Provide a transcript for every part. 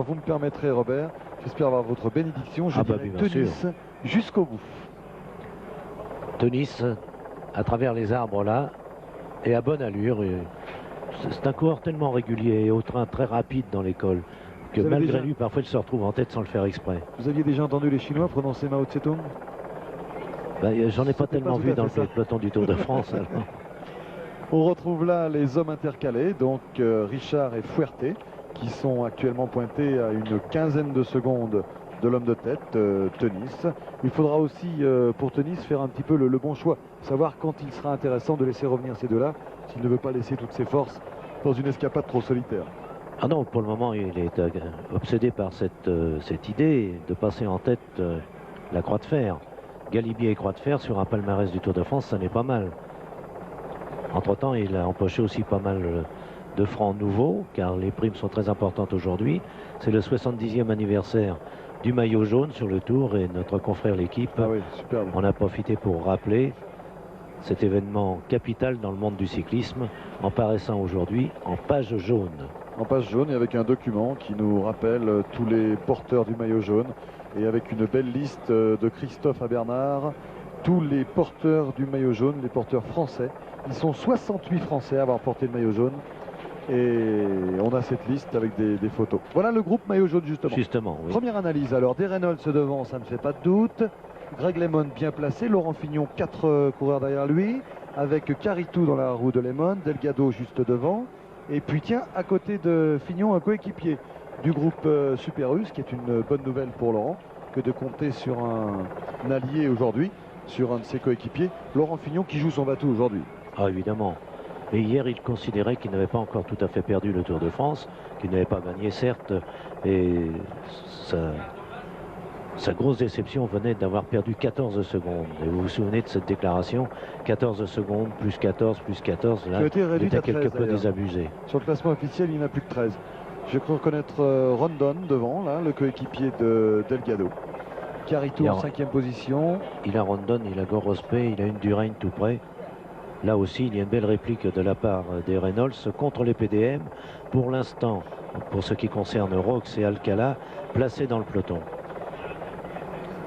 Vous me permettrez, Robert, j'espère avoir votre bénédiction. Je dirais Tennis jusqu'au bout. Tennis, à travers les arbres là, et à bonne allure. C'est un coureur tellement régulier et au train très rapide dans l'école que malgré lui, parfois, il se retrouve en tête sans le faire exprès. Vous aviez déjà entendu les Chinois prononcer Mao Tse-tung? J'en ai pas tellement vu dans le peloton du Tour de France. Alors. On retrouve là les hommes intercalés, donc Richard et Fuerte, qui sont actuellement pointés à une quinzaine de secondes de l'homme de tête, Tennis. Il faudra aussi, pour Tennis, faire un petit peu le bon choix. Savoir quand il sera intéressant de laisser revenir ces deux-là, s'il ne veut pas laisser toutes ses forces dans une escapade trop solitaire. Ah non, pour le moment, il est obsédé par cette idée de passer en tête la Croix de Fer. Galibier et Croix de Fer sur un palmarès du Tour de France, ça n'est pas mal. Entre-temps, il a empoché aussi pas mal de francs nouveaux, car les primes sont très importantes aujourd'hui. C'est le 70e anniversaire du maillot jaune sur le Tour et notre confrère l'équipe en a profité pour rappeler cet événement capital dans le monde du cyclisme en paraissant aujourd'hui en page jaune. En page jaune et avec un document qui nous rappelle tous les porteurs du maillot jaune et avec une belle liste de Christophe à Bernard, tous les porteurs du maillot jaune, les porteurs français. Ils sont 68 Français à avoir porté le maillot jaune. Et on a cette liste avec des photos. Voilà le groupe maillot jaune justement. Oui. Première analyse alors, des Reynolds devant, ça ne fait pas de doute. Greg LeMond bien placé, Laurent Fignon 4 coureurs derrière lui, avec Caritou dans la roue de LeMond, Delgado juste devant. Et puis tiens, à côté de Fignon, un coéquipier du groupe Super-U, qui est une bonne nouvelle pour Laurent, que de compter sur un allié aujourd'hui, sur un de ses coéquipiers, Laurent Fignon qui joue son bateau aujourd'hui. Ah évidemment. Et hier, il considérait qu'il n'avait pas encore tout à fait perdu le Tour de France, qu'il n'avait pas gagné, certes, et sa grosse déception venait d'avoir perdu 14 secondes. Et vous vous souvenez de cette déclaration, 14 secondes, plus 14, plus 14, là, il était quelque peu désabusé. Sur le classement officiel, il n'y en a plus que 13. Je crois reconnaître Rondon devant, là, le coéquipier de Delgado. Caritou en 5e position. Il a Rondon, il a Gorospé, il a une Durain tout près. Là aussi, il y a une belle réplique de la part des Reynolds contre les PDM. Pour l'instant, pour ce qui concerne Rox et Alcala, placés dans le peloton.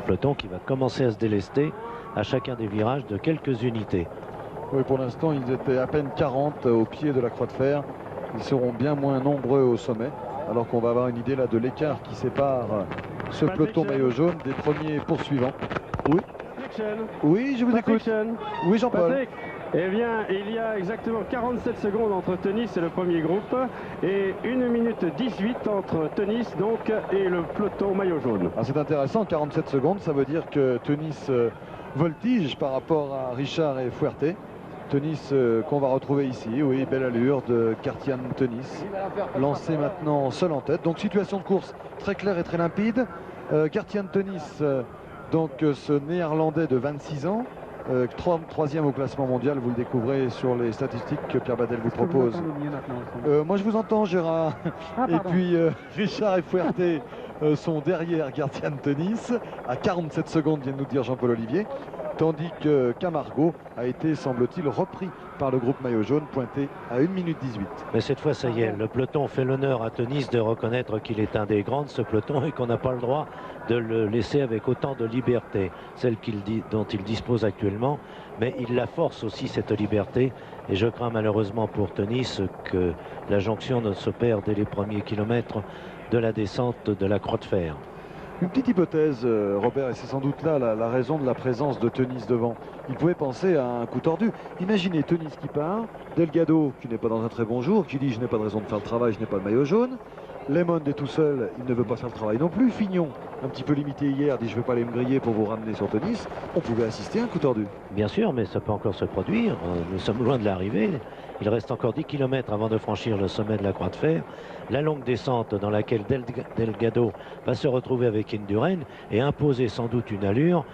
Peloton qui va commencer à se délester à chacun des virages de quelques unités. Oui, pour l'instant, ils étaient à peine 40 au pied de la Croix de Fer. Ils seront bien moins nombreux au sommet, alors qu'on va avoir une idée là de l'écart qui sépare ce peloton maillot jaune des premiers poursuivants. Oui, oui, je vous écoute. Oui, Jean-Paul. Eh bien, il y a exactement 47 secondes entre Tennis et le premier groupe et 1 minute 18 entre Tennis donc et le peloton maillot jaune. C'est intéressant, 47 secondes, ça veut dire que Tennis voltige par rapport à Richard et Fuerte. Tennis qu'on va retrouver ici, oui, belle allure de Kartian Tennis, lancé maintenant seul en tête. Donc situation de course très claire et très limpide. Kartian Tennis, donc ce néerlandais de 26 ans, 3e au classement mondial, vous le découvrez sur les statistiques que Pierre Badel vous propose. Moi je vous entends, Gérard. Et puis Richard et Fuerte sont derrière Kartian Tennis à 47 secondes, vient de nous dire Jean-Paul Olivier, tandis que Camargo a été, semble-t-il, repris par le groupe maillot jaune, pointé à 1 minute 18. Mais cette fois, ça y est, le peloton fait l'honneur à Tennis de reconnaître qu'il est un des grands de ce peloton et qu'on n'a pas le droit de le laisser avec autant de liberté, celle dont il dispose actuellement, mais il la force aussi, cette liberté, et je crains malheureusement pour Tennis que la jonction ne se perde dès les premiers kilomètres de la descente de la Croix de Fer. Une petite hypothèse, Robert, et c'est sans doute là la raison de la présence de Tennis devant. Il pouvait penser à un coup tordu. Imaginez Tennis qui part, Delgado qui n'est pas dans un très bon jour, qui dit je n'ai pas de raison de faire le travail, je n'ai pas le maillot jaune. LeMond est tout seul, il ne veut pas faire le travail non plus. Fignon, un petit peu limité hier, dit je ne vais pas aller me griller pour vous ramener sur Tennis. On pouvait assister à un coup tordu. Bien sûr, mais ça peut encore se produire. Nous sommes loin de l'arrivée. Il reste encore 10 km avant de franchir le sommet de la Croix de Fer. La longue descente dans laquelle Delgado va se retrouver avec Indurain et imposer sans doute une allure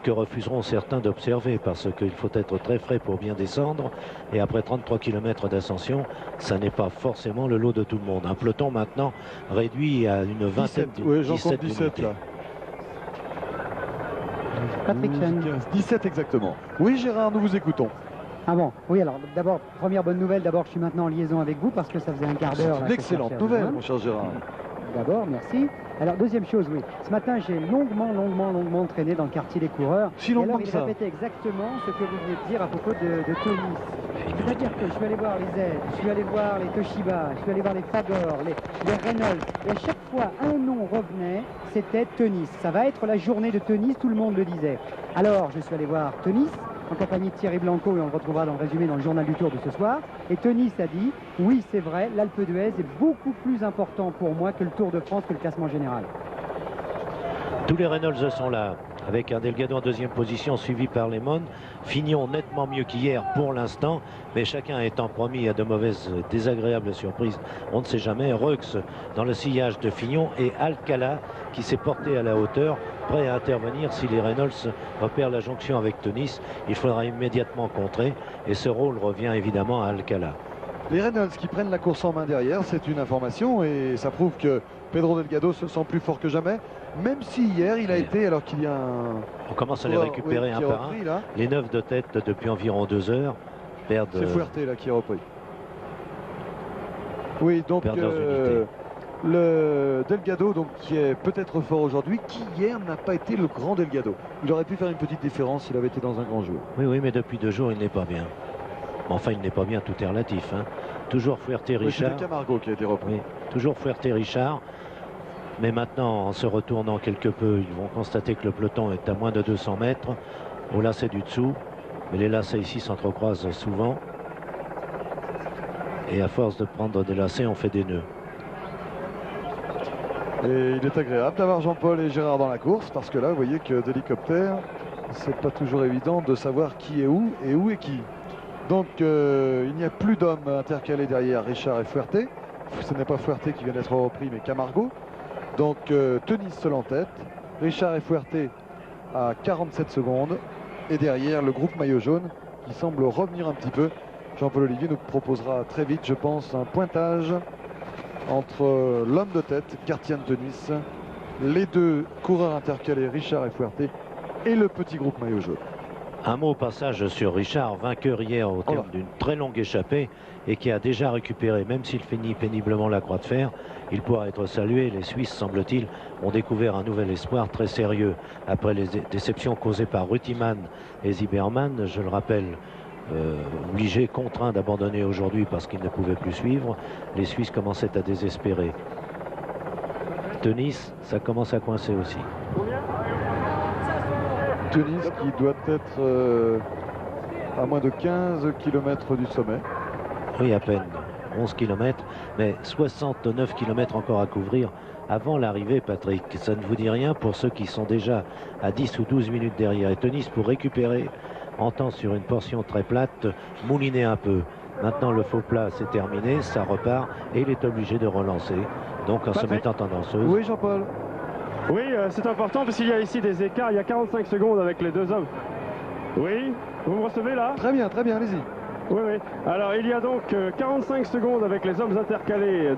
que refuseront certains d'observer parce qu'il faut être très frais pour bien descendre et après 33 km d'ascension, ça n'est pas forcément le lot de tout le monde. Un peloton maintenant réduit à une vingtaine, 17 là. Patrick Chen. 17 exactement. Oui Gérard, nous vous écoutons. Ah bon, oui, alors d'abord, première bonne nouvelle, d'abord je suis maintenant en liaison avec vous parce que ça faisait un quart d'heure. C'est une excellente nouvelle, mon cher Gérard. d'abord, merci. Alors, deuxième chose, oui. Ce matin, j'ai longuement traîné dans le quartier des coureurs. Si Et longuement alors, que il ça. répétait exactement ce que vous venez de dire à propos de Tony. C'est-à-dire que je suis allé voir les aides, je suis allé voir les Toshiba, je suis allé voir les Fagor, les Reynolds. Et à chaque fois, un nom revenait, c'était Teunis. Ça va être la journée de Teunis, tout le monde le disait. Alors, je suis allé voir Teunis, en compagnie de Thierry Blanco, et on le retrouvera dans le résumé dans le journal du Tour de ce soir. Et Teunis a dit, oui, c'est vrai, l'Alpe d'Huez est beaucoup plus important pour moi que le Tour de France, que le classement général. Tous les Reynolds sont là, avec un Delgado en deuxième position, suivi par Lemon. Fignon nettement mieux qu'hier pour l'instant, mais chacun étant promis à de mauvaises, désagréables surprises. On ne sait jamais. Reux dans le sillage de Fignon et Alcala qui s'est porté à la hauteur, prêt à intervenir si les Reynolds repèrent la jonction avec Teunis. Il faudra immédiatement contrer et ce rôle revient évidemment à Alcala. Les Reynolds qui prennent la course en main derrière, c'est une information et ça prouve que Pedro Delgado se sent plus fort que jamais, même si hier il a été, alors qu'il y a un... On commence à les récupérer un par un. Là. Les 9 de tête depuis environ 2 heures perdent... C'est Fuerte là qui a repris. Oui, donc le Delgado donc, qui est peut-être fort aujourd'hui, qui hier n'a pas été le grand Delgado. Il aurait pu faire une petite différence s'il avait été dans un grand jour. Oui, mais depuis 2 jours il n'est pas bien. Enfin, il n'est pas bien, tout est relatif. Hein. Toujours Fuerte-Richard. C'est Camargo qui a été repris. Oui, toujours Fuerte-Richard. Mais maintenant, en se retournant quelque peu, ils vont constater que le peloton est à moins de 200 mètres. Au lacet du dessous. Mais les lacets ici s'entrecroisent souvent. Et à force de prendre des lacets, on fait des nœuds. Et il est agréable d'avoir Jean-Paul et Gérard dans la course. Parce que là, vous voyez que d'hélicoptère, c'est pas toujours évident de savoir qui est où et qui. Donc il n'y a plus d'hommes intercalés derrière Richard et Fuerte. Ce n'est pas Fuerte qui vient d'être repris, mais Camargo. Donc Teunis seul en tête. Richard et Fuerte à 47 secondes. Et derrière le groupe maillot jaune qui semble revenir un petit peu. Jean-Paul Olivier nous proposera très vite, je pense, un pointage entre l'homme de tête, Kartian Teunis, les deux coureurs intercalés, Richard et Fuerte, et le petit groupe maillot jaune. Un mot au passage sur Richard, vainqueur hier au terme d'une très longue échappée et qui a déjà récupéré, même s'il finit péniblement la croix de fer, il pourra être salué. Les Suisses, semble-t-il, ont découvert un nouvel espoir très sérieux après les déceptions causées par Rutiman et Zimmermann. Je le rappelle, obligé, contraint d'abandonner aujourd'hui parce qu'il ne pouvait plus suivre. Les Suisses commençaient à désespérer. Teunis, ça commence à coincer aussi. Teunis qui doit être à moins de 15 km du sommet. Oui, à peine 11 km, mais 69 km encore à couvrir avant l'arrivée, Patrick. Ça ne vous dit rien pour ceux qui sont déjà à 10 ou 12 minutes derrière. Et Teunis, pour récupérer, entend sur une portion très plate, mouliner un peu. Maintenant, le faux plat, c'est terminé, ça repart et il est obligé de relancer. Donc, en se mettant en danseuse. Oui, Jean-Paul. Oui, c'est important parce qu'il y a ici des écarts. Il y a 45 secondes avec les deux hommes. Oui, vous me recevez là? Très bien, allez-y. Oui. Alors, il y a donc 45 secondes avec les hommes intercalés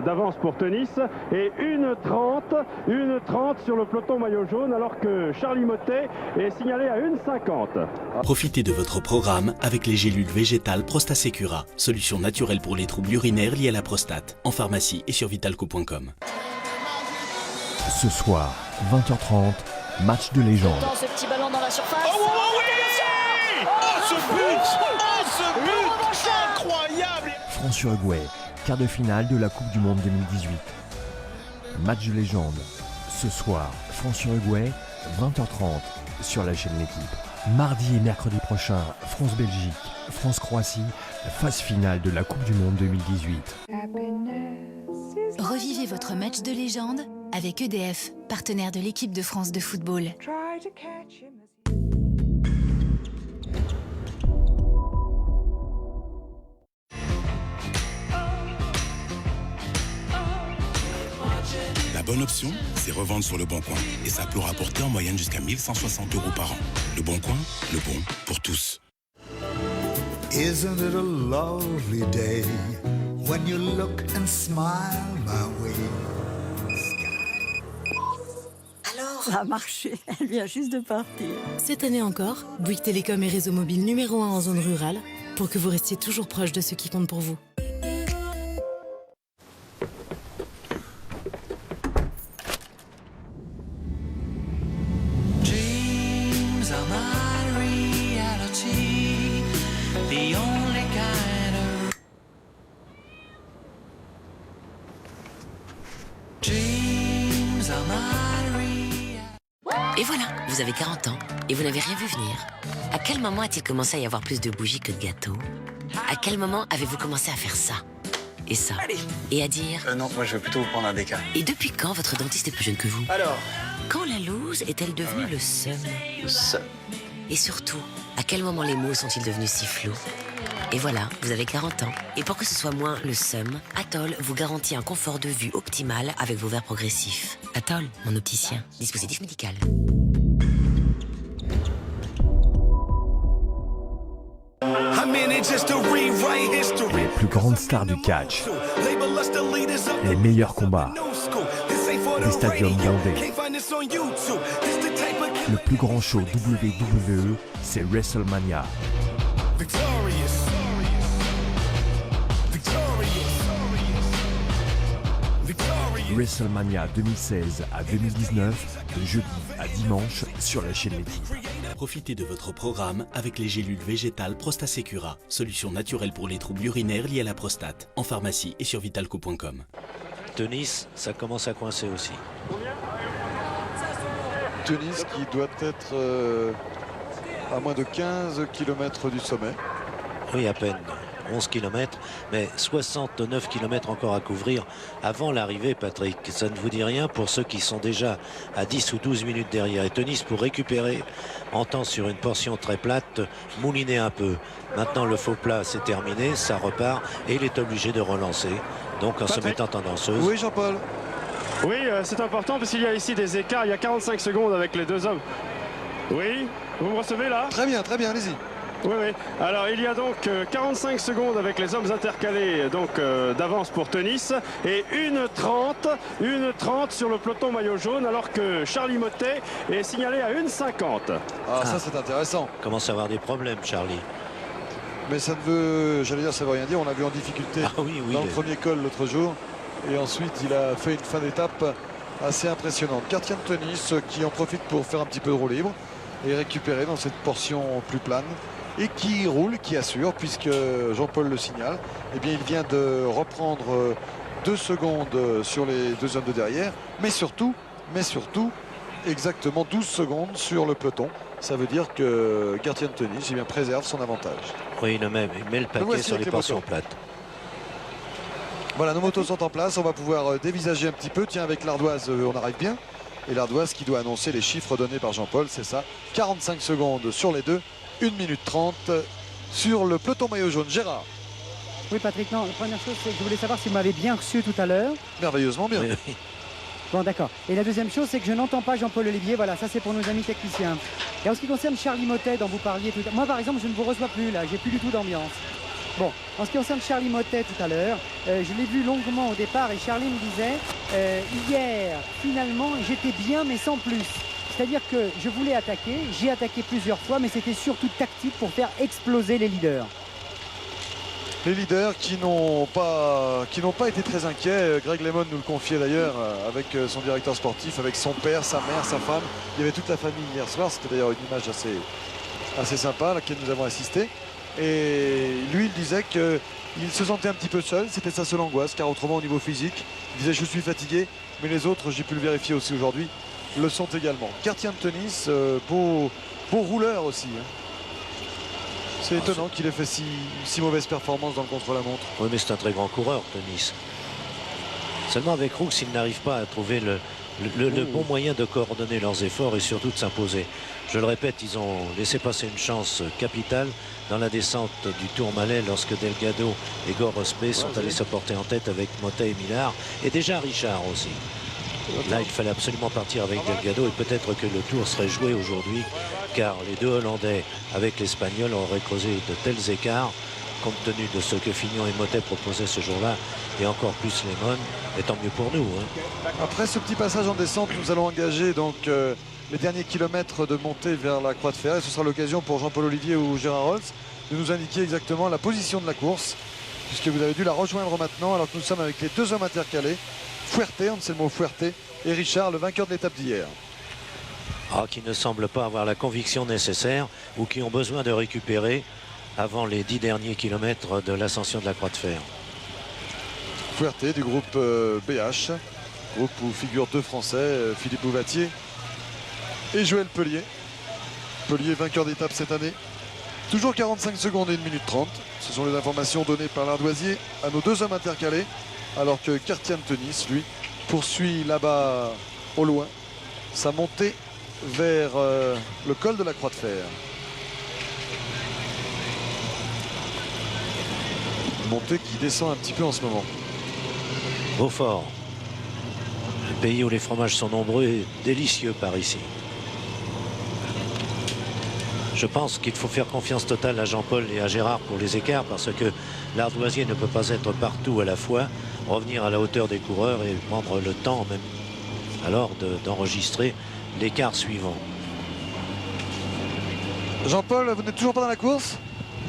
d'avance pour Teunis et 1:30 sur le peloton maillot jaune alors que Charlie Mottet est signalé à 1:50. Profitez de votre programme avec les gélules végétales Prostasecura, solution naturelle pour les troubles urinaires liés à la prostate, en pharmacie et sur vitalco.com. Ce soir, 20h30, match de légende. Dans ce petit ballon dans la surface. Oh oui! Oh ce but incroyable! France-Uruguay, quart de finale de la Coupe du Monde 2018. Match de légende. Ce soir, France-Uruguay, 20h30 sur la chaîne L'Équipe. Mardi et mercredi prochain, France-Belgique, France-Croatie, phase finale de la Coupe du Monde 2018. Revivez votre match de légende avec EDF, partenaire de l'équipe de France de football. La bonne option, c'est revendre sur Le Bon Coin. Et ça peut rapporter en moyenne jusqu'à 1 160 € par an. Le Bon Coin, le bon pour tous. Isn't it a lovely day when you look and smile my way? Alors, ça a marché, elle vient juste de partir. Cette année encore, Bouygues Télécom est réseau mobile numéro 1 en zone rurale pour que vous restiez toujours proche de ceux qui comptent pour vous. Et voilà, vous avez 40 ans et vous n'avez rien vu venir. À quel moment a-t-il commencé à y avoir plus de bougies que de gâteaux? À quel moment avez-vous commencé à faire ça et ça? Et à dire Non, moi je vais plutôt vous prendre un déca. Et depuis quand votre dentiste est plus jeune que vous? Alors? Quand la loose est-elle devenue le seum? Le seum. Et surtout, à quel moment les mots sont-ils devenus si flous? Et voilà, vous avez 40 ans. Et pour que ce soit moins le seum, Atoll vous garantit un confort de vue optimal avec vos verres progressifs. Atoll, mon opticien, dispositif médical. Les plus grandes stars du catch, les meilleurs combats, des stadiums bondés. Le plus grand show WWE, c'est WrestleMania. WrestleMania 2016 à 2019, de jeudi à dimanche sur la chaîne L'équipe. Profitez de votre programme avec les gélules végétales Prostasecura, solution naturelle pour les troubles urinaires liés à la prostate, en pharmacie et sur vitalco.com. Tunis, ça commence à coincer aussi. Tunis qui doit être à moins de 15 km du sommet. Oui, à peine 11 km, mais 69 km encore à couvrir avant l'arrivée, Patrick. Ça ne vous dit rien pour ceux qui sont déjà à 10 ou 12 minutes derrière. Et Tunis, pour récupérer, entend sur une portion très plate, mouliner un peu. Maintenant, le faux plat, c'est terminé, ça repart et il est obligé de relancer. Donc, en se mettant en danseuse. Oui, Jean-Paul. Oui, c'est important parce qu'il y a ici des écarts. Il y a 45 secondes avec les deux hommes. Oui, vous me recevez là? Très bien, allez-y. Oui, oui. Alors, il y a donc 45 secondes avec les hommes intercalés d'avance pour Tunis et 1:30 sur le peloton maillot jaune alors que Charlie Mottet est signalé à 1:50. Ah, ça c'est intéressant. Commence à avoir des problèmes, Charlie. Mais ça ne veut, j'allais dire, ça veut rien dire. On l'a vu en difficulté dans le premier col l'autre jour. Et ensuite, il a fait une fin d'étape assez impressionnante. Kartjan Tunis qui en profite pour faire un petit peu de roue libre et récupérer dans cette portion plus plane. Et qui roule, qui assure, puisque Jean-Paul le signale, eh bien, il vient de reprendre 2 secondes sur les deux hommes de derrière, mais surtout, exactement 12 secondes sur le peloton. Ça veut dire que Kartjan Tunis eh bien, préserve son avantage. Oui, il met le paquet sur les portions plates. Voilà, nos motos sont en place, on va pouvoir dévisager un petit peu. Tiens, avec l'Ardoise, on arrive bien. Et l'Ardoise qui doit annoncer les chiffres donnés par Jean-Paul, c'est ça, 45 secondes sur les deux. 1 minute 30 sur le peloton maillot jaune. Gérard. Oui, Patrick, non, la première chose, c'est que je voulais savoir si vous m'avez bien reçu tout à l'heure. Merveilleusement bien. Oui. Bon, d'accord. Et la deuxième chose, c'est que je n'entends pas Jean-Paul Olivier. Voilà, ça c'est pour nos amis techniciens. Et en ce qui concerne Charlie Mottet, dont vous parliez tout à l'heure, moi par exemple, je ne vous reçois plus là, j'ai plus du tout d'ambiance. Bon, en ce qui concerne Charlie Mottet tout à l'heure, je l'ai vu longuement au départ et Charlie me disait, hier, finalement, j'étais bien mais sans plus. C'est-à-dire que je voulais attaquer, j'ai attaqué plusieurs fois, mais c'était surtout tactique pour faire exploser les leaders. Les leaders qui n'ont pas été très inquiets. Greg Lemon nous le confiait d'ailleurs avec son directeur sportif, avec son père, sa mère, sa femme. Il y avait toute la famille hier soir. C'était d'ailleurs une image assez sympa à laquelle nous avons assisté. Et lui, il disait qu'il se sentait un petit peu seul. C'était sa seule angoisse, car autrement au niveau physique, il disait je suis fatigué. Mais les autres, j'ai pu le vérifier aussi aujourd'hui, le sont également. Kartjan Tunis, beau rouleur aussi. Hein. C'est étonnant qu'il ait fait si mauvaise performance dans le contre-la-montre. Oui, mais c'est un très grand coureur, Tunis. Seulement avec Roux, ils n'arrivent pas à trouver le bon moyen de coordonner leurs efforts et surtout de s'imposer. Je le répète, ils ont laissé passer une chance capitale dans la descente du Tourmalet lorsque Delgado et Gorospe sont allés se porter en tête avec Mottet et Millard et déjà Richard aussi. Là, il fallait absolument partir avec Delgado et peut-être que le tour serait joué aujourd'hui car les deux Hollandais avec l'Espagnol auraient causé de tels écarts compte tenu de ce que Fignon et Mottet proposaient ce jour-là et encore plus Lemon, et tant mieux pour nous. Hein. Après ce petit passage en descente, nous allons engager donc les derniers kilomètres de montée vers la Croix de Fer et ce sera l'occasion pour Jean-Paul Olivier ou Gérard Rolls de nous indiquer exactement la position de la course puisque vous avez dû la rejoindre maintenant alors que nous sommes avec les deux hommes intercalés, Fuerte, on sait le mot Fuerte, et Richard, le vainqueur de l'étape d'hier. Ah, qui ne semblent pas avoir la conviction nécessaire ou qui ont besoin de récupérer avant les 10 derniers kilomètres de l'ascension de la Croix de Fer. Fuerte du groupe BH Groupe où figurent deux Français, Philippe Bouvatier et Joël Pellier. Pellier vainqueur d'étape cette année. Toujours 45 secondes et 1 minute 30. Ce sont les informations données par l'Ardoisier à nos deux hommes intercalés. Alors que Kartian Teunis, lui, poursuit là-bas au loin sa montée vers le col de la Croix de Fer. Une montée qui descend un petit peu en ce moment. Beaufort, un pays où les fromages sont nombreux et délicieux par ici. Je pense qu'il faut faire confiance totale à Jean-Paul et à Gérard pour les écarts parce que l'Ardoisier ne peut pas être partout à la fois, revenir à la hauteur des coureurs et prendre le temps même alors d'enregistrer l'écart suivant. Jean-Paul, vous n'êtes toujours pas dans la course?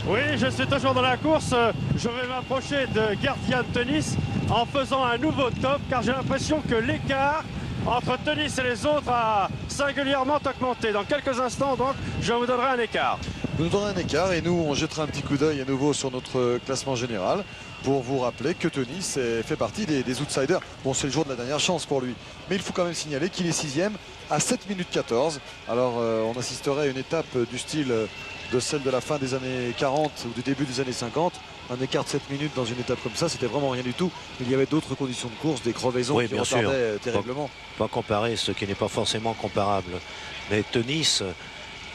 Oui, je suis toujours dans la course. Je vais m'approcher de Kartian Teunis en faisant un nouveau top car j'ai l'impression que l'écart entre Teunis et les autres a singulièrement augmenté. Dans quelques instants, donc, je vous donnerai un écart. Vous nous donnerez un écart et nous, on jettera un petit coup d'œil à nouveau sur notre classement général pour vous rappeler que Teunis fait partie des outsiders. Bon, c'est le jour de la dernière chance pour lui. Mais il faut quand même signaler qu'il est 6e à 7 minutes 14. Alors, on assisterait à une étape du style de celle de la fin des années 40 ou du début des années 50. Un écart de 7 minutes dans une étape comme ça, c'était vraiment rien du tout. Il y avait d'autres conditions de course, des crevaisons qui retardaient terriblement. Pas comparer ce qui n'est pas forcément comparable. Mais Teunis,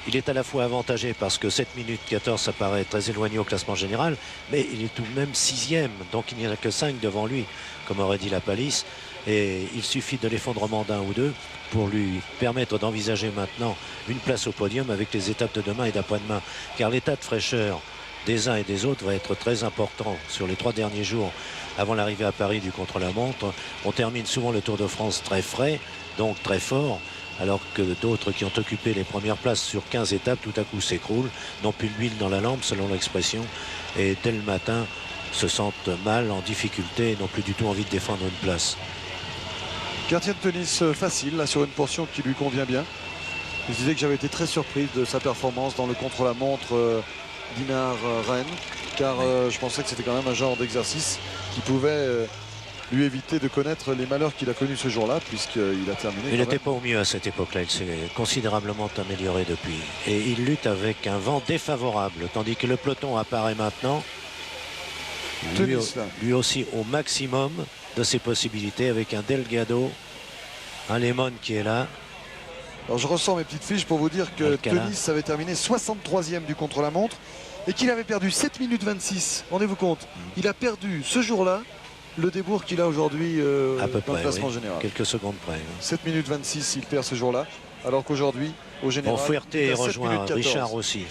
il est à la fois avantagé parce que 7 minutes 14, ça paraît très éloigné au classement général, mais il est tout de même 6e, donc il n'y en a que 5 devant lui, comme aurait dit la palisse. Et il suffit de l'effondrement d'un ou deux pour lui permettre d'envisager maintenant une place au podium avec les étapes de demain et d'après-demain. Car l'état de fraîcheur des uns et des autres va être très important sur les 3 derniers jours avant l'arrivée à Paris du contre-la-montre. On termine souvent le Tour de France très frais, donc très fort, alors que d'autres qui ont occupé les premières places sur 15 étapes tout à coup s'écroulent, n'ont plus d'huile dans la lampe selon l'expression, et dès le matin se sentent mal, en difficulté et n'ont plus du tout envie de défendre une place. Kartian Teunis facile là sur une portion qui lui convient bien. Je disais que j'avais été très surpris de sa performance dans le contre-la-montre Dinard-Rennes, car je pensais que c'était quand même un genre d'exercice qui pouvait lui éviter de connaître les malheurs qu'il a connus ce jour-là, puisqu'il a terminé. Il n'était pas au mieux à cette époque-là, il s'est considérablement amélioré depuis. Et il lutte avec un vent défavorable, tandis que le peloton apparaît maintenant, lui aussi au maximum de ses possibilités, avec un Delgado, un Lemon qui est là. Alors je ressors mes petites fiches pour vous dire que Teunis avait terminé 63e du contre-la-montre et qu'il avait perdu 7 minutes 26. Rendez-vous compte, il a perdu ce jour-là le débours qu'il a aujourd'hui dans le classement général. Quelques secondes près. 7 minutes 26, il perd ce jour-là, alors qu'aujourd'hui, au général, Fouerté rejoint Richard aussi.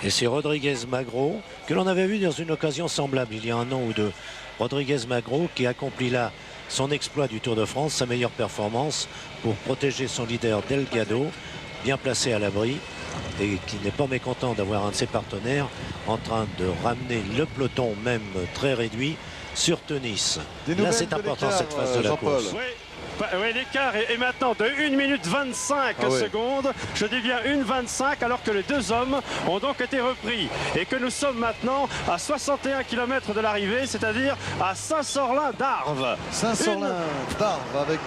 Et c'est Rodriguez-Magro, que l'on avait vu dans une occasion semblable il y a un an ou deux. Rodriguez-Magro qui accomplit là son exploit du Tour de France, sa meilleure performance pour protéger son leader Delgado, bien placé à l'abri et qui n'est pas mécontent d'avoir un de ses partenaires en train de ramener le peloton même très réduit sur Teunis. Là c'est important cette phase de la course. Oui, l'écart est maintenant de 1 minute 25 secondes. Je dis bien 1,25 alors que les deux hommes ont donc été repris. Et que nous sommes maintenant à 61 km de l'arrivée, c'est-à-dire à Saint-Sorlin d'Arves. Saint-Sorlin d'Arves avec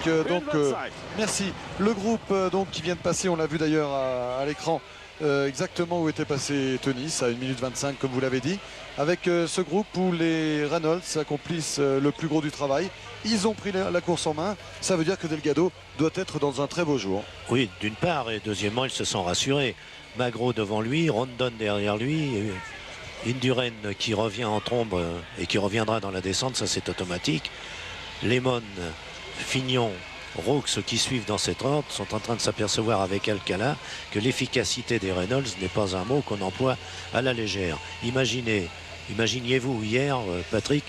merci. Le groupe donc qui vient de passer, on l'a vu d'ailleurs à l'écran, exactement où était passé Teunis à 1 minute 25 comme vous l'avez dit. Avec ce groupe où les Reynolds accomplissent le plus gros du travail. Ils ont pris la course en main. Ça veut dire que Delgado doit être dans un très beau jour. Oui, d'une part. Et deuxièmement, ils se sont rassurés. Magro devant lui, Rondon derrière lui. Indurain qui revient en trombe et qui reviendra dans la descente. Ça, c'est automatique. Lemon, Fignon, Roux qui suivent dans cette ordre sont en train de s'apercevoir avec Alcala que l'efficacité des Reynolds n'est pas un mot qu'on emploie à la légère. Imaginiez-vous hier, Patrick,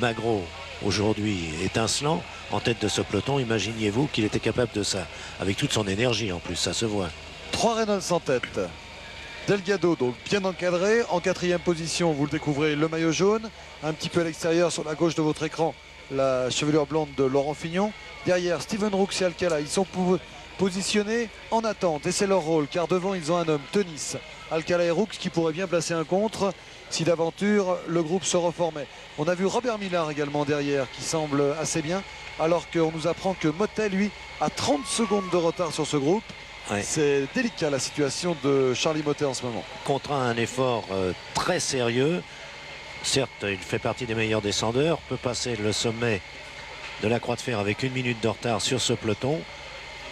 Magro, aujourd'hui étincelant, en tête de ce peloton, imaginiez-vous qu'il était capable de ça, avec toute son énergie en plus, ça se voit. 3 Reynolds en tête. Delgado donc bien encadré, en 4e position, vous le découvrez, le maillot jaune, un petit peu à l'extérieur sur la gauche de votre écran, la chevelure blonde de Laurent Fignon. Derrière, Steven Roux et Alcala, ils sont positionnés en attente et c'est leur rôle car devant ils ont un homme, Teunis, Alcala et Roux qui pourraient bien placer un contre si d'aventure le groupe se reformait. On a vu Robert Millar également derrière qui semble assez bien, alors qu'on nous apprend que Mottet, lui, a 30 secondes de retard sur ce groupe. Ouais. C'est délicat la situation de Charlie Mottet en ce moment. Contraint un effort très sérieux. Certes, il fait partie des meilleurs descendeurs, peut passer le sommet de la Croix de Fer avec 1 minute de retard sur ce peloton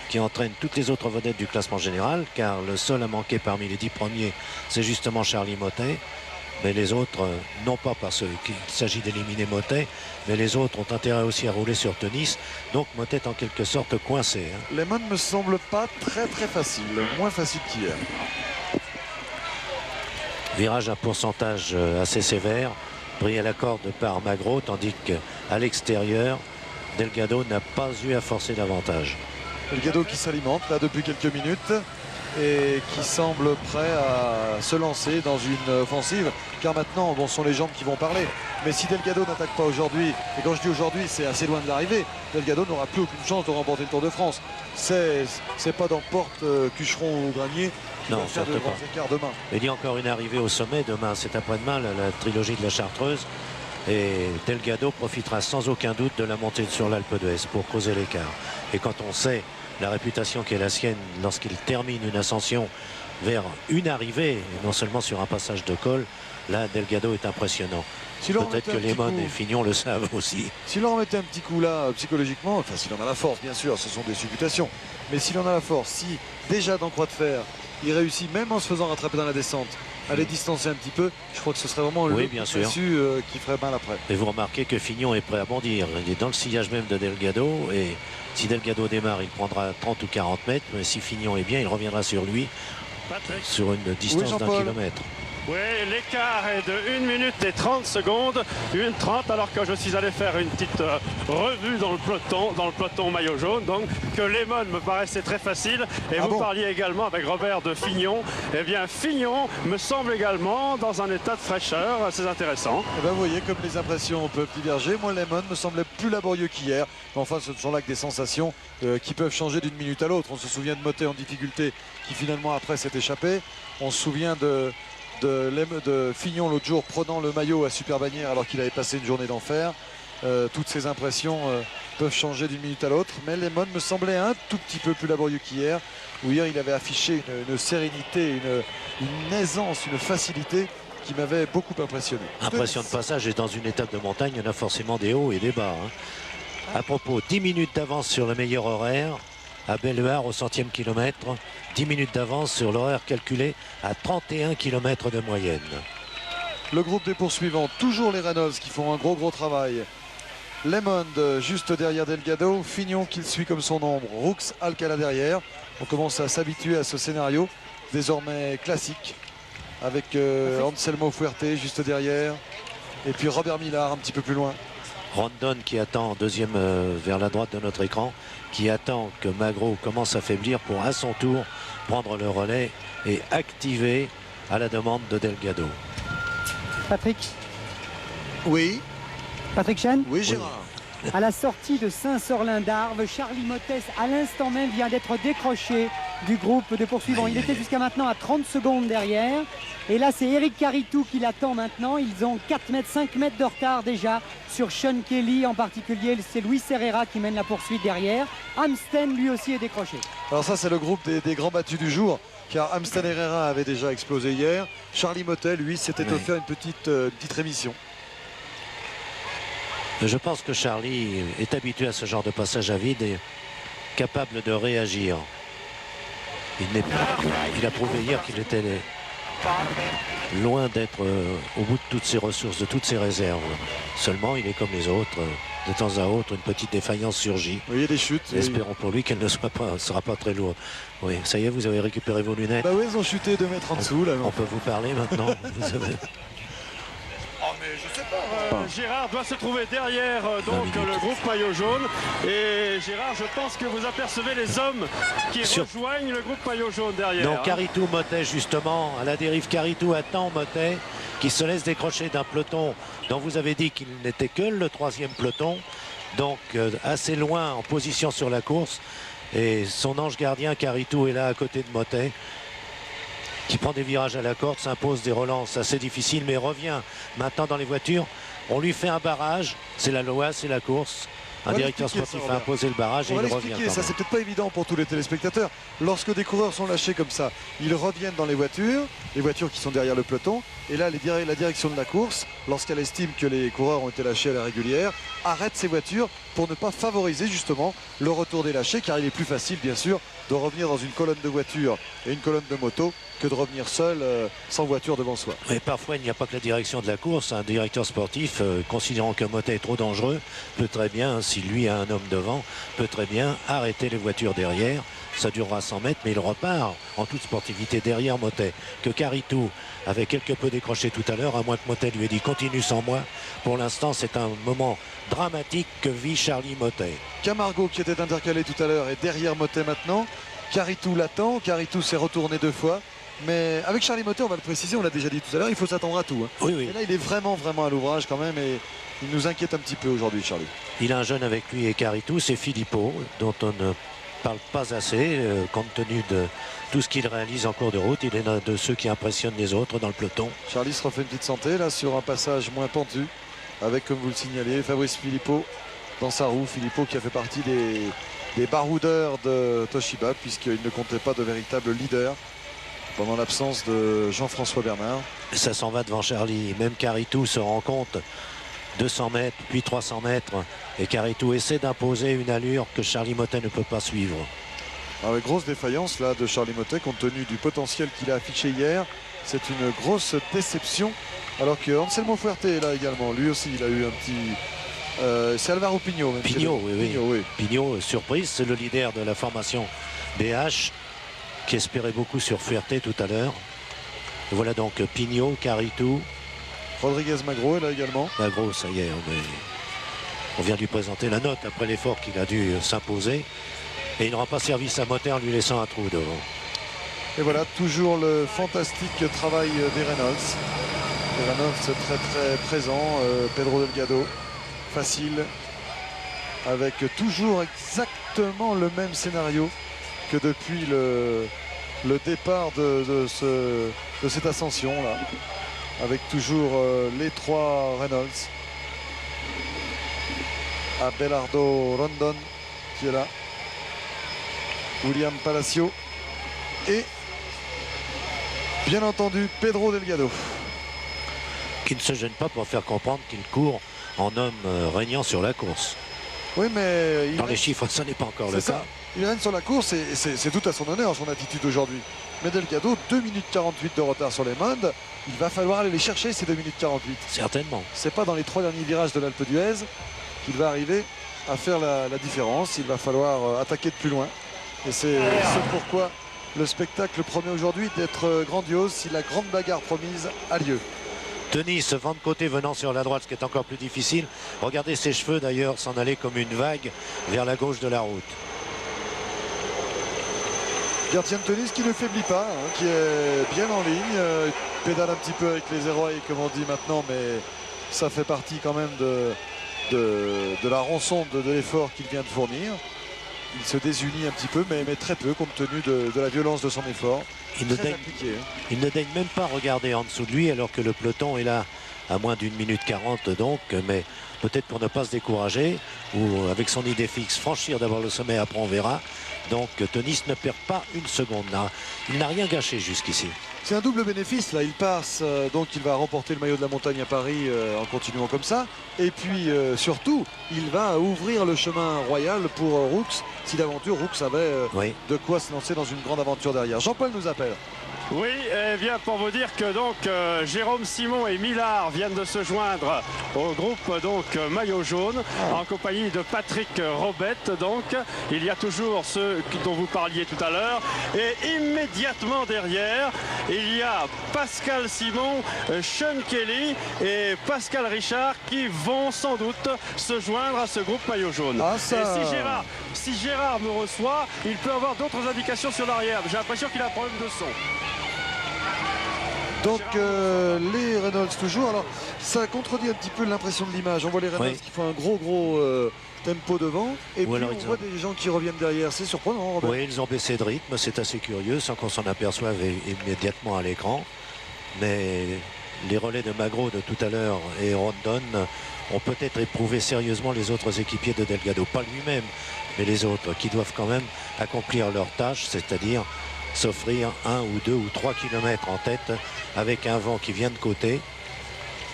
qui entraîne toutes les autres vedettes du classement général, car le seul à manquer parmi les 10 premiers, c'est justement Charlie Mottet. Mais les autres, non pas parce qu'il s'agit d'éliminer Mottet, mais les autres ont intérêt aussi à rouler sur Teuniss. Donc Mottet est en quelque sorte coincé. Lehmann ne me semble pas très facile, moins facile qu'hier. Virage à pourcentage assez sévère, pris à la corde par Magro, tandis qu'à l'extérieur, Delgado n'a pas eu à forcer davantage. Delgado qui s'alimente là depuis quelques minutes et qui semble prêt à se lancer dans une offensive, car maintenant bon, ce sont les jambes qui vont parler. Mais si Delgado n'attaque pas aujourd'hui, et quand je dis aujourd'hui c'est assez loin de l'arrivée, Delgado n'aura plus aucune chance de remporter le Tour de France. C'est pas dans Porte, Cucheron ou Granier qui va faire de grands écarts demain. Il y a encore une arrivée au sommet demain, c'est après-demain la trilogie de la Chartreuse, et Delgado profitera sans aucun doute de la montée sur l'Alpe d'Huez pour creuser l'écart. Et quand on sait la réputation qui est la sienne lorsqu'il termine une ascension vers une arrivée, et non seulement sur un passage de col, là Delgado est impressionnant. Peut-être que Lehmann et Fignon le savent aussi. S'il en mettait un petit coup là psychologiquement, enfin s'il en a la force bien sûr, ce sont des supputations, mais s'il en a la force, si déjà dans Croix de Fer, il réussit même en se faisant rattraper dans la descente, à les distancer un petit peu, je crois que ce serait vraiment le qui ferait mal après. Et vous remarquez que Fignon est prêt à bondir, il est dans le sillage même de Delgado, et si Delgado démarre, il prendra 30 ou 40 mètres, mais si Fignon est bien, il reviendra sur lui sur une distance d'1 kilomètre. Oui, l'écart est de 1 minute et 30 secondes, 1:30, alors que je suis allé faire une petite revue dans le peloton maillot jaune, donc que Lehmann me paraissait très facile. Et vous parliez également avec Robert de Fignon. Eh bien, Fignon me semble également dans un état de fraîcheur assez intéressant. Et ben, vous voyez comme les impressions peuvent diverger. Moi, Lehmann me semblait plus laborieux qu'hier. Enfin, ce sont là que des sensations qui peuvent changer d'une minute à l'autre. On se souvient de Mottet en difficulté qui finalement après s'est échappé. On se souvient de Fignon l'autre jour prenant le maillot à Super-Bagnères alors qu'il avait passé une journée d'enfer. Toutes ces impressions peuvent changer d'une minute à l'autre, mais Lehmann me semblait un tout petit peu plus laborieux qu'hier, où hier il avait affiché une sérénité, une aisance, une facilité qui m'avait beaucoup impressionné. Impression de passage, et dans une étape de montagne il y en a forcément des hauts et des bas. À propos, 10 minutes d'avance sur le meilleur horaire à Belluard au 100e kilomètre, 10 minutes d'avance sur l'horaire calculé à 31 km de moyenne. Le groupe des poursuivants, toujours les Reynolds qui font un gros travail. Lehmann juste derrière Delgado, Fignon qui le suit comme son ombre, Roux, Alcala derrière. On commence à s'habituer à ce scénario désormais classique avec Anselmo Fuerte juste derrière et puis Robert Millar un petit peu plus loin. Rondon qui attend, deuxième vers la droite de notre écran, qui attend que Magro commence à faiblir pour à son tour prendre le relais et activer à la demande de Delgado. Patrick. Oui. Patrick Chen. Oui, Gérard. À la sortie de Saint-Sorlin-d'Arves, Charlie Mottet à l'instant même vient d'être décroché du groupe de poursuivants. Il était jusqu'à maintenant à 30 secondes derrière. Et là, c'est Eric Caritou qui l'attend maintenant. Ils ont 4 mètres, 5 mètres de retard déjà sur Sean Kelly en particulier. C'est Luis Herrera qui mène la poursuite derrière. Amsten, lui aussi, est décroché. Alors ça, c'est le groupe des grands battus du jour, car Amsten Herrera avait déjà explosé hier. Charlie Mottet, lui, s'était offert une petite rémission. Je pense que Charlie est habitué à ce genre de passage à vide et capable de réagir. Il a prouvé hier qu'il était loin d'être au bout de toutes ses ressources, de toutes ses réserves. Seulement, il est comme les autres. De temps à autre, une petite défaillance surgit. Oui, il y a des chutes. Espérons pour lui qu'elle ne sera pas très lourde. Oui, ça y est, vous avez récupéré vos lunettes. Bah oui, ils ont chuté 2 mètres en dessous. Là, on peut vous parler maintenant. Vous avez... Oh, mais je sais pas. Gérard doit se trouver derrière le groupe maillot jaune. Et Gérard, je pense que vous apercevez les hommes qui rejoignent le groupe maillot jaune derrière. Non, Caritou, Mottet justement, à la dérive. Caritou attend Mottet qui se laisse décrocher d'un peloton dont vous avez dit qu'il n'était que le 3e peloton. Donc assez loin en position sur la course. Et son ange gardien Caritou est là à côté de Mottet. qui prend des virages à la corde, s'impose des relances assez difficiles, mais revient maintenant dans les voitures. On lui fait un barrage, c'est la loi, c'est la course. Un directeur sportif a imposé le barrage et il revient. Ça, c'est peut-être pas évident pour tous les téléspectateurs. Lorsque des coureurs sont lâchés comme ça, ils reviennent dans les voitures qui sont derrière le peloton. Et là, la direction de la course, lorsqu'elle estime que les coureurs ont été lâchés à la régulière, arrête ces voitures pour ne pas favoriser justement le retour des lâchés, car il est plus facile, bien sûr, de revenir dans une colonne de voitures et une colonne de motos que de revenir seul sans voiture devant soi. Et parfois il n'y a pas que la direction de la course, un directeur sportif considérant qu'un motet est trop dangereux peut très bien, si lui a un homme devant, peut très bien arrêter les voitures derrière. Ça durera 100 mètres mais il repart en toute sportivité derrière Motet. Que Caritou avait quelque peu décroché tout à l'heure, à moins que Motet lui ait dit continue sans moi. Pour l'instant c'est un moment dramatique que vit Charlie Motet. Camargo qui était intercalé tout à l'heure est derrière Motet maintenant. Caritou l'attend, Caritou s'est retourné 2 fois. Mais avec Charlie Motet, on va le préciser, on l'a déjà dit tout à l'heure, il faut s'attendre à tout. Hein. Oui, oui. Et là, il est vraiment à l'ouvrage quand même et il nous inquiète un petit peu aujourd'hui, Charlie. Il a un jeune avec lui et Caritou, c'est Philippot, dont on ne parle pas assez, compte tenu de tout ce qu'il réalise en cours de route. Il est l'un de ceux qui impressionnent les autres dans le peloton. Charlie se refait une petite santé, là, sur un passage moins pentu, avec, comme vous le signalez, Fabrice Philippot dans sa roue. Philippot qui a fait partie des baroudeurs de Toshiba, puisqu'il ne comptait pas de véritable leader pendant l'absence de Jean-François Bernard. Ça s'en va devant Charlie. Même Caritou se rend compte. 200 mètres, puis 300 mètres. Et Caritou essaie d'imposer une allure que Charlie Motet ne peut pas suivre. Avec grosse défaillance là de Charlie Motet, compte tenu du potentiel qu'il a affiché hier. C'est une grosse déception. Alors que Anselmo Fuerte est là également. Lui aussi, il a eu un petit... c'est Alvaro Pignot. Même Pignot, oui. Pignot, surprise, c'est le leader de la formation BH. Qui espérait beaucoup sur Fuerte tout à l'heure. Voilà donc Pignot, Caritou. Rodriguez Magro est là également. Magro, ça y est, on vient de lui présenter la note après l'effort qu'il a dû s'imposer. Et il n'aura pas service à Motet en lui laissant un trou devant. Et voilà, toujours le fantastique travail des Reynolds. Les Reynolds très présent. Pedro Delgado, facile. Avec toujours exactement le même scénario que depuis le départ de cette ascension là, avec toujours les 3 Reynolds. Abelardo Rondon qui est là, William Palacio et bien entendu Pedro Delgado. Qui ne se gêne pas pour faire comprendre qu'il court en homme régnant sur la course. Oui, mais... Dans les chiffres, ça n'est pas encore le cas. Il règne sur la course et c'est tout à son honneur, son attitude aujourd'hui. Mais Delgado, 2 minutes 48 de retard sur les mondes. Il va falloir aller les chercher, ces 2 minutes 48. Certainement. C'est pas dans les 3 derniers virages de l'Alpe d'Huez qu'il va arriver à faire la différence. Il va falloir attaquer de plus loin. Et c'est ce pourquoi le spectacle promet aujourd'hui d'être grandiose si la grande bagarre promise a lieu. Tenis, vent de côté venant sur la droite, ce qui est encore plus difficile. Regardez ses cheveux d'ailleurs s'en aller comme une vague vers la gauche de la route. Gertjan Tenis qui ne faiblit pas, hein, qui est bien en ligne, pédale un petit peu avec les héroïques comme on dit maintenant, mais ça fait partie quand même de la rançon de l'effort qu'il vient de fournir. Il se désunit un petit peu, mais très peu compte tenu de la violence de son effort. Il ne daigne même pas regarder en dessous de lui alors que le peloton est là à moins d'1 minute 40 donc, mais peut-être pour ne pas se décourager ou avec son idée fixe franchir d'abord le sommet, après on verra. Donc Tenis ne perd pas une seconde là. Il n'a rien gâché jusqu'ici. C'est un double bénéfice là, il passe, donc il va remporter le maillot de la montagne à Paris en continuant comme ça. Et puis surtout, il va ouvrir le chemin royal pour Roux, si d'aventure Roux avait de quoi se lancer dans une grande aventure derrière. Jean-Paul nous appelle. Oui, et bien pour vous dire que donc Jérôme Simon et Millard viennent de se joindre au groupe donc maillot jaune en compagnie de Patrick Robette. Donc il y a toujours ceux dont vous parliez tout à l'heure et immédiatement derrière il y a Pascal Simon, Sean Kelly et Pascal Richard qui vont sans doute se joindre à ce groupe maillot jaune. Ah, ça... Et si Gérard me reçoit, il peut avoir d'autres indications sur l'arrière. J'ai l'impression qu'il a un problème de son. Donc les Reynolds toujours. Alors ça contredit un petit peu l'impression de l'image. On voit les Reynolds qui font un gros tempo devant, et puis alors on voit des gens qui reviennent derrière. C'est surprenant, Robert. Oui, ils ont baissé de rythme, c'est assez curieux, sans qu'on s'en aperçoive immédiatement à l'écran. Mais les relais de Magro de tout à l'heure et Rondon ont peut-être éprouvé sérieusement les autres équipiers de Delgado. Pas lui-même, mais les autres, qui doivent quand même accomplir leur tâche, c'est-à-dire s'offrir 1 ou 2 ou 3 kilomètres en tête avec un vent qui vient de côté.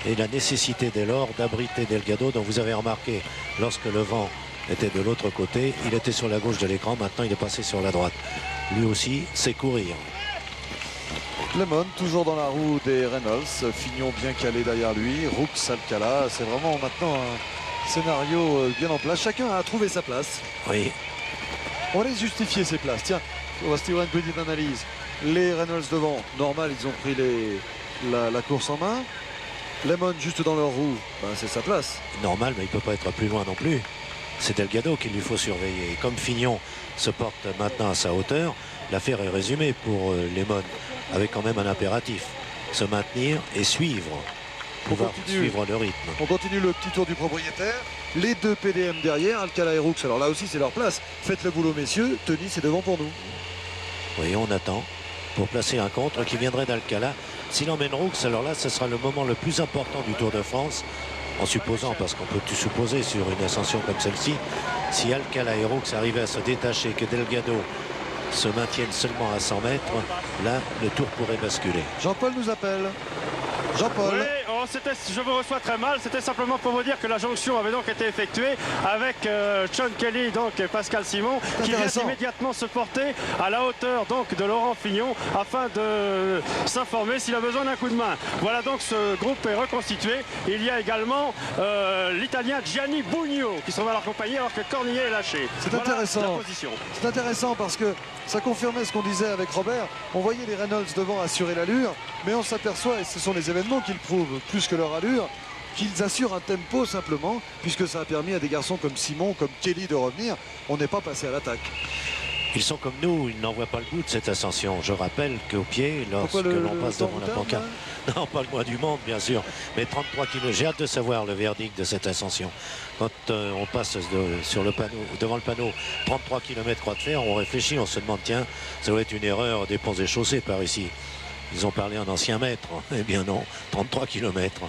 Et la nécessité dès lors d'abriter Delgado, dont vous avez remarqué, lorsque le vent était de l'autre côté, il était sur la gauche de l'écran, maintenant il est passé sur la droite. Lui aussi, c'est courir. Lemon, toujours dans la roue des Reynolds, Fignon bien calé derrière lui, Roux, Alcala, c'est vraiment maintenant un scénario bien en place. Chacun a trouvé sa place. Oui. On va les justifier ces places. Tiens, on va se tirer une petite analyse. Les Reynolds devant, normal, ils ont pris la course en main. Lemon juste dans leur roue, ben, c'est sa place. Normal, mais il ne peut pas être plus loin non plus. C'est Delgado qu'il lui faut surveiller. Et comme Fignon se porte maintenant à sa hauteur, l'affaire est résumée pour Lemon, avec quand même un impératif. Se maintenir et suivre. Pouvoir suivre le rythme. On continue le petit tour du propriétaire. Les deux PDM derrière, Alcala et Roux. Alors là aussi, c'est leur place. Faites le boulot, messieurs. Tenis est devant pour nous. Oui, on attend pour placer un contre qui viendrait d'Alcala. S'il emmène Roux, alors là, ce sera le moment le plus important du Tour de France. En supposant, parce qu'on peut tout supposer sur une ascension comme celle-ci, si Alcala et Roux arrivaient à se détacher, que Delgado se maintienne seulement à 100 mètres, là, le Tour pourrait basculer. Jean-Paul nous appelle. Jean-Paul. Oui, je vous reçois très mal. C'était simplement pour vous dire que la jonction avait donc été effectuée avec Sean Kelly donc, et Pascal Simon qui vient immédiatement se porter à la hauteur donc, de Laurent Fignon afin de s'informer s'il a besoin d'un coup de main. Voilà donc ce groupe est reconstitué. Il y a également l'Italien Gianni Bugno qui s'en va leur accompagner alors que Cornier est lâché. C'est voilà intéressant. C'est intéressant parce que ça confirmait ce qu'on disait avec Robert. On voyait les Reynolds devant assurer l'allure, mais on s'aperçoit, et ce sont les événements qui le prouvent plus que leur allure, qu'ils assurent un tempo simplement, puisque ça a permis à des garçons comme Simon, comme Kelly de revenir. On n'est pas passé à l'attaque. Ils sont comme nous, ils n'en voient pas le bout de cette ascension. Je rappelle qu'au pied, lorsque l'on passe devant la pancarte... Non, pas le mois du monde, bien sûr, mais 33 kilos. J'ai hâte de savoir le verdict de cette ascension. Quand on passe sur le panneau, devant le panneau, 33 km croix de fer, on réfléchit, on se demande, tiens, ça doit être une erreur des ponts et chaussées par ici. Ils ont parlé en ancien maître. Eh bien non, 33 km.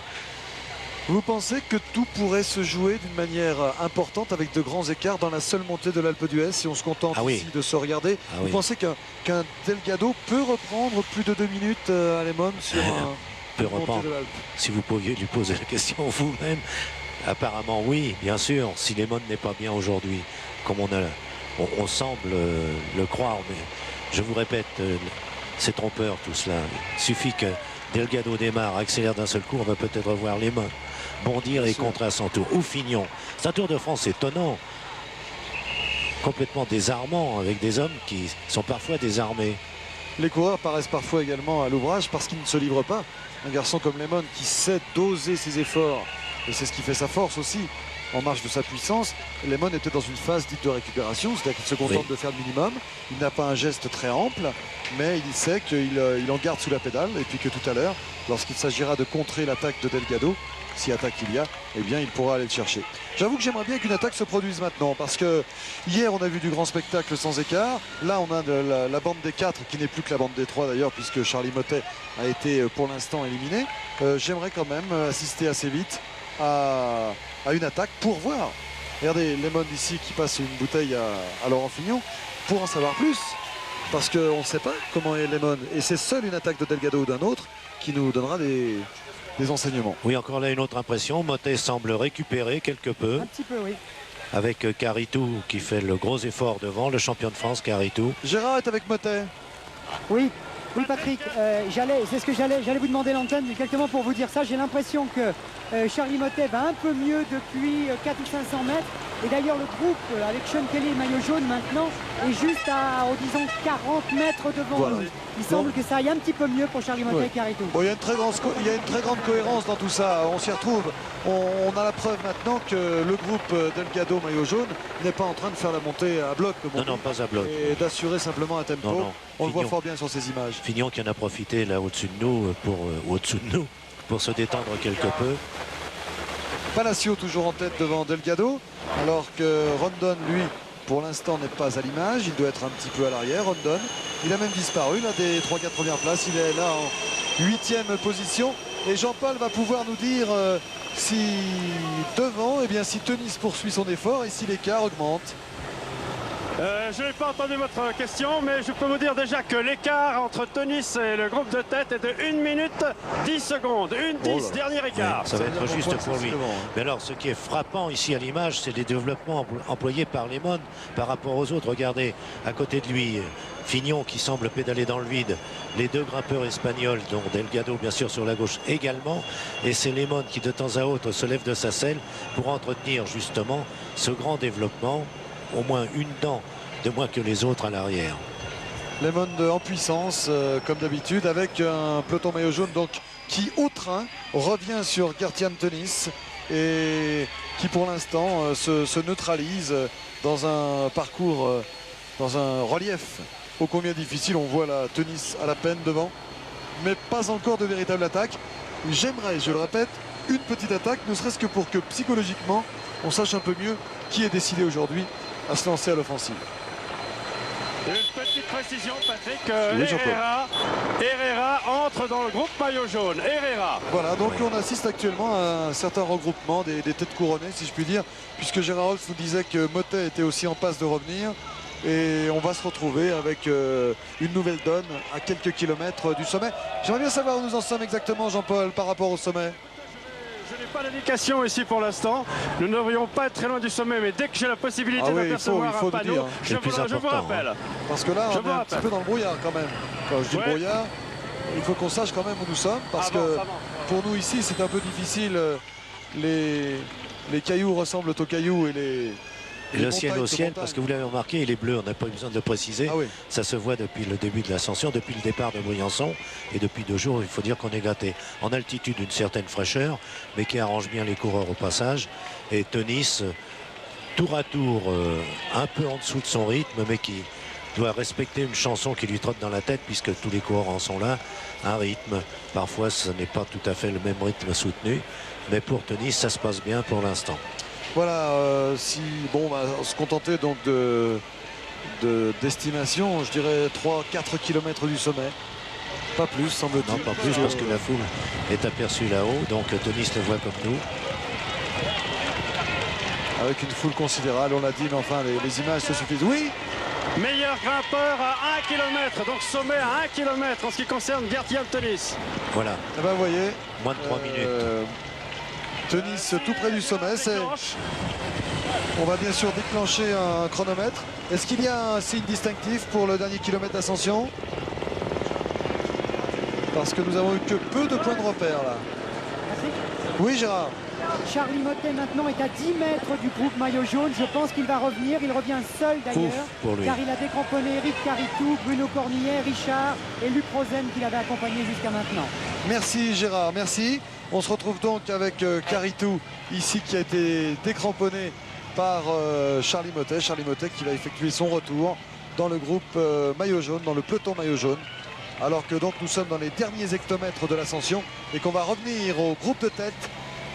Vous pensez que tout pourrait se jouer d'une manière importante avec de grands écarts dans la seule montée de l'Alpe d'Huez si on se contente ici de se regarder? Vous pensez qu'un Delgado peut reprendre plus de 2 minutes à Lemon sur peut reprendre. Si vous pouviez lui poser la question vous-même, apparemment oui, bien sûr. Si Lemon n'est pas bien aujourd'hui, comme on semble le croire, mais je vous répète, c'est trompeur tout cela. Il suffit que Delgado démarre, accélère d'un seul coup, on va peut-être voir Lemon bondir et contrer à son tour. Ou Fignon. C'est un Tour de France étonnant, complètement désarmant, avec des hommes qui sont parfois désarmés. Les coureurs paraissent parfois également à l'ouvrage parce qu'ils ne se livrent pas. Un garçon comme Lemon qui sait doser ses efforts, et c'est ce qui fait sa force aussi, en marge de sa puissance. Lemon était dans une phase dite de récupération, c'est-à-dire qu'il se contente de faire le minimum. Il n'a pas un geste très ample, mais il sait qu'il en garde sous la pédale, et puis que tout à l'heure, lorsqu'il s'agira de contrer l'attaque de Delgado, si attaque il y a, eh bien il pourra aller le chercher. J'avoue que j'aimerais bien qu'une attaque se produise maintenant, parce que hier on a vu du grand spectacle sans écart. Là on a la bande des 4 qui n'est plus que la bande des 3 d'ailleurs, puisque Charlie Mottet a été pour l'instant éliminé. J'aimerais quand même assister assez vite à une attaque pour voir. Regardez Lemon ici qui passe une bouteille à Laurent Fignon pour en savoir plus, parce qu'on ne sait pas comment est Lemon, et c'est seule une attaque de Delgado ou d'un autre qui nous donnera des enseignements. Oui, encore là une autre impression. Mottet semble récupérer quelque peu. Un petit peu, oui. Avec Caritou qui fait le gros effort devant, le champion de France Caritou. Gérard est avec Mottet. Oui. Oui Patrick, c'est ce que j'allais vous demander l'antenne exactement pour vous dire ça. J'ai l'impression que Charlie Mottet va un peu mieux depuis 400 ou 500 mètres. Et d'ailleurs le groupe avec Sean Kelly et maillot jaune maintenant est juste à, disons, 40 mètres devant nous. Il semble que ça aille un petit peu mieux pour Charlie Mottet et Caritou. Bon, il y a une très grande cohérence dans tout ça. On s'y retrouve. On a la preuve maintenant que le groupe Delgado maillot jaune n'est pas en train de faire la montée à bloc. Non, pas à bloc. Et d'assurer simplement un tempo. Non. On le voit fort bien sur ces images. Fignon qui en a profité là au-dessus de nous pour se détendre quelque peu. Palacio toujours en tête devant Delgado, alors que Rondon, lui, pour l'instant n'est pas à l'image. Il doit être un petit peu à l'arrière, Rondon. Il a même disparu là des 3-4 premières places. Il est là en 8e position. Et Jean-Paul va pouvoir nous dire si devant, eh bien, si Teuniss poursuit son effort et si l'écart augmente. Je n'ai pas entendu votre question, mais je peux vous dire déjà que l'écart entre Teuniss et le groupe de tête est de 1 minute 10 secondes. 1-10, dernier écart. Oui, ça va être juste pour lui. Mais alors, ce qui est frappant ici à l'image, c'est les développements employés par Lemon par rapport aux autres. Regardez, à côté de lui, Fignon qui semble pédaler dans le vide. Les deux grimpeurs espagnols, dont Delgado bien sûr sur la gauche également. Et c'est Lemon qui de temps à autre se lève de sa selle pour entretenir justement ce grand développement. Au moins une dent de moins que les autres à l'arrière. Lemon en puissance comme d'habitude avec un peloton maillot jaune donc qui au train revient sur Gartian Teuniss et qui pour l'instant se neutralise dans un parcours, dans un relief ô combien difficile. On voit la Teuniss à la peine devant, mais pas encore de véritable attaque. J'aimerais, je le répète, une petite attaque, ne serait-ce que pour que psychologiquement on sache un peu mieux qui est décidé aujourd'hui à se lancer à l'offensive. Une petite précision, Patrick. Herrera entre dans le groupe maillot jaune. Herrera. Voilà, donc on assiste actuellement à un certain regroupement des têtes couronnées, si je puis dire, puisque Gérard Holtz nous disait que Mottet était aussi en passe de revenir. Et on va se retrouver avec une nouvelle donne à quelques kilomètres du sommet. J'aimerais bien savoir où nous en sommes exactement, Jean-Paul, par rapport au sommet. Je n'ai pas d'indication ici pour l'instant. Nous ne devrions pas être très loin du sommet, mais dès que j'ai la possibilité d'apercevoir un panneau, je vous rappelle. Parce que là, on est un petit peu dans le brouillard quand même. Quand je dis brouillard, il faut qu'on sache quand même où nous sommes. Parce que pour nous ici, c'est un peu difficile. Les cailloux ressemblent aux cailloux et le ciel au ciel, parce que vous l'avez remarqué, il est bleu, on n'a pas besoin de le préciser. Ça se voit depuis le début de l'ascension, depuis le départ de Briançon. Et depuis 2 jours, il faut dire qu'on est gâté. En altitude, une certaine fraîcheur, mais qui arrange bien les coureurs au passage. Et Teuniss, tour à tour, un peu en dessous de son rythme, mais qui doit respecter une chanson qui lui trotte dans la tête, puisque tous les coureurs en sont là. Un rythme, parfois ce n'est pas tout à fait le même rythme soutenu. Mais pour Teuniss, ça se passe bien pour l'instant. Voilà, si bon, on va se contenter donc d'estimation, je dirais 3-4 km du sommet. Pas plus, semble-t-il. Non, pas plus, parce que la foule est aperçue là-haut, donc Teuniss le voit comme nous. Avec une foule considérable, on l'a dit, mais enfin, les images se suffisent. Oui. Meilleur grimpeur à 1 km, donc sommet à 1 km en ce qui concerne Gartian Teuniss. Voilà. Eh ben, vous voyez. Moins de 3 minutes. Teuniss tout près du sommet. On va bien sûr déclencher un chronomètre. Est-ce qu'il y a un signe distinctif pour le dernier kilomètre d'ascension? Parce que nous avons eu que peu de points de repère là. Oui, Gérard. Charly Mottet maintenant est à 10 mètres du groupe maillot jaune. Je pense qu'il va revenir. Il revient seul d'ailleurs, car il a décramponné Eric Caritou, Bruno Cornillet, Richard et Luc Rosen qui l'avait accompagné jusqu'à maintenant. Merci Gérard, merci. On se retrouve donc avec Caritou ici qui a été décramponné par Charly Mottet. Charly Mottet qui va effectuer son retour dans le groupe maillot jaune, dans le peloton maillot jaune. Alors que donc nous sommes dans les derniers hectomètres de l'ascension et qu'on va revenir au groupe de tête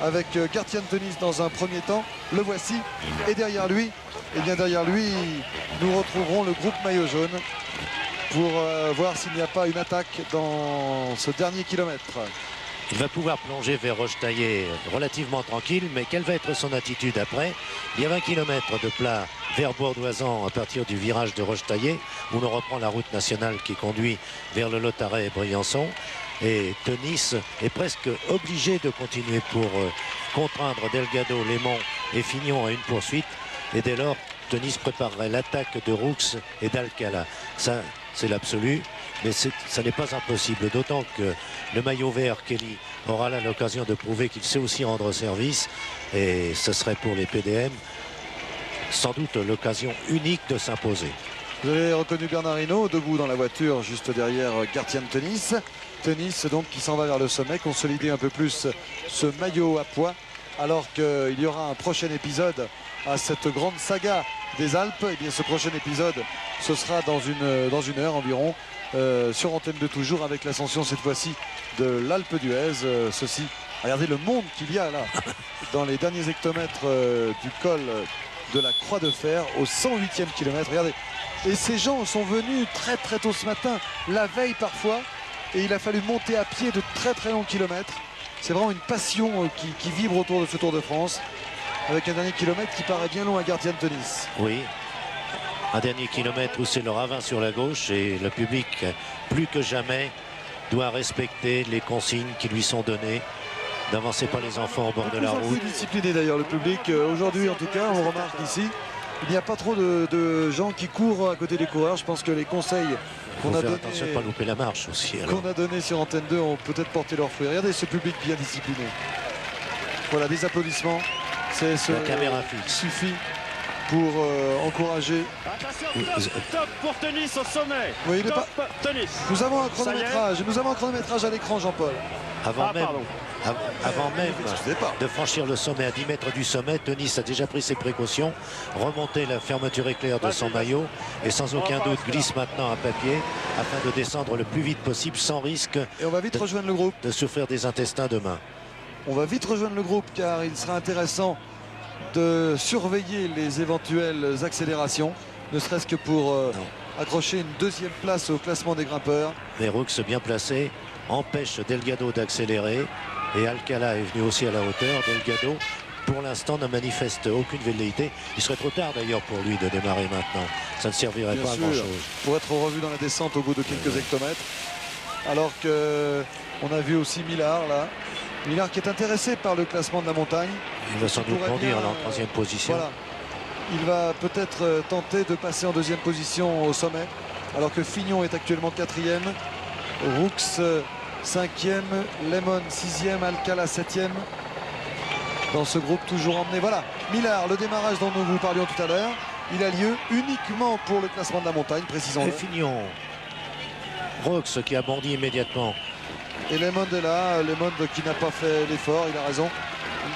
avec Gartian Teuniss dans un premier temps. Le voici. Et derrière lui, nous retrouverons le groupe maillot jaune pour voir s'il n'y a pas une attaque dans ce dernier kilomètre. Il va pouvoir plonger vers Rochetaillé relativement tranquille, mais quelle va être son attitude après? Il y a 20 km de plat vers Bourdoisan à partir du virage de Rochetaillé, où l'on reprend la route nationale qui conduit vers le Lotaret et Briançon. Et Teuniss est presque obligé de continuer pour contraindre Delgado, Lemon et Fignon à une poursuite. Et dès lors, Teuniss préparerait l'attaque de Roux et d'Alcala. Ça, c'est l'absolu, mais ça n'est pas impossible. D'autant que le maillot vert, Kelly, aura là l'occasion de prouver qu'il sait aussi rendre service. Et ce serait pour les PDM sans doute l'occasion unique de s'imposer. Vous avez reconnu Bernard Hinault, debout dans la voiture juste derrière Gartian Teuniss. Teuniss donc qui s'en va vers le sommet, consolider un peu plus ce maillot à poids, alors qu'il y aura un prochain épisode à cette grande saga des Alpes. Et bien ce prochain épisode, ce sera dans une heure environ, sur Antenne 2 toujours, avec l'ascension cette fois-ci de l'Alpe d'Huez. Ceci Regardez le monde qu'il y a là, dans les derniers hectomètres du col de la Croix de Fer, au 108e kilomètre. Regardez. Et ces gens sont venus très très tôt ce matin, la veille parfois, et il a fallu monter à pied de très très longs kilomètres. C'est vraiment une passion qui vibre autour de ce Tour de France, avec un dernier kilomètre qui paraît bien long à Gardian-Tenis. Oui, un dernier kilomètre où c'est le ravin sur la gauche et le public, plus que jamais, doit respecter les consignes qui lui sont données. N'avancez pas les enfants au bord de la route. Plus discipliné d'ailleurs le public. Aujourd'hui en tout cas, on remarque ici, il n'y a pas trop de gens qui courent à côté des coureurs. Je pense que les conseils qu'on a donnés, attention de ne pas louper la marche aussi. Qu'on a donné sur Antenne 2 ont peut-être porté leurs fruits. Regardez ce public bien discipliné. Voilà, des applaudissements. La caméra fixe suffit pour encourager. Attention, top pour Tenis au sommet. Oui, Tenis. Nous avons un chronométrage à l'écran, Jean-Paul. Avant même de franchir le sommet, à 10 mètres du sommet, Tenis a déjà pris ses précautions, remonté la fermeture éclair de son maillot et sans aucun doute glisse maintenant à papier afin de descendre le plus vite possible sans risque. Et on va vite rejoindre le groupe. De souffrir des intestins demain. On va vite rejoindre le groupe car il sera intéressant de surveiller les éventuelles accélérations, ne serait-ce que pour accrocher une deuxième place au classement des grimpeurs. Les Rooks bien placés empêchent Delgado d'accélérer et Alcala est venu aussi à la hauteur. Delgado pour l'instant ne manifeste aucune velléité. Il serait trop tard d'ailleurs pour lui de démarrer maintenant. Ça ne servirait pas à grand chose. Pour être revu dans la descente au bout de quelques hectomètres. Alors que on a vu aussi Millard là. Millard qui est intéressé par le classement de la montagne. Il va sans doute bondir en 3e position. Voilà. Il va peut-être tenter de passer en 2e position au sommet. Alors que Fignon est actuellement 4e. Rooks 5e. Lemon 6e. Alcala 7e. Dans ce groupe toujours emmené. Voilà. Millard, le démarrage dont nous vous parlions tout à l'heure. Il a lieu uniquement pour le classement de la montagne, précisons-le. Et Fignon. Rooks qui a bondi immédiatement. Et Lemond est là, Lemond qui n'a pas fait l'effort, il a raison.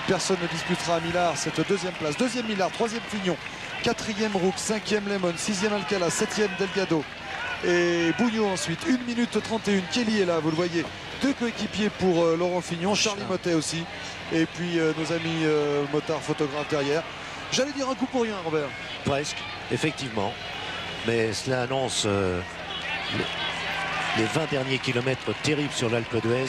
Personne ne disputera à Millard cette 2e place. 2e Millard, 3e Fignon, 4e Rooks, 5e Lemond, 6e Alcala, 7e Delgado. Et Bougnot ensuite, 1 minute 31. Kelly est là, vous le voyez. 2 coéquipiers pour Laurent Fignon, Charlie Mottet aussi. Et puis nos amis motards photographes derrière. J'allais dire un coup pour rien, Robert. Presque, effectivement. Mais cela annonce les 20 derniers kilomètres terribles sur l'Alpe d'Huez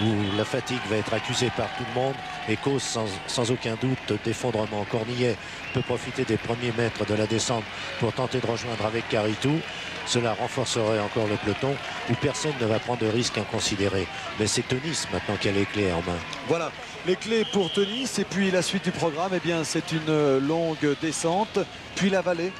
où la fatigue va être accusée par tout le monde et cause sans aucun doute d'effondrement. Cornillet peut profiter des premiers mètres de la descente pour tenter de rejoindre avec Caritou. Cela renforcerait encore le peloton où personne ne va prendre de risques inconsidérés. Mais c'est Tenis maintenant qui a les clés en main. Voilà, les clés pour Tenis et puis la suite du programme, eh bien c'est une longue descente, puis la vallée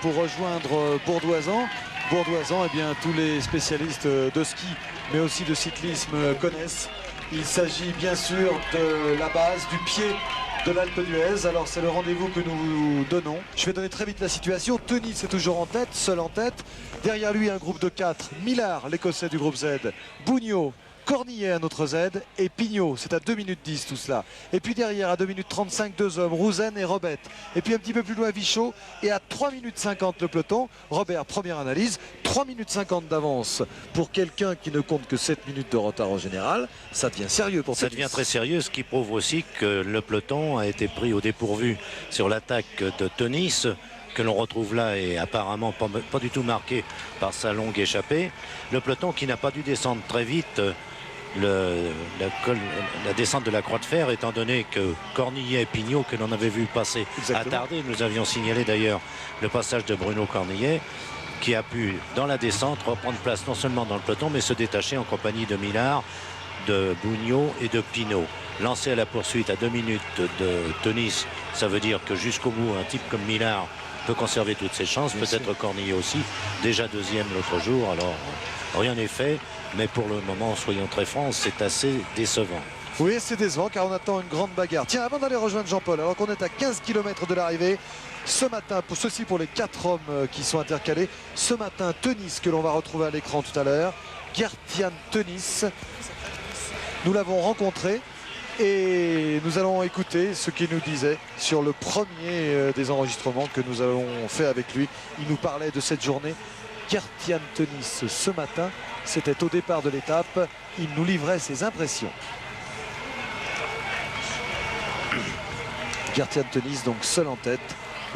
pour rejoindre Bourdoisan. Bourdoisan, eh bien tous les spécialistes de ski mais aussi de cyclisme connaissent. Il s'agit bien sûr de la base, du pied de l'Alpe d'Huez. Alors c'est le rendez-vous que nous vous donnons. Je vais donner très vite la situation. Tenis est toujours en tête, seul en tête. Derrière lui un groupe de 4. Millard, l'écossais du groupe Z. Bougnot, Cornillet, un autre Z. Et Pignot, c'est à 2 minutes 10 tout cela. Et puis derrière à 2 minutes 35, 2 hommes, Rouzen et Robet. Et puis un petit peu plus loin Vichot. Et à 3 minutes 50 le peloton. Robert, première analyse. 3 minutes 50 d'avance pour quelqu'un qui ne compte que 7 minutes de retard en général. Ça devient sérieux pour ça. Ça devient très sérieux, ce qui prouve aussi que le peloton a été pris au dépourvu sur l'attaque de Tenis, que l'on retrouve là et apparemment pas du tout marqué par sa longue échappée. Le peloton qui n'a pas dû descendre très vite la descente de la Croix de Fer, étant donné que Cornillet et Pignot, que l'on avait vu passer à tarder, nous avions signalé d'ailleurs le passage de Bruno Cornillet, qui a pu dans la descente reprendre place non seulement dans le peloton mais se détacher en compagnie de Millard, de Bougnot et de Pinot. Lancé à la poursuite à 2 minutes de Tenis, ça veut dire que jusqu'au bout un type comme Millard peut conserver toutes ses chances, peut-être Cornillet aussi, déjà 2e l'autre jour. Alors rien n'est fait, mais pour le moment, soyons très francs, c'est assez décevant. Oui, c'est décevant car on attend une grande bagarre. Tiens, avant d'aller rejoindre Jean-Paul, alors qu'on est à 15 km de l'arrivée, ce matin, pour les 4 hommes qui sont intercalés, ce matin, Tenis, que l'on va retrouver à l'écran tout à l'heure, Gardian-Tenis, nous l'avons rencontré et nous allons écouter ce qu'il nous disait sur le premier des enregistrements que nous avons fait avec lui. Il nous parlait de cette journée. Gardian-Tenis ce matin, c'était au départ de l'étape, il nous livrait ses impressions. Gartian Tenis donc seul en tête.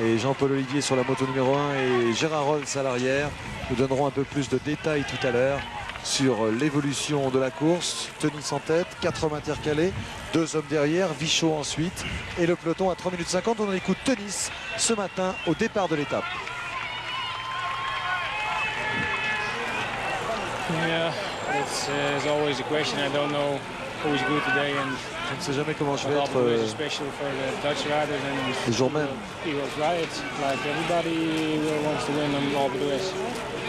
Et Jean-Paul Olivier sur la moto numéro 1 et Gérard Rolls à l'arrière. Nous donnerons un peu plus de détails tout à l'heure sur l'évolution de la course. Tenis en tête, 4 hommes intercalés, 2 hommes derrière, Vichot ensuite. Et le peloton à 3 minutes 50. On écoute Tenis ce matin au départ de l'étape. Yeah, it's always a question. I don't know who's good today, and je ne sais jamais comment je vais être le jour même.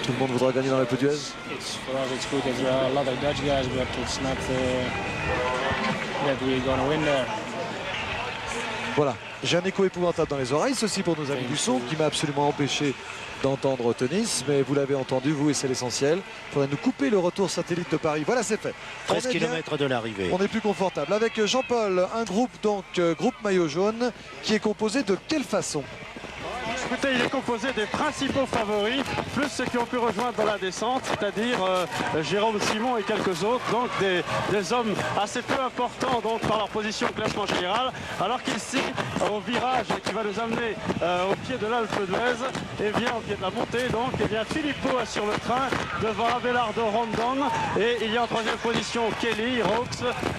Tout le monde voudra gagner dans l'Alpe d'Huez. Voilà, j'ai un écho épouvantable dans les oreilles, ceci pour nos amis du son qui m'a absolument empêché d'entendre Tenis, mais vous l'avez entendu, vous, et c'est l'essentiel. Il faudrait nous couper le retour satellite de Paris. Voilà, c'est fait. 13 km de l'arrivée. On est plus confortable. Avec Jean-Paul, un groupe, donc groupe maillot jaune, qui est composé de quelle façon? Écoutez, il est composé des principaux favoris, plus ceux qui ont pu rejoindre dans la descente, c'est-à-dire Jérôme Simon et quelques autres, donc des hommes assez peu importants donc, par leur position au classement général, alors qu'ici, au virage qui va nous amener au pied de l'Alpe d'Huez, et bien au pied de la montée, donc, et bien Filippo assure le train devant Abelardo Rondon, et il y a en troisième position Kelly, Raux,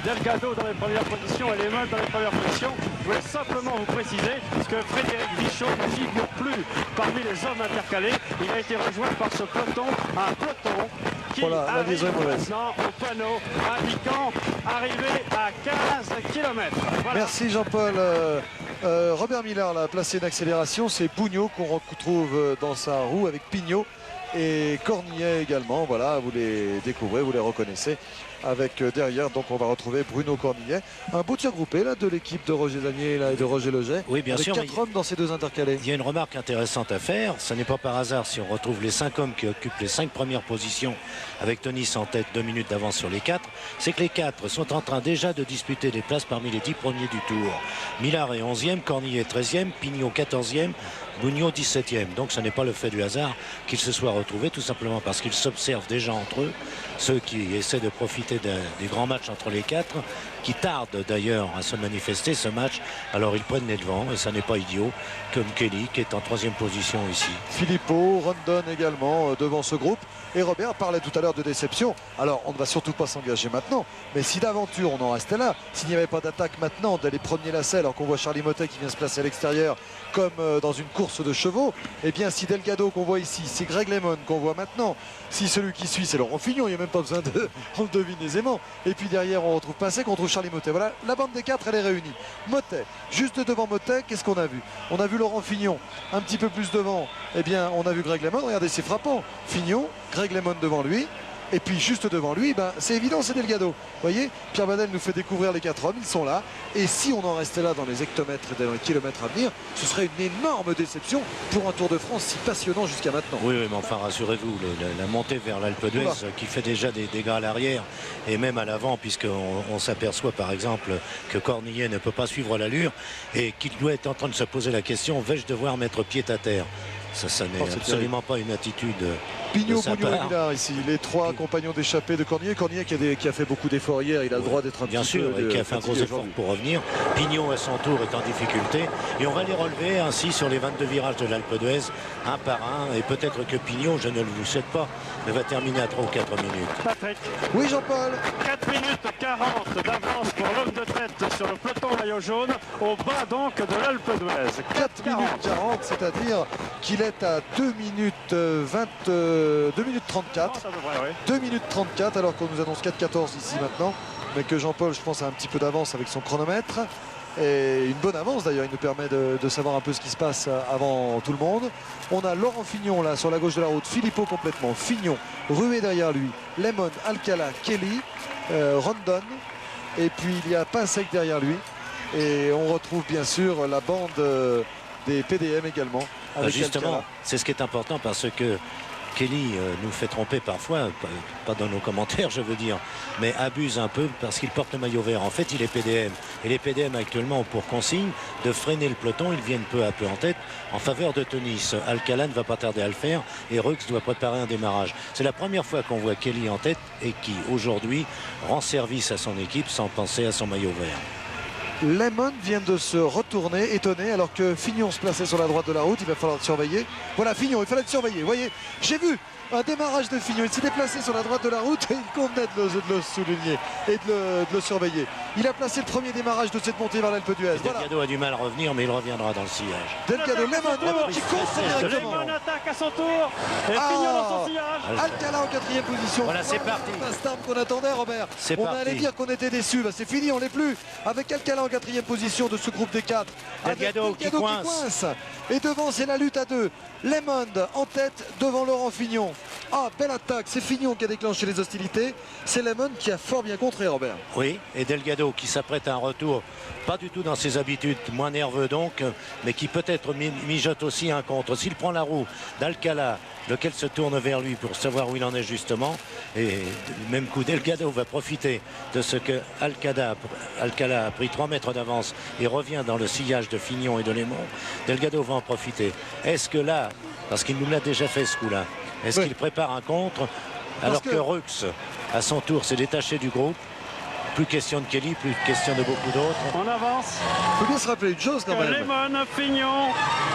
Delgado dans les premières positions et Lemon dans les premières positions. Je voulais simplement vous préciser que Frédéric Vichot ne figure plus parmi les hommes intercalés. Il a été rejoint par ce peloton, un peloton qui arrive maintenant au panneau indiquant arriver à 15 km. Voilà. Merci Jean-Paul. Robert Miller l'a placé d'accélération, c'est Pugnot qu'on retrouve dans sa roue avec Pignot et Cornillet également. Voilà, vous les découvrez, vous les reconnaissez. Avec derrière, donc on va retrouver Bruno Cornillet. Un beau tir groupé là de l'équipe de Roger Danier et de Roger Leget. Oui, bien sûr. 4 hommes dans ces 2 intercalés. Il y a une remarque intéressante à faire. Ce n'est pas par hasard si on retrouve les 5 hommes qui occupent les 5 premières positions avec Tenis en tête, 2 minutes d'avance sur les 4. C'est que les 4 sont en train déjà de disputer des places parmi les 10 premiers du tour. Millard est 11e, Cornillet 13e, Pignot 14e. Bugno 17e, donc ce n'est pas le fait du hasard qu'ils se soient retrouvés, tout simplement parce qu'ils s'observent déjà entre eux, ceux qui essaient de profiter des grands matchs entre les 4, qui tardent d'ailleurs à se manifester ce match, alors ils prennent les devants et ça n'est pas idiot, comme Kelly qui est en 3e position ici. Filippo, Rondon également devant ce groupe. Et Robert parlait tout à l'heure de déception. Alors on ne va surtout pas s'engager maintenant, mais si d'aventure on en restait là, s'il n'y avait pas d'attaque maintenant dès les premiers lacets, alors qu'on voit Charlie Mottet qui vient se placer à l'extérieur comme dans une course de chevaux, et bien si Delgado qu'on voit ici, si Greg Lemon qu'on voit maintenant, si celui qui suit c'est Laurent Fignon, il n'y a même pas besoin de on le devine aisément. Et puis derrière on retrouve Pincé contre Charlie Mottet. Voilà, la bande des 4 elle est réunie. Mottet, juste devant Mottet, qu'est-ce qu'on a vu? On a vu Laurent Fignon un petit peu plus devant, et bien on a vu Greg Lemon, regardez c'est frappant. Fignon, Greg Lemon devant lui, et puis juste devant lui, ben, c'est évident, c'est Delgado. Vous voyez, Pierre Badel nous fait découvrir les 4 hommes, ils sont là. Et si on en restait là dans les hectomètres et dans les kilomètres à venir, ce serait une énorme déception pour un Tour de France si passionnant jusqu'à maintenant. Oui, mais enfin rassurez-vous, la montée vers l'Alpe d'Huez qui fait déjà des dégâts à l'arrière et même à l'avant, puisqu'on s'aperçoit par exemple que Cornillet ne peut pas suivre l'allure et qu'il doit être en train de se poser la question, vais-je devoir mettre pied à terre? Ça n'est absolument pas une attitude. Pignot, Bugno et Millard ici, les 3 compagnons d'échappée de Cornillet. Cornillet qui a fait beaucoup d'efforts hier, il a le droit d'être un bien petit sûr, peu et qui a fait un gros effort pour revenir. Pignot à son tour est en difficulté et on va les relever ainsi sur les 22 virages de l'Alpe d'Huez, un par un, et peut-être que Pignot, je ne le souhaite pas, mais va terminer à 3 ou 4 minutes. Patrick. Oui Jean-Paul. 4 minutes 40 d'avance pour l'homme de tête sur le peloton maillot jaune, au bas donc de l'Alpe d'Huez. 4 minutes 40, c'est-à-dire qu'il est à 2 minutes 2 minutes 34. 2 minutes 34 alors qu'on nous annonce 4-14 ici maintenant, mais que Jean-Paul je pense a un petit peu d'avance avec son chronomètre. Et une bonne avance d'ailleurs, il nous permet de savoir un peu ce qui se passe avant tout le monde. On a Laurent Fignon là sur la gauche de la route, Filippo complètement, Fignon, Rué derrière lui, Lemon, Alcala, Kelly, Rondon, et puis il y a Pinsec derrière lui. Et on retrouve bien sûr la bande des PDM également. Avec justement, c'est ce qui est important parce que Kelly nous fait tromper parfois, pas dans nos commentaires je veux dire, mais abuse un peu parce qu'il porte le maillot vert. En fait il est PDM et les PDM actuellement ont pour consigne de freiner le peloton, ils viennent peu à peu en tête en faveur de Tenis. Alcala ne va pas tarder à le faire et Rux doit préparer un démarrage. C'est la première fois qu'on voit Kelly en tête et qui aujourd'hui rend service à son équipe sans penser à son maillot vert. Lemon vient de se retourner, étonné, alors que Fignon se plaçait sur la droite de la route. Il va falloir le surveiller. Voilà Fignon, il fallait le surveiller. Vous voyez, j'ai vu un démarrage de Fignon. Il s'est déplacé sur la droite de la route et il convenait de le souligner et de le surveiller. Il a placé le premier démarrage de cette montée vers l'Alpe d'Huez. Delgado a du mal à revenir, mais il reviendra dans le sillage. Delgado, Lemon qui compte directement. Lemon attaque à son tour et Fignon dans son sillage. Alcala en 4e position. Voilà, c'est parti. C'est l'arme qu'on attendait, Robert. On allait dire qu'on était déçus. C'est fini, on l'est plus. Avec Alcala en 4e position de ce groupe des 4. Delgado qui coince. Et devant, c'est la lutte à 2. Lemon en tête devant Laurent Fignon. Ah, belle attaque. C'est Fignon qui a déclenché les hostilités. C'est Lemon qui a fort bien contré, Robert. Oui, et Delgado qui s'apprête à un retour, pas du tout dans ses habitudes, moins nerveux donc, mais qui peut-être mijote aussi un contre. S'il prend la roue d'Alcala, lequel se tourne vers lui pour savoir où il en est justement, et du même coup Delgado va profiter de ce que Alcala a pris 3 mètres d'avance et revient dans le sillage de Fignon et de Lemon. Delgado va en profiter. Est-ce que là, parce qu'il nous l'a déjà fait ce coup-là, est-ce qu'il prépare un contre alors que Rux à son tour s'est détaché du groupe? Plus question de Kelly, plus question de beaucoup d'autres. On avance. Il faut bien se rappeler une chose quand même. Lemon, Fignon,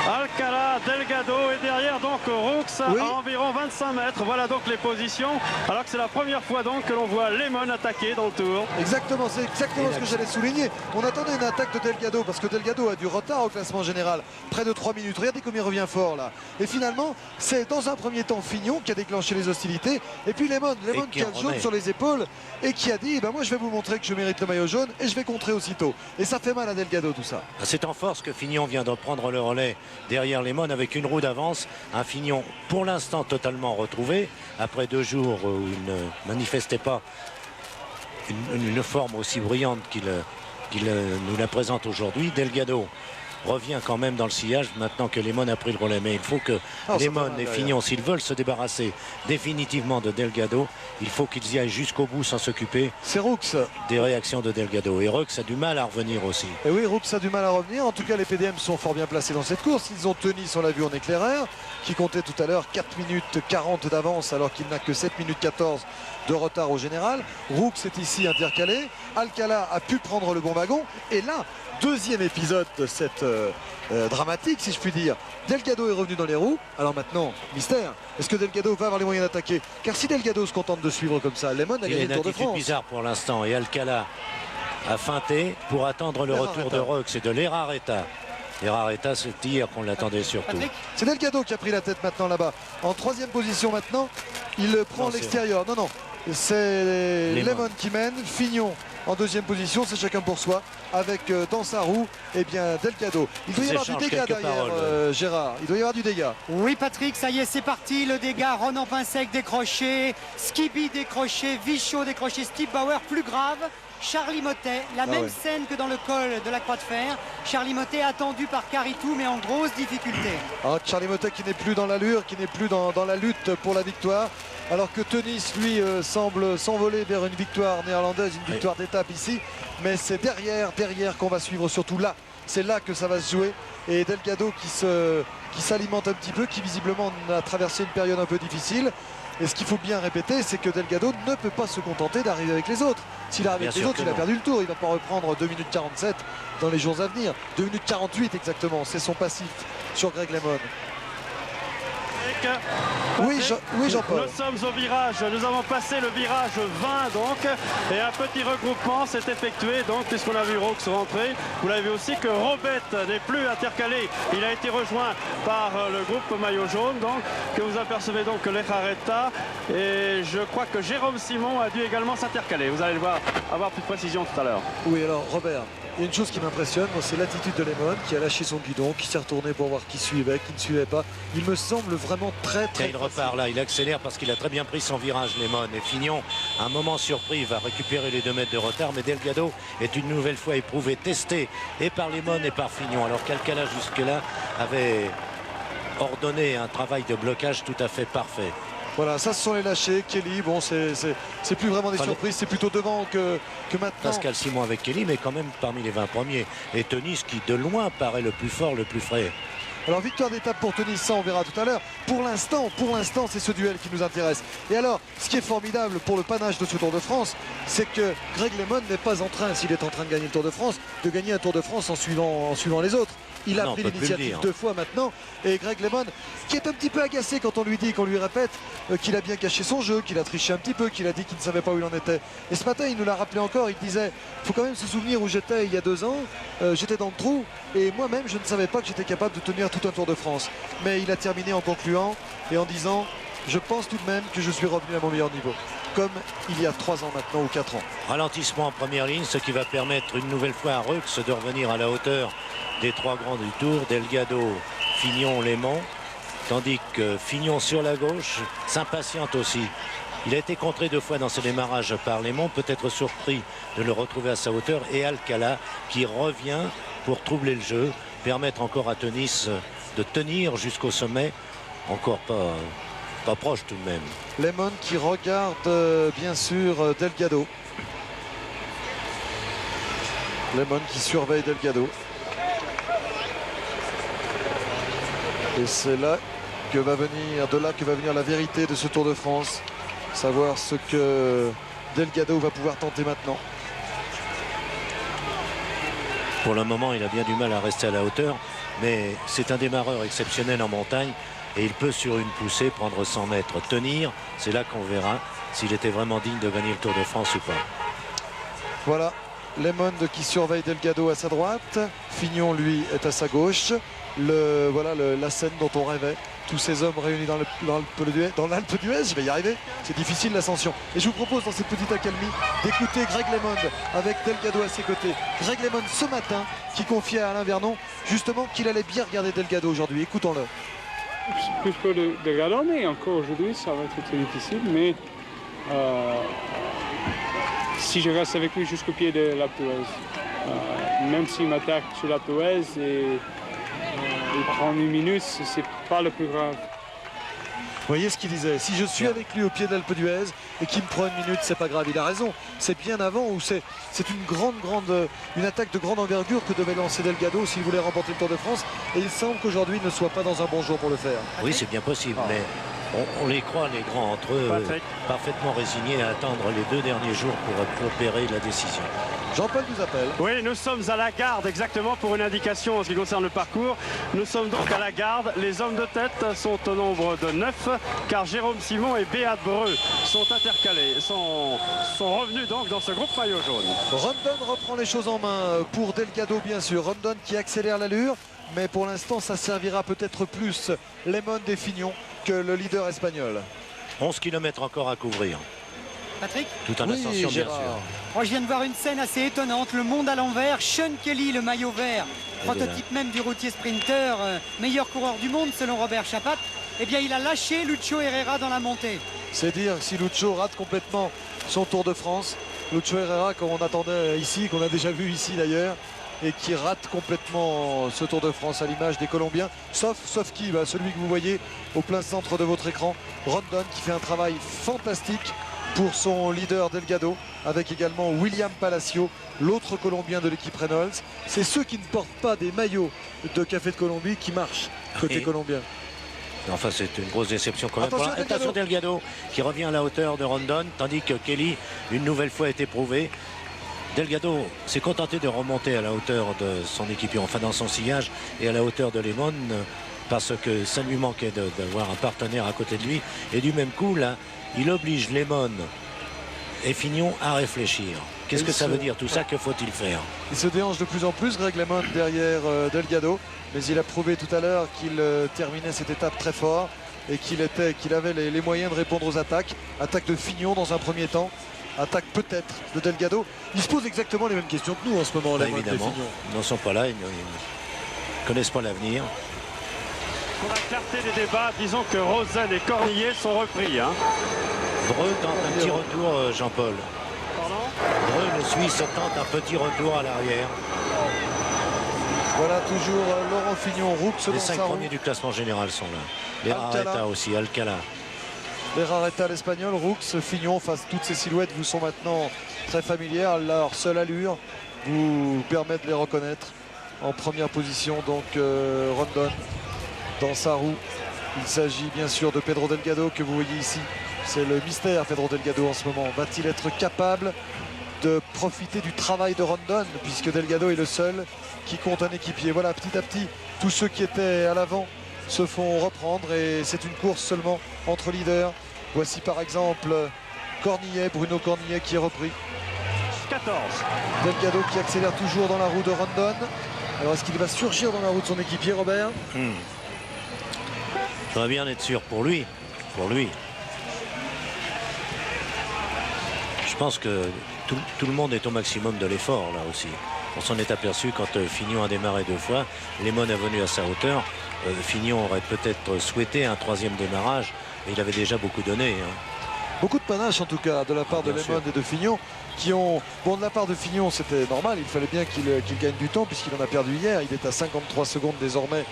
Alcala, Delgado et derrière donc Rux à environ 25 mètres. Voilà donc les positions. Alors que c'est la première fois donc que l'on voit Lemon attaquer dans le tour. Exactement, c'est exactement ce que j'allais souligner. On attendait une attaque de Delgado parce que Delgado a du retard au classement général. Près de 3 minutes. Regardez comme il revient fort là. Et finalement, c'est dans un premier temps Fignon qui a déclenché les hostilités. Et puis Lemon qui a le jaune sur les épaules et qui a dit moi je vais vous montrer que je mérite le maillot jaune et je vais contrer aussitôt. Et ça fait mal à Delgado tout ça. C'est en force que Fignon vient de prendre le relais derrière Lemon avec une roue d'avance. Un Fignon pour l'instant totalement retrouvé après 2 jours où il ne manifestait pas une forme aussi brillante qu'il nous la présente aujourd'hui. Delgado revient quand même dans le sillage maintenant que Lemon a pris le relais, mais il faut que Lemon et Fignon, s'ils veulent se débarrasser définitivement de Delgado, il faut qu'ils y aillent jusqu'au bout sans s'occuper des réactions de Delgado. Et Rux a du mal à revenir aussi. Et oui, Rux a du mal à revenir. En tout cas, les PDM sont fort bien placés dans cette course. Ils ont Teunis, on l'a vu en éclaireur, qui comptait tout à l'heure 4 minutes 40 d'avance alors qu'il n'a que 7 minutes 14 de retard au général. Rux est ici intercalé. Alcala a pu prendre le bon wagon. Et là, deuxième épisode de cette dramatique, si je puis dire. Delgado est revenu dans les roues. Alors maintenant, mystère. Est-ce que Delgado va avoir les moyens d'attaquer? Car si Delgado se contente de suivre comme ça, Lemon a gagné le Tour de France. C'est bizarre pour l'instant. Et Alcala a feinté pour attendre le retour de Rux et de l'Erareta. L'Erareta, c'est hier qu'on l'attendait surtout. C'est Delgado qui a pris la tête maintenant là-bas. En 3e position maintenant. Il prend l'extérieur. Non. C'est Lemon qui mène. Fignon en 2e position, c'est chacun pour soi, avec dans sa roue, Delgado. Il doit y avoir du dégât derrière, Gérard. Il doit y avoir du dégât. Oui, Patrick, ça y est, c'est parti. Le dégât, Ronan Pinsec décroché, Skippy décroché, Vichot décroché, Steve Bauer, plus grave. Charlie Mottet, la même scène que dans le col de la Croix de Fer. Charlie Mottet attendu par Caritou, mais en grosse difficulté. Charlie Mottet qui n'est plus dans l'allure, qui n'est plus dans la lutte pour la victoire. Alors que Teunis, lui, semble s'envoler vers une victoire néerlandaise, une victoire d'étape ici. Mais c'est derrière qu'on va suivre, surtout là. C'est là que ça va se jouer. Et Delgado qui s'alimente un petit peu, qui visiblement a traversé une période un peu difficile. Et ce qu'il faut bien répéter, c'est que Delgado ne peut pas se contenter d'arriver avec les autres. S'il arrive avec les autres, il a perdu le tour. Il ne va pas reprendre 2 minutes 47 dans les jours à venir. 2 minutes 48 exactement, c'est son passif sur Greg Lemon. Oui, Jean-Paul. Nous sommes au virage, nous avons passé le virage 20 donc, et un petit regroupement s'est effectué donc, puisqu'on a vu Raux rentrer. Vous l'avez vu aussi que Robette n'est plus intercalé, il a été rejoint par le groupe maillot jaune, donc, que vous apercevez donc l'Erareta, et je crois que Jérôme Simon a dû également s'intercaler. Vous allez le voir, avoir plus de précision tout à l'heure. Oui, alors Robert, il y a une chose qui m'impressionne, c'est l'attitude de Lemon qui a lâché son guidon, qui s'est retourné pour voir qui suivait, qui ne suivait pas. Il me semble vraiment très il repart là, il accélère parce qu'il a très bien pris son virage, Lemon. Et Fignon, un moment surpris, va récupérer les 2 mètres de retard, mais Delgado est une nouvelle fois éprouvé, testé et par Lemon et par Fignon, alors qu'Alcala jusque-là avait ordonné un travail de blocage tout à fait parfait. Voilà, ça ce sont les lâchés. Kelly, bon, c'est plus vraiment des surprises, c'est plutôt devant que maintenant. Pascal Simon avec Kelly, mais quand même parmi les 20 premiers. Et Teunis qui de loin paraît le plus fort, le plus frais. Alors victoire d'étape pour Teunice, ça on verra tout à l'heure. Pour l'instant, c'est ce duel qui nous intéresse. Et alors, ce qui est formidable pour le panache de ce Tour de France, c'est que Greg LeMond n'est pas en train, s'il est en train de gagner le Tour de France, de gagner un Tour de France en suivant les autres. Il a pris l'initiative 2 fois maintenant. Et Greg LeMond, qui est un petit peu agacé quand on lui dit, qu'on lui répète qu'il a bien caché son jeu, qu'il a triché un petit peu, qu'il a dit qu'il ne savait pas où il en était. Et ce matin, il nous l'a rappelé encore, il disait, il faut quand même se souvenir où j'étais il y a 2 ans. J'étais dans le trou et moi-même, je ne savais pas que j'étais capable de tenir tout un Tour de France. Mais il a terminé en concluant et en disant, je pense tout de même que je suis revenu à mon meilleur niveau. Comme il y a 3 ans maintenant ou 4 ans. Ralentissement en première ligne, ce qui va permettre une nouvelle fois à Rux de revenir à la hauteur des 3 grands du Tour, Delgado, Fignon, Lémon, tandis que Fignon sur la gauche s'impatiente aussi. Il a été contré 2 fois dans ce démarrage par Lémon, peut-être surpris de le retrouver à sa hauteur, et Alcala qui revient pour troubler le jeu, permettre encore à Teunice de tenir jusqu'au sommet, encore pas proche tout de même. Lémon qui regarde bien sûr Delgado. Lémon qui surveille Delgado. Et c'est là que va venir la vérité de ce Tour de France. Savoir ce que Delgado va pouvoir tenter maintenant. Pour le moment, il a bien du mal à rester à la hauteur, mais c'est un démarreur exceptionnel en montagne et il peut sur une poussée prendre 100 mètres, tenir. C'est là qu'on verra s'il était vraiment digne de gagner le Tour de France ou pas. Voilà, Lémond qui surveille Delgado à sa droite. Fignon, lui, est à sa gauche. Voilà la scène dont on rêvait. Tous ces hommes réunis dans l'Alpe d'Huez, je vais y arriver, c'est difficile l'ascension. Et je vous propose dans cette petite accalmie d'écouter Greg LeMond avec Delgado à ses côtés. Greg LeMond ce matin qui confiait à Alain Vernon justement qu'il allait bien regarder Delgado aujourd'hui. Écoutons-le. Plus peu de Delgado, mais encore aujourd'hui ça va être très difficile. Mais si je reste avec lui jusqu'au pied de l'Alpe d'Huez, même s'il m'attaque sur l'Alpe d'Huez et il prend 1 minute, c'est pas le plus grave. Vous voyez ce qu'il disait, si je suis avec lui au pied de l'Alpe d'Huez et qu'il me prend 1 minute, c'est pas grave, il a raison. C'est bien avant où c'est une attaque de grande envergure que devait lancer Delgado s'il voulait remporter le Tour de France. Et il semble qu'aujourd'hui il ne soit pas dans un bon jour pour le faire. Oui, c'est bien possible, mais on les croit, les grands entre eux, parfaitement résignés à attendre les 2 derniers jours pour opérer la décision. Jean-Paul nous appelle. Oui, nous sommes à la garde exactement pour une indication en ce qui concerne le parcours. Nous sommes donc à la garde. Les hommes de tête sont au nombre de 9 car Jérôme Simon et Beat Breux sont intercalés, sont revenus donc dans ce groupe maillot jaune. Rondon reprend les choses en main pour Delgado bien sûr. Rondon qui accélère l'allure, mais pour l'instant ça servira peut-être plus Lémond et Fignon que le leader espagnol. 11 km encore à couvrir. Patrick ? Tout en ascension, bien sûr. Moi, je viens de voir une scène assez étonnante. Le monde à l'envers. Sean Kelly, le maillot vert, prototype même du routier sprinter, meilleur coureur du monde selon Robert Chapat. Eh bien, il a lâché Lucho Herrera dans la montée. C'est dire si Lucho rate complètement son Tour de France. Lucho Herrera qu'on attendait ici, qu'on a déjà vu ici d'ailleurs, et qui rate complètement ce Tour de France à l'image des Colombiens, sauf qui, celui que vous voyez au plein centre de votre écran, Rondon qui fait un travail fantastique pour son leader Delgado, avec également William Palacio, l'autre Colombien de l'équipe Reynolds. C'est ceux qui ne portent pas des maillots de Café de Colombie qui marchent côté colombien. Enfin, c'est une grosse déception quand même. Attention Delgado qui revient à la hauteur de Rondon, tandis que Kelly, une nouvelle fois, est éprouvé. Delgado s'est contenté de remonter à la hauteur de son équipier, enfin dans son sillage, et à la hauteur de Lémon, parce que ça lui manquait d'avoir un partenaire à côté de lui. Et du même coup, là, il oblige Lémon et Fignon à réfléchir. Qu'est-ce que ça veut dire tout ça? Que faut-il faire? Il se déhanche de plus en plus, Greg LeMond, derrière Delgado. Mais il a prouvé tout à l'heure qu'il terminait cette étape très fort et qu'il avait les moyens de répondre aux attaques. Attaque de Fignon dans un premier temps. Attaque peut-être de Delgado. Ils se posent exactement les mêmes questions que nous en ce moment. Évidemment, ils n'en sont pas là, ils ne connaissent pas l'avenir. Pour la clarté des débats, disons que Rosen et Cornillet sont repris. Breux tente un petit retour, Jean-Paul. Breux, le Suisse, tente un petit retour à l'arrière. Voilà toujours Laurent Fignon, Roux. Les 5 premiers du classement général sont là. Les Rareta aussi, Alcala. Les Rareta, l'espagnol, Roux, Fignon, toutes ces silhouettes vous sont maintenant très familières. Leur seule allure vous permet de les reconnaître. En première position, donc Rondon dans sa roue. Il s'agit bien sûr de Pedro Delgado que vous voyez ici. C'est le mystère, Pedro Delgado en ce moment. Va-t-il être capable de profiter du travail de Rondon, puisque Delgado est le seul qui compte un équipier. Voilà, petit à petit, tous ceux qui étaient à l'avant se font reprendre et c'est une course seulement entre leaders. Voici par exemple Cornillet, Bruno Cornillet qui est repris. 14. Delgado qui accélère toujours dans la roue de Rondon. Alors est-ce qu'il va surgir dans la roue de son équipier, Robert? Ça va bien être sûr pour lui. Je pense que tout le monde est au maximum de l'effort là aussi. On s'en est aperçu quand Fignon a démarré 2 fois. Lemon est venu à sa hauteur. Fignon aurait peut-être souhaité un 3e démarrage, mais il avait déjà beaucoup donné. Beaucoup de panache en tout cas de la part de Lemon et de Fignon qui ont... Bon, de la part de Fignon c'était normal, il fallait bien qu'il gagne du temps puisqu'il en a perdu hier. Il est à 53 secondes désormais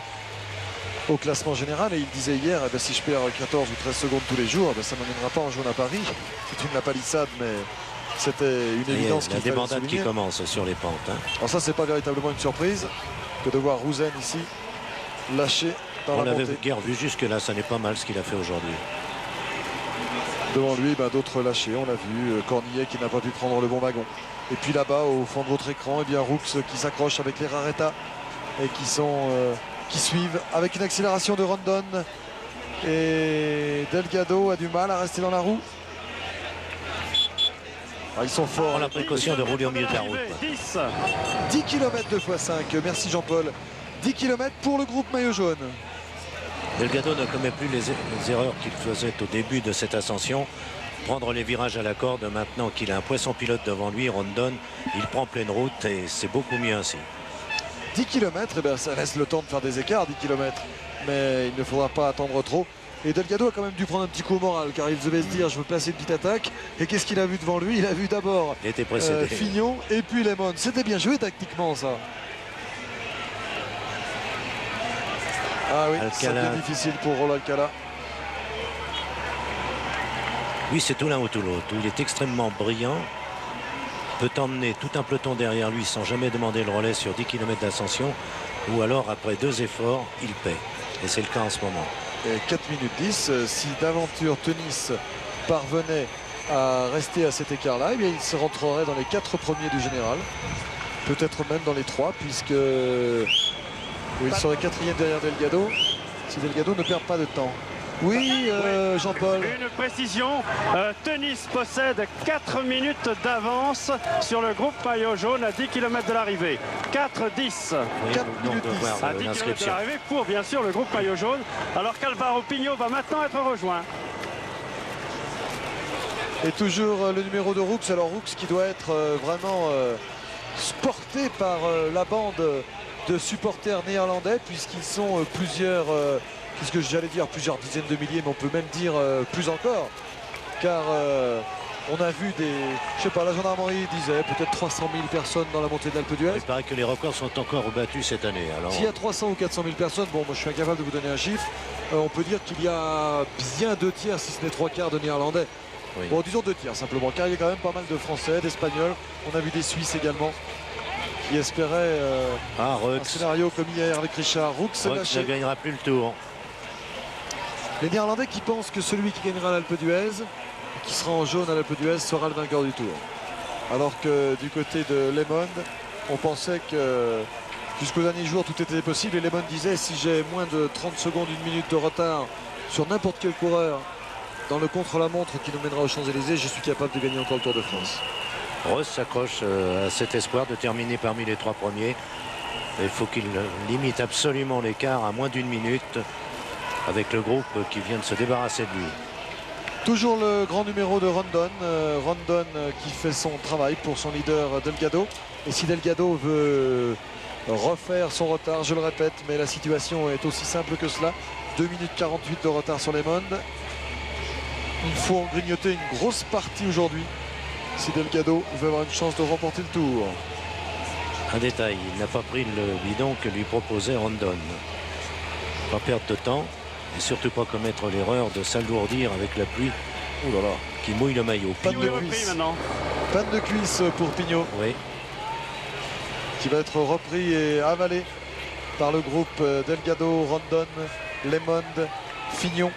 au classement général et il disait hier, eh bien, si je perds 14 ou 13 secondes tous les jours, eh bien, ça ne m'amènera pas en jaune à Paris. C'est une palissade, mais c'était une évidence. La débandade qui commence sur les pentes. Alors ça, c'est pas véritablement une surprise que de voir Rouzen ici lâcher dans la montée. On l'avait guère vu jusque-là, ça n'est pas mal ce qu'il a fait aujourd'hui. Devant lui, d'autres lâchés, on l'a vu. Cornillet qui n'a pas pu prendre le bon wagon. Et puis là-bas, au fond de votre écran, eh bien Roux qui s'accroche avec les Rareta et qui suivent avec une accélération de Rondon. Et Delgado a du mal à rester dans la roue. Ils sont forts. On a la précaution de rouler au milieu de la route. 10 km 2x5. Merci Jean-Paul. 10 km pour le groupe maillot jaune. Delgado ne commet plus les erreurs qu'il faisait au début de cette ascension. Prendre les virages à la corde maintenant qu'il a un poisson pilote devant lui, Rondon, il prend pleine route et c'est beaucoup mieux ainsi. 10 km, ça laisse le temps de faire des écarts, 10 km. Mais il ne faudra pas attendre trop. Et Delgado a quand même dû prendre un petit coup au moral car il devait se dire je veux placer une petite attaque. Et qu'est-ce qu'il a vu devant lui? Il a vu d'abord Fignon et puis Lemon. C'était bien joué tactiquement ça. Ah oui, c'est bien difficile pour Roland Alcala. Lui, c'est tout l'un ou tout l'autre. Il est extrêmement brillant. Peut emmener tout un peloton derrière lui sans jamais demander le relais sur 10 km d'ascension. Ou alors, après 2 efforts, il paie. Et c'est le cas en ce moment. Et 4 minutes 10, si d'aventure Tunis parvenait à rester à cet écart-là, eh bien, il se rentrerait dans les 4 premiers du général. Peut-être même dans les 3, puisque il serait 4e derrière Delgado, si Delgado ne perd pas de temps. Oui, Jean-Paul. Une précision, Tunis possède 4 minutes d'avance sur le groupe maillot jaune à 10 km de l'arrivée. 4-10. 4 minutes 10. À 10 km de l'arrivée pour bien sûr le groupe maillot jaune, alors qu'Alvaro Pigno va maintenant être rejoint. Et toujours le numéro de Roux. Alors Roux qui doit être vraiment porté par la bande de supporters néerlandais, puisqu'ils sont plusieurs, puisque j'allais dire plusieurs dizaines de milliers, mais on peut même dire plus encore, car on a vu je sais pas, la gendarmerie disait peut-être 300 000 personnes dans la montée de l'Alpe d'Huez. Il paraît que les records sont encore battus cette année. S'il y a 300 ou 400 000 personnes, bon, moi je suis incapable de vous donner un chiffre, on peut dire qu'il y a bien 2 tiers, si ce n'est 3 quarts de Néerlandais. Oui. Bon, disons 2 tiers simplement, car il y a quand même pas mal de Français, d'Espagnols, on a vu des Suisses également, qui espéraient un scénario comme hier avec Richard. Roux ne gagnera plus le tour. Les Néerlandais qui pensent que celui qui gagnera l'Alpe d'Huez, qui sera en jaune à l'Alpe d'Huez, sera le vainqueur du tour. Alors que du côté de Lemon, on pensait que jusqu'au dernier jour tout était possible. Et Lemon disait si j'ai moins de 30 secondes, 1 minute de retard sur n'importe quel coureur dans le contre-la-montre qui nous mènera aux Champs-Élysées, je suis capable de gagner encore le Tour de France. Ross s'accroche à cet espoir de terminer parmi les 3 premiers. Il faut qu'il limite absolument l'écart à moins d'1 minute avec le groupe qui vient de se débarrasser de lui. Toujours le grand numéro de Rondon. Rondon qui fait son travail pour son leader Delgado. Et si Delgado veut refaire son retard, je le répète, mais la situation est aussi simple que cela. 2 minutes 48 de retard sur les mondes. Il faut en grignoter une grosse partie aujourd'hui si Delgado veut avoir une chance de remporter le tour. Un détail, il n'a pas pris le bidon que lui proposait Rondon. Pas perdre de temps et surtout pas commettre l'erreur de s'alourdir avec la pluie qui mouille le maillot. Panne de cuisse. Panne de cuisse pour Pigno. Oui. Qui va être repris et avalé par le groupe Delgado, Rondon Lemond, Fignon.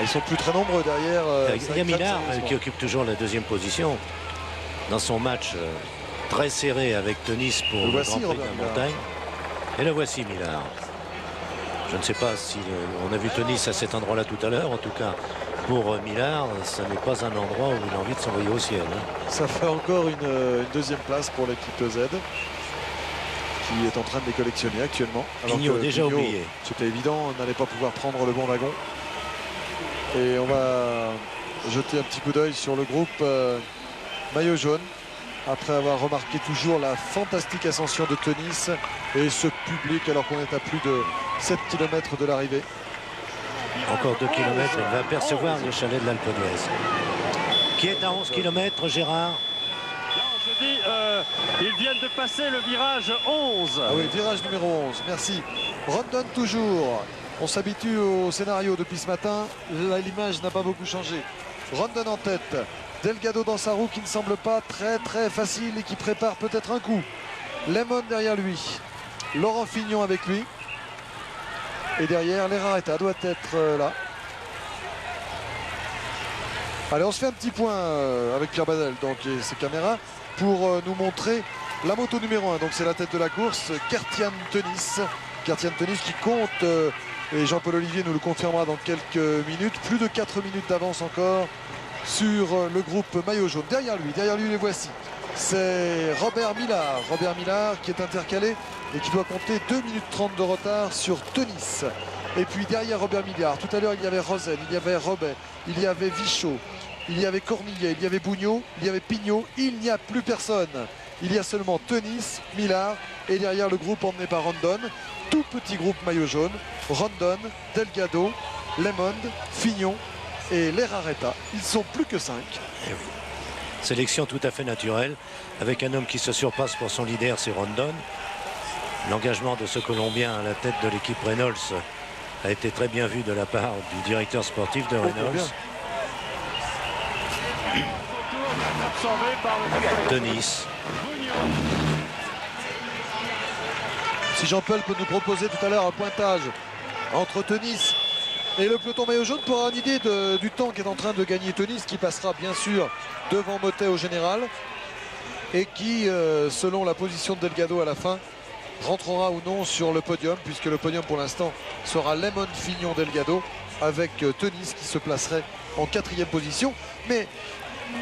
Ils sont plus très nombreux derrière. Il y a Millard qui occupe toujours la deuxième position dans son match très serré avec Teunice pour le Grand Prix de la Montagne. Et le voici Millard. Je ne sais pas si on a vu Teunice à cet endroit-là tout à l'heure. En tout cas, pour Millard, ce n'est pas un endroit où il a envie de s'envoyer au ciel. Ça fait encore une deuxième place pour l'équipe Z, qui est en train de les collectionner actuellement. Pignot déjà oublié. C'était évident, on n'allait pas pouvoir prendre le bon wagon. Et on va jeter un petit coup d'œil sur le groupe maillot jaune, après avoir remarqué toujours la fantastique ascension de Teunice et ce public alors qu'on est à plus de 7 km de l'arrivée. Encore 2 km, on va apercevoir le chalet de l'Alpe d'Huez, qui est à 11 km, Gérard. Je dis, ils viennent de passer le virage 11. Ah oui, virage numéro 11, merci. Rondon toujours. On s'habitue au scénario depuis ce matin. L'image n'a pas beaucoup changé. Rondon en tête. Delgado dans sa roue qui ne semble pas très facile et qui prépare peut-être un coup. Lemond derrière lui. Laurent Fignon avec lui. Et derrière, Lerareta doit être là. Allez, on se fait un petit point avec Pierre Badel donc, et ses caméras pour nous montrer la moto numéro 1. Donc c'est la tête de la course, Kertian Teunice. Kertian Teunice qui compte, et Jean-Paul Olivier nous le confirmera dans quelques minutes, plus de 4 minutes d'avance encore sur le groupe maillot jaune. Derrière lui les voici. C'est Robert Millard qui est intercalé et qui doit compter 2 minutes 30 de retard sur Teunice. Et puis derrière Robert Millard, tout à l'heure il y avait Rosen, il y avait Robet, il y avait Vichot, il y avait Cornillet, il y avait Bougnot, il y avait Pignot, il n'y a plus personne. Il y a seulement Teunice, Millard et derrière le groupe emmené par Rondon. Tout petit groupe maillot jaune, Rondon, Delgado, Lemond, Fignon et Lerareta. Ils sont plus que 5. Sélection tout à fait naturelle, avec un homme qui se surpasse pour son leader, c'est Rondon. L'engagement de ce Colombien à la tête de l'équipe Reynolds a été très bien vu de la part du directeur sportif de Reynolds. Teunice. Si Jean-Paul peut nous proposer tout à l'heure un pointage entre Teunice et le peloton maillot jaune pour avoir une idée du temps qu'est en train de gagner Teunice, qui passera bien sûr devant Mottet au général et qui, selon la position de Delgado à la fin, rentrera ou non sur le podium, puisque le podium pour l'instant sera Lemond, Fignon, Delgado avec Teunice qui se placerait en 4e position. Mais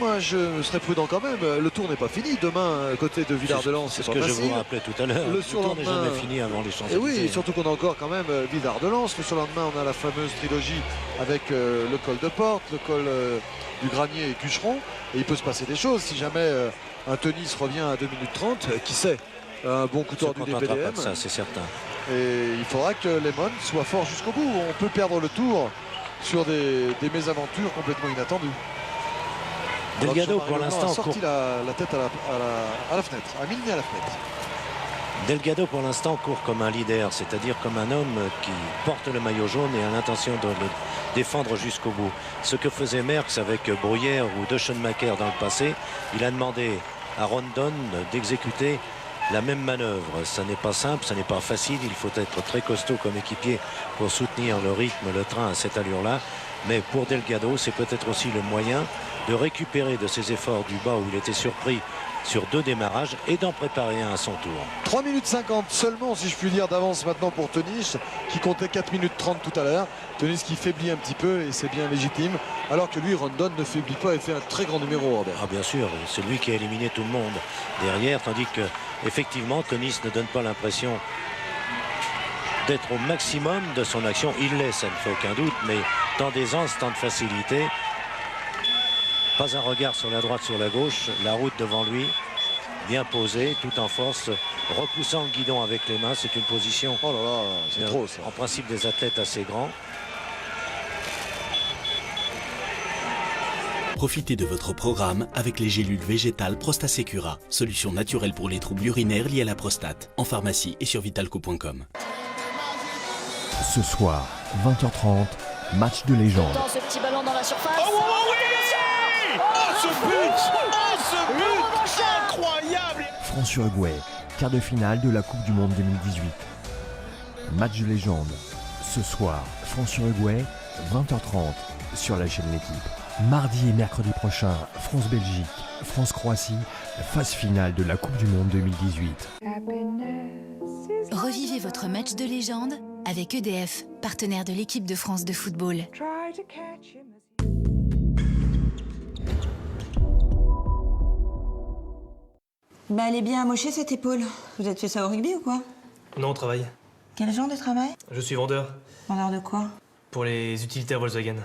moi je serais prudent quand même, le tour n'est pas fini. Demain côté de Villard-de-Lans, c'est ce pas que facile. je vous rappelais tout à l'heure, le tour n'est jamais fini avant les Champs-Élysées. Et oui, surtout qu'on a encore quand même Villard-de-Lans. Le surlendemain on a la fameuse trilogie avec le col de Porte, le col du Granier et Cucheron, et il peut se passer des choses si jamais un Teunice revient à 2 minutes 30, qui sait, un bon coup tordu des PDM. Ça, c'est certain. Et il faudra que Lemond soit fort jusqu'au bout. On peut perdre le tour sur des mésaventures complètement inattendues. Delgado pour l'instant a sorti la tête à la fenêtre, a mis le nez à la fenêtre. Delgado pour l'instant court comme un leader, c'est-à-dire comme un homme qui porte le maillot jaune et a l'intention de le défendre jusqu'au bout. Ce que faisait Merckx avec Bruyère ou De Schoenmaker dans le passé, il a demandé à Rondon d'exécuter la même manœuvre. Ça n'est pas simple, ça n'est pas facile, il faut être très costaud comme équipier pour soutenir le rythme, le train à cette allure-là. Mais pour Delgado, c'est peut-être aussi le moyen de récupérer de ses efforts du bas où il était surpris sur 2 démarrages et d'en préparer un à son tour. 3 minutes 50 seulement, si je puis dire, d'avance maintenant pour Teunice, qui comptait 4 minutes 30 tout à l'heure. Teunice qui faiblit un petit peu et c'est bien légitime, alors que lui, Rondon, ne faiblit pas et fait un très grand numéro, Robert. Ah bien sûr, c'est lui qui a éliminé tout le monde derrière, tandis que effectivement Teunice ne donne pas l'impression d'être au maximum de son action. Il l'est, ça ne fait aucun doute, mais dans des instants de facilité, pas un regard sur la droite, sur la gauche, la route devant lui, bien posée, tout en force, repoussant le guidon avec les mains. C'est une position, oh là là, c'est trop, ça. En principe des athlètes assez grands. Profitez de votre programme avec les gélules végétales Prostasecura, solution naturelle pour les troubles urinaires liés à la prostate, en pharmacie et sur vitalco.com. Ce soir, 20h30, match de légende. Dans ce petit ballon dans la surface. Oh oui, ce but incroyable. France-Uruguay, quart de finale de la Coupe du Monde 2018. Match de légende. Ce soir, France-Uruguay, 20h30 sur la chaîne L'Équipe. Mardi et mercredi prochain, France-Belgique, France-Croatie, phase finale de la Coupe du Monde 2018. Revivez votre match de légende avec EDF, partenaire de l'équipe de France de football. Bah, elle est bien amochée cette épaule. Vous êtes fait ça au rugby ou quoi? Non, au travail. Quel genre de travail? Je suis vendeur. Vendeur de quoi? Pour les utilitaires Volkswagen.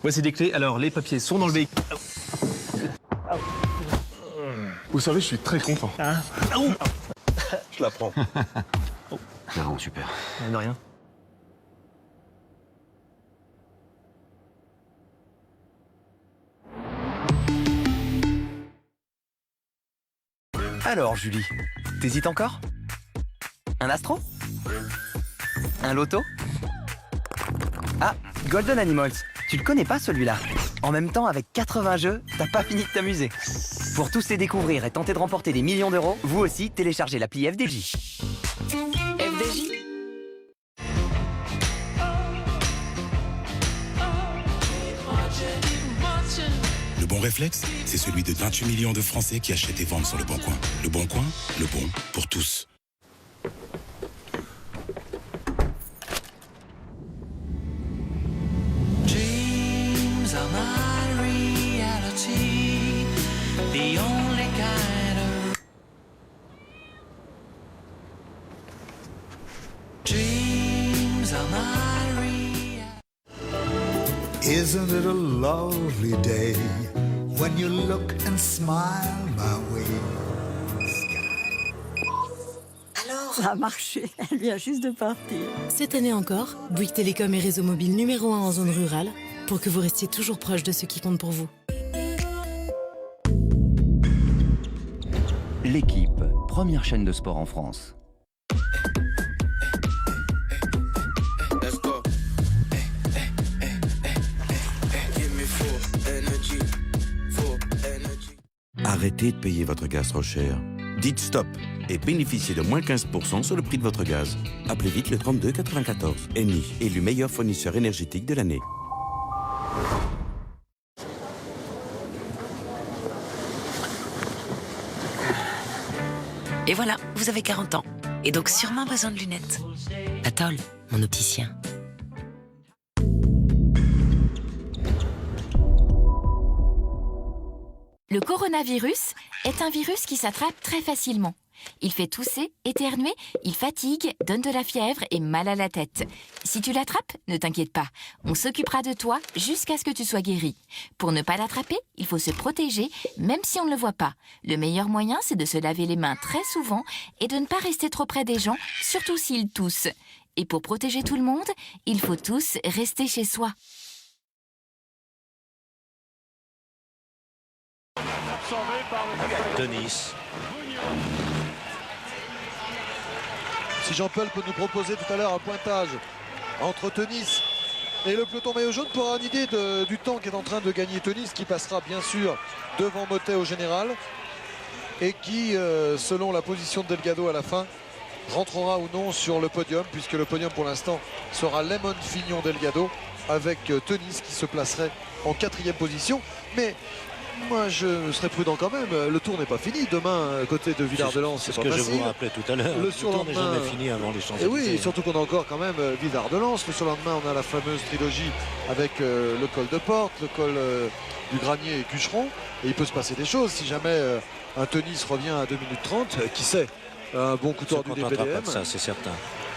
Voici des clés. Alors, les papiers sont dans le véhicule. Vous savez, je suis très content. Hein? Je la prends. Non, super. De rien. Alors, Julie, t'hésites encore? Un astro? Un loto? Ah, Golden Animals. Tu le connais pas celui-là? En même temps, avec 80 jeux, t'as pas fini de t'amuser. Pour tous les découvrir et tenter de remporter des millions d'euros, vous aussi téléchargez l'appli FDJ. FDJ? Le bon réflexe, c'est celui de 28 millions de Français qui achètent et vendent sur Le Bon Coin. Le Bon Coin, le bon pour tous. Dreams are my reality, the only kind of dreams are my reality. Isn't it a lovely day when you look and smile my way? Alors, ça a marché. Elle vient juste de partir. Cette année encore, Bouygues Télécom est réseau mobile numéro 1 en zone rurale pour que vous restiez toujours proche de ce qui compte pour vous. L'Équipe, première chaîne de sport en France. Arrêtez de payer votre gaz trop cher. Dites stop et bénéficiez de moins 15% sur le prix de votre gaz. Appelez vite le 32 94. Eni, élu meilleur fournisseur énergétique de l'année. Et voilà, vous avez 40 ans. Et donc sûrement besoin de lunettes. Atoll, mon opticien. Le coronavirus est un virus qui s'attrape très facilement. Il fait tousser, éternuer, il fatigue, donne de la fièvre et mal à la tête. Si tu l'attrapes, ne t'inquiète pas, on s'occupera de toi jusqu'à ce que tu sois guéri. Pour ne pas l'attraper, il faut se protéger, même si on ne le voit pas. Le meilleur moyen, c'est de se laver les mains très souvent et de ne pas rester trop près des gens, surtout s'ils toussent. Et pour protéger tout le monde, il faut tous rester chez soi. Denis. Si Jean-Paul peut nous proposer tout à l'heure un pointage entre Tenis et le peloton maillot jaune pour avoir une idée du temps qu'est en train de gagner Tenis, qui passera bien sûr devant Mottet au général et qui, selon la position de Delgado à la fin, rentrera ou non sur le podium, puisque le podium pour l'instant sera Lemon, Fignon, Delgado, avec Tenis qui se placerait en 4e position. Mais moi je serais prudent quand même, le tour n'est pas fini. Demain, côté de Villard-de-Lans, c'est ce que je vous rappelais tout à l'heure. Le tour n'est jamais fini avant les Champs-Élysées. Et oui, surtout qu'on a encore quand même Villard-de-Lans. Le surlendemain, on a la fameuse trilogie avec le col de Porte, le col du Granier et Cucheron. Et il peut se passer des choses si jamais un Tenis revient à 2 minutes 30, qui sait, un bon coup tordu des PDM. Ça, c'est certain.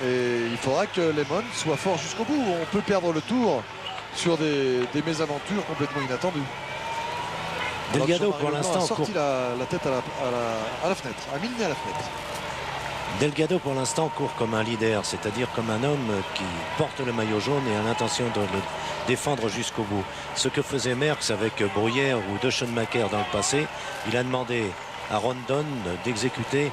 Et il faudra que Lemon soit fort jusqu'au bout. On peut perdre le tour sur des mésaventures complètement inattendues. Delgado pour l'instant a sorti la tête à la fenêtre, a mis le nez à la fenêtre. Delgado pour l'instant court comme un leader, c'est-à-dire comme un homme qui porte le maillot jaune et a l'intention de le défendre jusqu'au bout. Ce que faisait Merckx avec Bruyère ou De Schoenmaker dans le passé, il a demandé à Rondon d'exécuter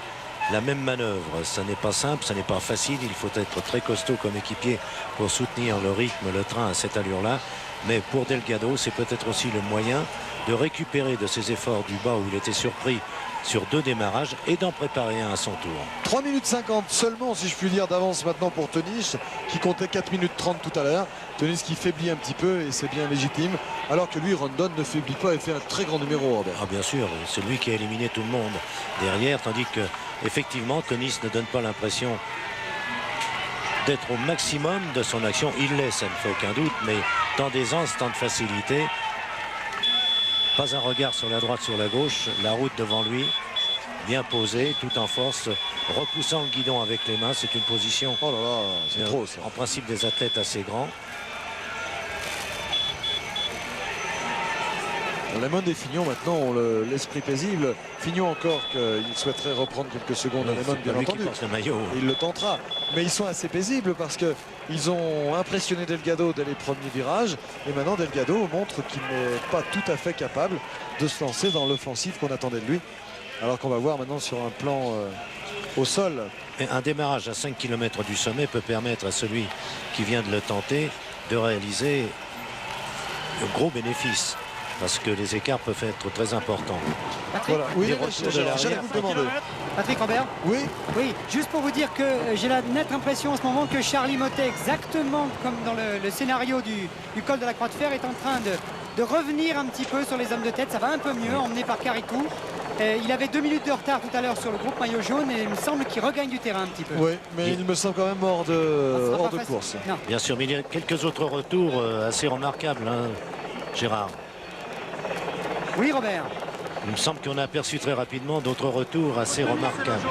la même manœuvre. Ça n'est pas simple, ça n'est pas facile, il faut être très costaud comme équipier pour soutenir le rythme, le train à cette allure-là. Mais pour Delgado, c'est peut-être aussi le moyen de récupérer de ses efforts du bas où il était surpris sur 2 démarrages et d'en préparer un à son tour. 3 minutes 50 seulement, si je puis dire, d'avance maintenant pour Tönnies, qui comptait 4 minutes 30 tout à l'heure. Tönnies qui faiblit un petit peu et c'est bien légitime, alors que lui, Rondon, ne faiblit pas et fait un très grand numéro, Robert. Ah bien sûr, c'est lui qui a éliminé tout le monde derrière, tandis que effectivement Tönnies ne donne pas l'impression d'être au maximum de son action. Il l'est, ça ne fait aucun doute, mais tant d'aisance, tant de facilité. Pas un regard sur la droite, sur la gauche, la route devant lui, bien posée, tout en force, repoussant le guidon avec les mains. C'est une position, oh là là, c'est trop ça. En principe des athlètes assez grands. Lemon et Fignon maintenant ont l'esprit paisible. Fignon encore qu'il souhaiterait reprendre quelques secondes à Lemon, bien entendu. Le maillot. Il le tentera. Mais ils sont assez paisibles parce qu'ils ont impressionné Delgado dès les premiers virages. Et maintenant Delgado montre qu'il n'est pas tout à fait capable de se lancer dans l'offensive qu'on attendait de lui. Alors qu'on va voir maintenant sur un plan au sol. Et un démarrage à 5 km du sommet peut permettre à celui qui vient de le tenter de réaliser de gros bénéfices. Parce que les écarts peuvent être très importants. Patrick, voilà. Oui, j'allais vous demander. Patrick Robert. Oui. Oui, juste pour vous dire que j'ai la nette impression en ce moment que Charly Mottet, exactement comme dans le scénario du col de la Croix de Fer, est en train de revenir un petit peu sur les hommes de tête. Ça va un peu mieux, emmené par Caricou. Il avait 2 minutes de retard tout à l'heure sur le groupe maillot jaune et il me semble qu'il regagne du terrain un petit peu. Oui, mais il me semble quand même hors de course. Non. Bien sûr, mais il y a quelques autres retours assez remarquables, hein, Gérard. Oui, Robert. Il me semble qu'on a aperçu très rapidement d'autres retours assez remarquables.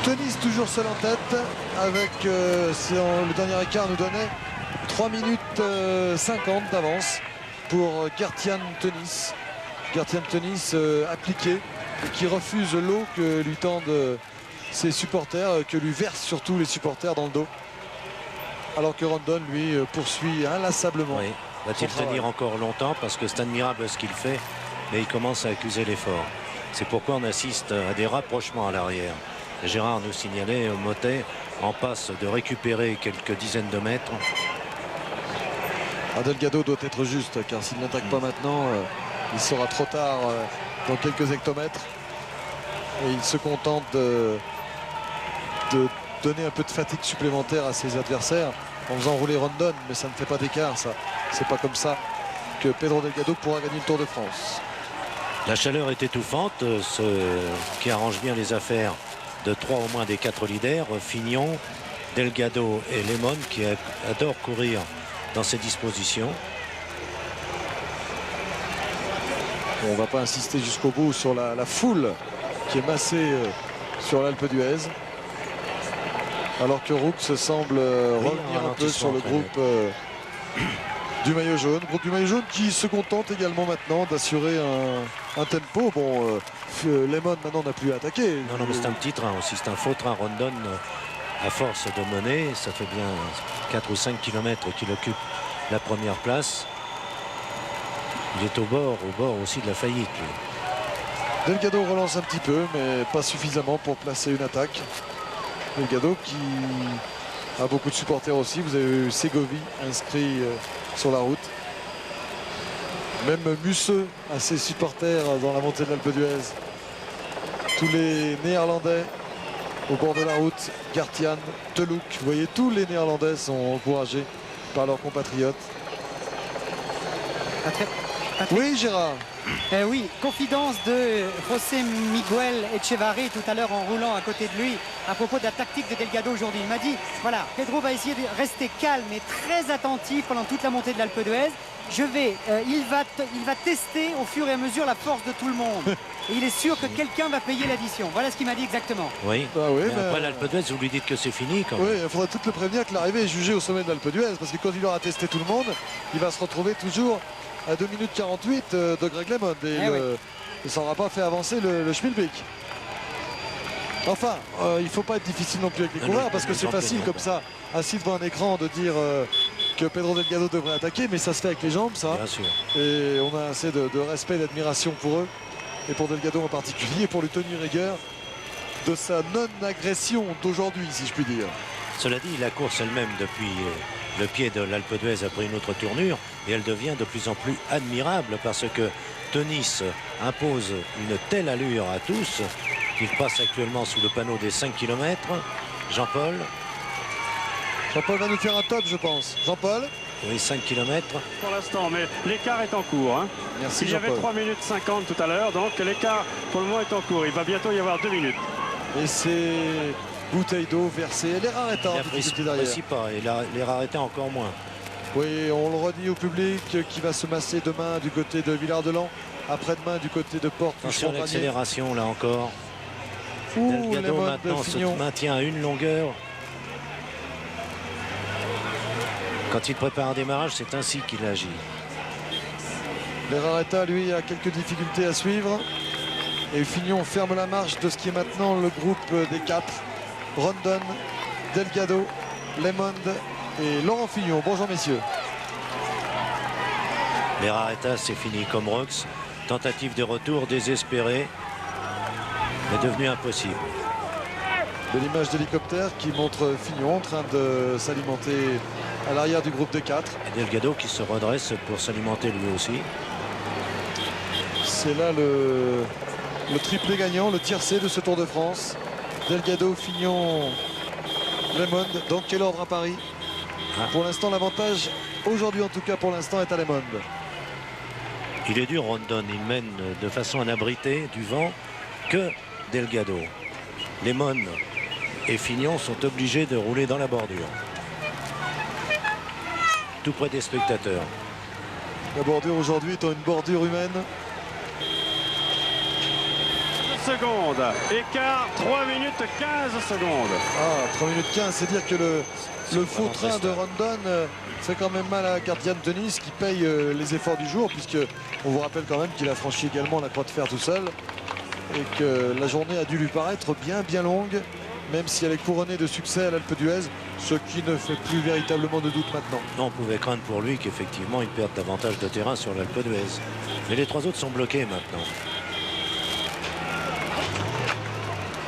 Tönnies toujours seul en tête avec le dernier écart nous donnait 3 minutes 50 d'avance pour Gertjan Tönnies. Gertjan Tönnies appliqué et qui refuse l'eau que lui tendent ses supporters, que lui versent surtout les supporters dans le dos. Alors que Rondon lui poursuit inlassablement. Oui. Va-t-il tenir encore longtemps? Parce que c'est admirable ce qu'il fait, mais il commence à accuser l'effort. C'est pourquoi on assiste à des rapprochements à l'arrière. Gérard nous signalait, Mottet en passe de récupérer quelques dizaines de mètres. Delgado doit être juste, car s'il n'attaque pas maintenant, il sera trop tard dans quelques hectomètres. Et il se contente de donner un peu de fatigue supplémentaire à ses adversaires en faisant rouler Rondon, mais ça ne fait pas d'écart, ça. C'est pas comme ça que Pedro Delgado pourra gagner le Tour de France. La chaleur est étouffante, ce qui arrange bien les affaires de 3 au moins des 4 leaders, Fignon, Delgado et Lemon, qui adorent courir dans ces dispositions. On ne va pas insister jusqu'au bout sur la foule qui est massée sur l'Alpe d'Huez. Alors que Roux semble revenir un peu sur le groupe du maillot jaune. Groupe du maillot jaune qui se contente également maintenant d'assurer un tempo. Bon, Lemon maintenant n'a plus à attaquer. Non, mais c'est un petit train aussi. C'est un faux train. Rondon, à force de mener, ça fait bien 4 ou 5 km qu'il occupe la première place. Il est au bord aussi de la faillite. Lui. Delgado relance un petit peu, mais pas suffisamment pour placer une attaque. Delgado qui a beaucoup de supporters aussi. Vous avez eu Segovi inscrit sur la route. Même Musseux a ses supporters dans la montée de l'Alpe d'Huez. Tous les Néerlandais au bord de la route. Gertjan, Telouk. Vous voyez, tous les Néerlandais sont encouragés par leurs compatriotes. Patrick. Oui, Gérard. Oui, confidence de José Miguel Echevarri tout à l'heure en roulant à côté de lui à propos de la tactique de Delgado aujourd'hui. Il m'a dit, voilà, Pedro va essayer de rester calme et très attentif pendant toute la montée de l'Alpe d'Huez. Il va tester au fur et à mesure la force de tout le monde. Et il est sûr que quelqu'un va payer l'addition. Voilà ce qu'il m'a dit exactement. Oui, mais après l'Alpe d'Huez, vous lui dites que c'est fini quand même. Oui, il faudra tout le prévenir que l'arrivée est jugée au sommet de l'Alpe d'Huez. Parce que quand il aura testé tout le monde, il va se retrouver toujours à 2 minutes 48 de Greg Lemon. Et il ne s'en pas fait avancer le Schmilblick. Enfin, il ne faut pas être difficile non plus avec les coureurs, parce que c'est facile comme ça, assis devant un écran, de dire que Pedro Delgado devrait attaquer, mais ça se fait avec les jambes, ça. Bien sûr. Et on a assez de respect et d'admiration pour eux, et pour Delgado en particulier, pour lui tenir rigueur de sa non-agression d'aujourd'hui, si je puis dire. Cela dit, la course elle-même, depuis le pied de l'Alpe d'Huez, a pris une autre tournure, et elle devient de plus en plus admirable, parce que Tenis impose une telle allure à tous qu'il passe actuellement sous le panneau des 5 km. Jean-Paul. Jean-Paul va nous faire un top, je pense. Jean-Paul. Oui, 5 km. Pour l'instant, mais l'écart est en cours. Hein. Merci Il y avait 3 minutes 50 tout à l'heure, donc l'écart pour le moment est en cours. Il va bientôt y avoir 2 minutes. Et c'est bouteille d'eau versée. Les Rareta en difficulté derrière. Aussi pas, et les Rareta encore moins. Oui, on le redit au public qui va se masser demain du côté de Villard-de-Lans, après-demain du côté de Porte. Attention à l'accélération là encore. Ouh, Delgado maintenant se maintient à une longueur. Quand il prépare un démarrage, c'est ainsi qu'il agit. Les Rareta, lui, a quelques difficultés à suivre. Et Fignon ferme la marche de ce qui est maintenant le groupe des 4. Rondon, Delgado, Lemond et Laurent Fignon. Bonjour messieurs. Les Rareta, c'est fini comme Rox. Tentative de retour désespérée, mais devenue impossible. De l'image d'hélicoptère qui montre Fignon en train de s'alimenter à l'arrière du groupe de 4. Et Delgado qui se redresse pour s'alimenter lui aussi. C'est là le triplé gagnant, le tiercé de ce Tour de France. Delgado, Fignon, Lemond. Dans quel ordre à Paris? Pour l'instant, l'avantage, aujourd'hui en tout cas pour l'instant, est à Lemond. Il est dur, Rondon. Il mène de façon à n'abriter du vent que Delgado. Lemond et Fignon sont obligés de rouler dans la bordure. Tout près des spectateurs. La bordure aujourd'hui étant une bordure humaine. Secondes. Écart 3 minutes 15 secondes. Ah, 3 minutes 15, c'est dire que le faux train de Rondon fait quand même mal à Kartian Tenis qui paye les efforts du jour, puisque on vous rappelle quand même qu'il a franchi également la Croix de Fer tout seul et que la journée a dû lui paraître bien longue, même si elle est couronnée de succès à l'Alpe d'Huez, ce qui ne fait plus véritablement de doute maintenant. Non, on pouvait craindre pour lui qu'effectivement il perde davantage de terrain sur l'Alpe d'Huez. Mais les 3 autres sont bloqués maintenant.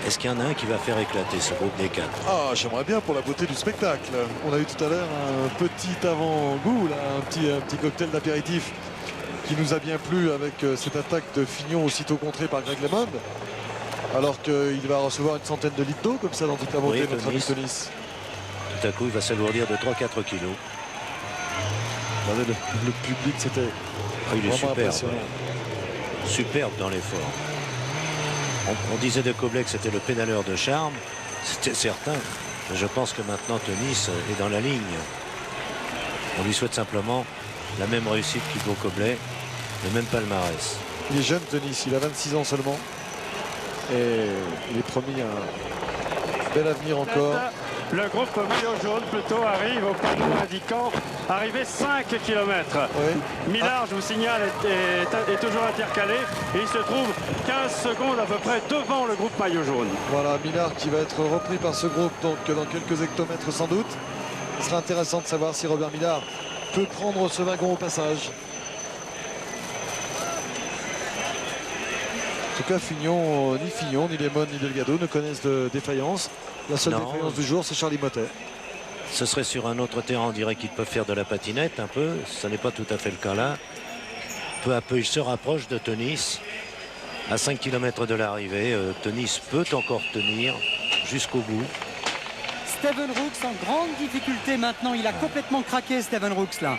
Est-ce qu'il y en a un qui va faire éclater ce groupe des 4? Ah, j'aimerais bien pour la beauté du spectacle. On a eu tout à l'heure un petit avant-goût, un petit cocktail d'apéritif qui nous a bien plu avec cette attaque de Fignon aussitôt contrée par Greg Lemond. Alors qu'il va recevoir une centaine de litres d'eau comme ça dans toute la montée de notre ami Tenis. Tout à coup, il va s'alourdir de 3-4 kilos. Le public, c'était il est vraiment superbe. impressionnant. Superbe dans l'effort. On disait de Koblet que c'était le pédaleur de charme, c'était certain. Mais je pense que maintenant Tenis est dans la ligne. On lui souhaite simplement la même réussite qu'Hugo Koblet, le même palmarès. Il est jeune Tenis, il a 26 ans seulement. Et il est promis un bel avenir encore. Le groupe maillot jaune plutôt arrive au panneau indiquant arriver 5 km. Oui. Millard, je vous signale, est toujours intercalé et il se trouve 15 secondes à peu près devant le groupe maillot jaune. Voilà, Millard qui va être repris par ce groupe donc dans quelques hectomètres sans doute. Il sera intéressant de savoir si Robert Millard peut prendre ce wagon au passage. En tout cas, ni Fignon, ni Lemond, ni Delgado ne connaissent de défaillance. La seule défaillance du jour, c'est Charlie Mottet. Ce serait sur un autre terrain, on dirait qu'ils peuvent faire de la patinette un peu. Ce n'est pas tout à fait le cas là. Peu à peu, il se rapproche de Tenis. À 5 km de l'arrivée, Tenis peut encore tenir jusqu'au bout. Steven Rooks en grande difficulté maintenant. Il a complètement craqué, Steven Rooks là.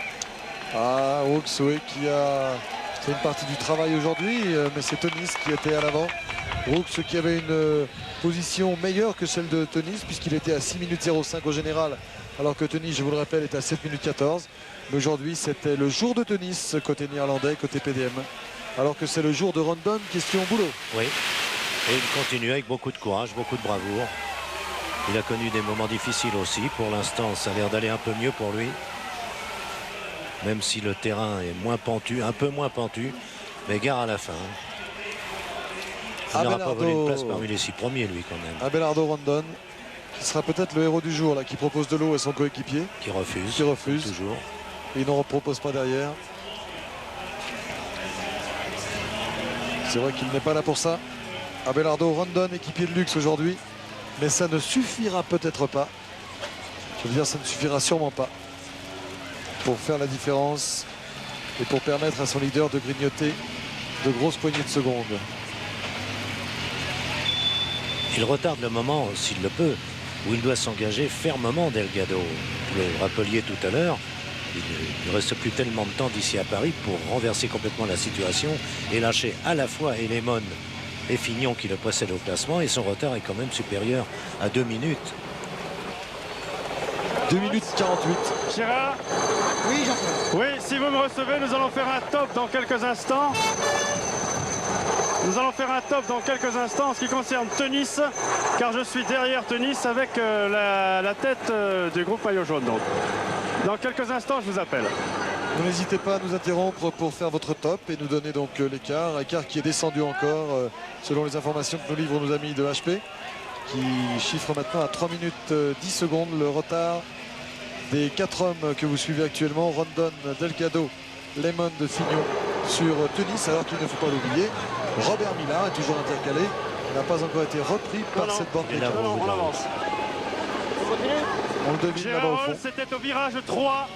Ah, Rooks, oui, qui a fait une partie du travail aujourd'hui, mais c'est Tenis qui était à l'avant. Rooks qui avait une position meilleure que celle de Tenis puisqu'il était à 6 minutes 05 au général, alors que Tenis, je vous le rappelle, est à 7 minutes 14. Mais aujourd'hui, c'était le jour de Tenis côté néerlandais, côté PDM, alors que c'est le jour de Rondon, question boulot. Oui, et il continue avec beaucoup de courage, beaucoup de bravoure. Il a connu des moments difficiles aussi. Pour l'instant, ça a l'air d'aller un peu mieux pour lui. Même si le terrain est moins pentu, un peu moins pentu, mais gare à la fin. Il n'aura pas volé une place parmi les 6 premiers, lui, quand même. Abelardo Rondon, qui sera peut-être le héros du jour, là, qui propose de l'eau à son coéquipier. Qui refuse. Qui refuse. Toujours. Et il n'en propose pas derrière. C'est vrai qu'il n'est pas là pour ça. Abelardo Rondon, équipier de luxe aujourd'hui. Mais ça ne suffira peut-être pas. Je veux dire, ça ne suffira sûrement pas pour faire la différence et pour permettre à son leader de grignoter de grosses poignées de secondes. Il retarde le moment, s'il le peut, où il doit s'engager fermement Delgado. Vous le rappeliez tout à l'heure, il ne reste plus tellement de temps d'ici à Paris pour renverser complètement la situation et lâcher à la fois Lemon et Fignon qui le précèdent au classement, et son retard est quand même supérieur à 2 minutes. 2 minutes 48. Gérard? Oui, Jean-Claude. Oui, si vous me recevez, nous allons faire un top dans quelques instants. Nous allons faire un top dans quelques instants en ce qui concerne Tenis, car je suis derrière Tenis avec la tête du groupe maillot jaune. Donc, dans quelques instants, je vous appelle. Vous n'hésitez pas à nous interrompre pour faire votre top et nous donner donc l'écart. Écart qui est descendu encore selon les informations que nous livrent nos amis de HP, qui chiffrent maintenant à 3 minutes 10 secondes le retard des 4 hommes que vous suivez actuellement. Rondon, Delgado, Lemon de Fignon sur Tenis, alors qu'il ne faut pas l'oublier, Robert Millar est toujours intercalé, n'a pas encore été repris par cette bande. On avance. On le devine là-bas au fond. C'était au virage 3.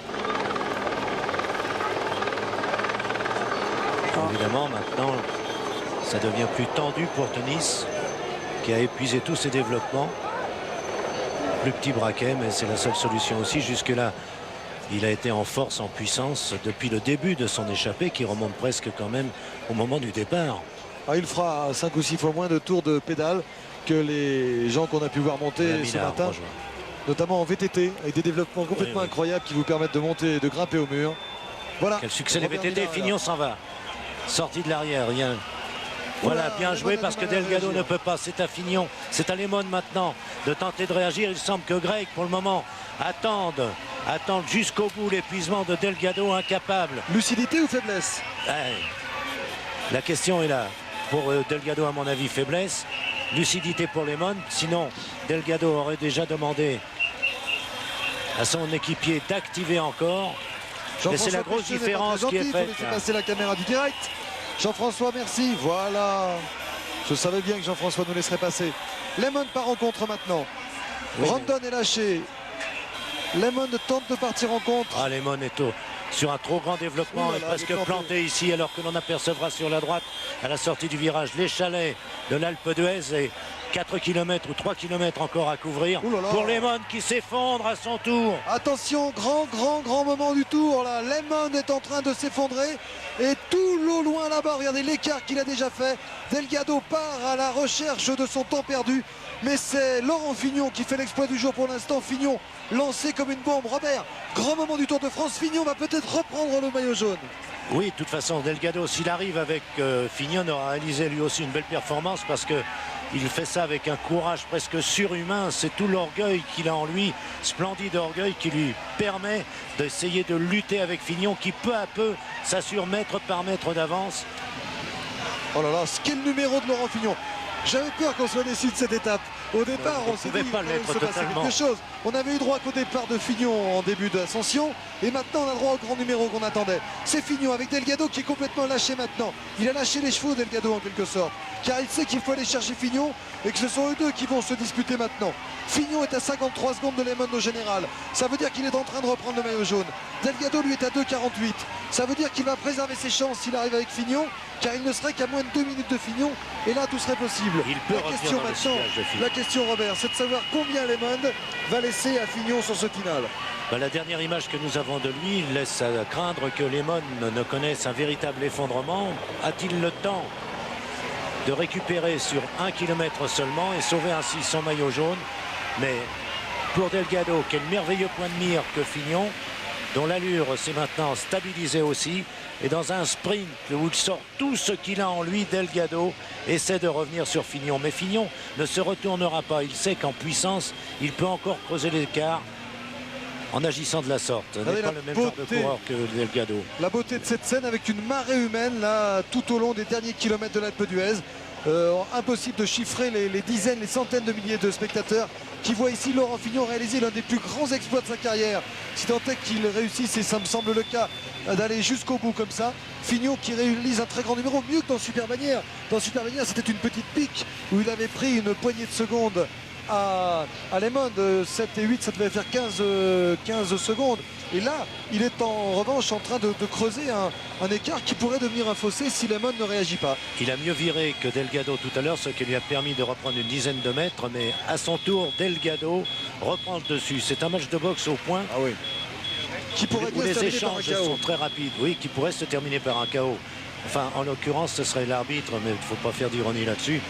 Évidemment, maintenant, ça devient plus tendu pour Tenis, qui a épuisé tous ses développements. Plus petit braquet, mais c'est la seule solution aussi. Jusque-là, il a été en force, en puissance, depuis le début de son échappée, qui remonte presque quand même au moment du départ. Ah, il fera 5 ou 6 fois moins de tours de pédale que les gens qu'on a pu voir monter ce matin, notamment en VTT, avec des développements complètement incroyables qui vous permettent de monter et de grimper au mur. Voilà. Quel succès les VTT, Fignon s'en va. Sortie de l'arrière, rien. Voilà, bien joué parce que Delgado ne peut pas. C'est à Fignon, c'est à Lemon maintenant de tenter de réagir. Il semble que Greg, pour le moment, attendent jusqu'au bout l'épuisement de Delgado, incapable. Lucidité ou faiblesse? La question est là. Pour Delgado, à mon avis, faiblesse. Lucidité pour Lemon. Sinon, Delgado aurait déjà demandé à son équipier d'activer encore. Mais c'est la grosse différence qui est faite. Il faut laisser passer la caméra du direct. Jean-François, merci. Voilà. Je savais bien que Jean-François nous laisserait passer. Lemon part en contre maintenant. Rondon est lâché. Lemon tente de partir en contre. Ah, Lemon est sur un trop grand développement, est presque planté ici, alors que l'on apercevra sur la droite, à la sortie du virage, les chalets de l'Alpe d'Huez et 4 km ou 3 km encore à couvrir pour Lemon qui s'effondre à son tour. Attention, grand moment du tour là. Lemon est en train de s'effondrer et tout l'eau loin là-bas, regardez l'écart qu'il a déjà fait. Delgado part à la recherche de son temps perdu, mais c'est Laurent Fignon qui fait l'exploit du jour pour l'instant. Fignon lancé comme une bombe. Robert, grand moment du Tour de France. Fignon va peut-être reprendre le maillot jaune. Oui, de toute façon, Delgado, s'il arrive avec Fignon, aura réalisé lui aussi une belle performance parce que il fait ça avec un courage presque surhumain. C'est tout l'orgueil qu'il a en lui, splendide orgueil qui lui permet d'essayer de lutter avec Fignon qui peu à peu s'assure mètre par mètre d'avance. Oh là là, quel numéro de Laurent Fignon. J'avais peur qu'on soit déçu de cette étape. Au départ, on s'est dit qu'il se passait quelque chose. On avait eu droit qu'au départ de Fignon en début d'ascension. Et maintenant, on a droit au grand numéro qu'on attendait. C'est Fignon avec Delgado qui est complètement lâché maintenant. Il a lâché les chevaux, Delgado, en quelque sorte. Car il sait qu'il faut aller chercher Fignon et que ce sont eux deux qui vont se disputer maintenant. Fignon est à 53 secondes de Lemon au général. Ça veut dire qu'il est en train de reprendre le maillot jaune. Delgado, lui, est à 2,48. Ça veut dire qu'il va préserver ses chances s'il arrive avec Fignon, car il ne serait qu'à moins de 2 minutes de Fignon. Et là, tout serait possible. La question, Robert, c'est de savoir combien Lemon va laisser à Fignon sur ce final. La dernière image que nous avons de lui laisse craindre que Lemon ne connaisse un véritable effondrement. A-t-il le temps de récupérer sur 1 km seulement et sauver ainsi son maillot jaune? Mais pour Delgado, quel merveilleux point de mire que Fignon, dont l'allure s'est maintenant stabilisée aussi, et dans un sprint où il sort tout ce qu'il a en lui, Delgado essaie de revenir sur Fignon. Mais Fignon ne se retournera pas. Il sait qu'en puissance, il peut encore creuser l'écart en agissant de la sorte. Ce n'est pas le même genre de coureur que Delgado. La beauté de cette scène avec une marée humaine là tout au long des derniers kilomètres de l'Alpe d'Huez. Impossible de chiffrer les dizaines, les centaines de milliers de spectateurs qui voient ici Laurent Fignon réaliser l'un des plus grands exploits de sa carrière. Si tant est qu'il réussisse, et ça me semble le cas, d'aller jusqu'au bout comme ça. Fignon qui réalise un très grand numéro, mieux que dans Super Bagnères. Dans Super Bagnères, c'était une petite pique où il avait pris une poignée de secondes à Lehmann. 7 et 8, ça devait faire 15 secondes. Et là, il est en revanche en train de creuser un écart qui pourrait devenir un fossé si Lehmann ne réagit pas. Il a mieux viré que Delgado tout à l'heure, ce qui lui a permis de reprendre une dizaine de mètres. Mais à son tour, Delgado reprend le dessus. C'est un match de boxe au point. Ah oui. Qui pourrait où bien se les terminer par un échanges KO. sont très rapides. Oui, qui pourrait se terminer par un KO. Enfin, en l'occurrence, ce serait l'arbitre, mais il ne faut pas faire d'ironie là-dessus.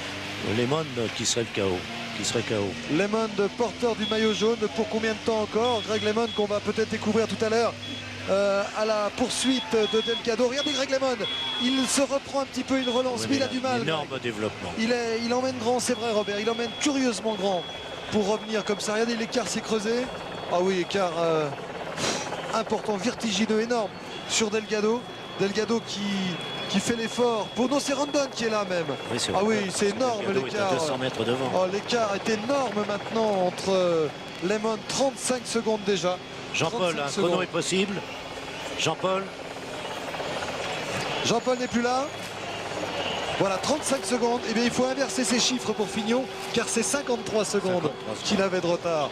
Lehmann qui serait le KO. Qui serait KO. Lehmann, porteur du maillot jaune, pour combien de temps encore? Greg Lehmann qu'on va peut-être découvrir tout à l'heure à la poursuite de Delgado. Regardez Greg Lehmann, il se reprend un petit peu, il relance, mais il a du mal. Énorme développement. Il emmène grand, c'est vrai Robert, il emmène curieusement grand pour revenir comme ça. Regardez, l'écart s'est creusé. Ah oui, écart important, vertigineux, énorme sur Delgado. Delgado qui fait l'effort. Pour non, c'est Rondon qui est là même. Oui, ah oui, c'est énorme Delgado l'écart. est à 200 mètres devant. Oh, l'écart est énorme maintenant entre Lehmann, 35 secondes déjà. Jean-Paul, un chrono est possible. Jean-Paul. Jean-Paul n'est plus là. Voilà, 35 secondes. Eh bien, il faut inverser ces chiffres pour Fignon, car c'est 53 secondes qu'il avait de retard.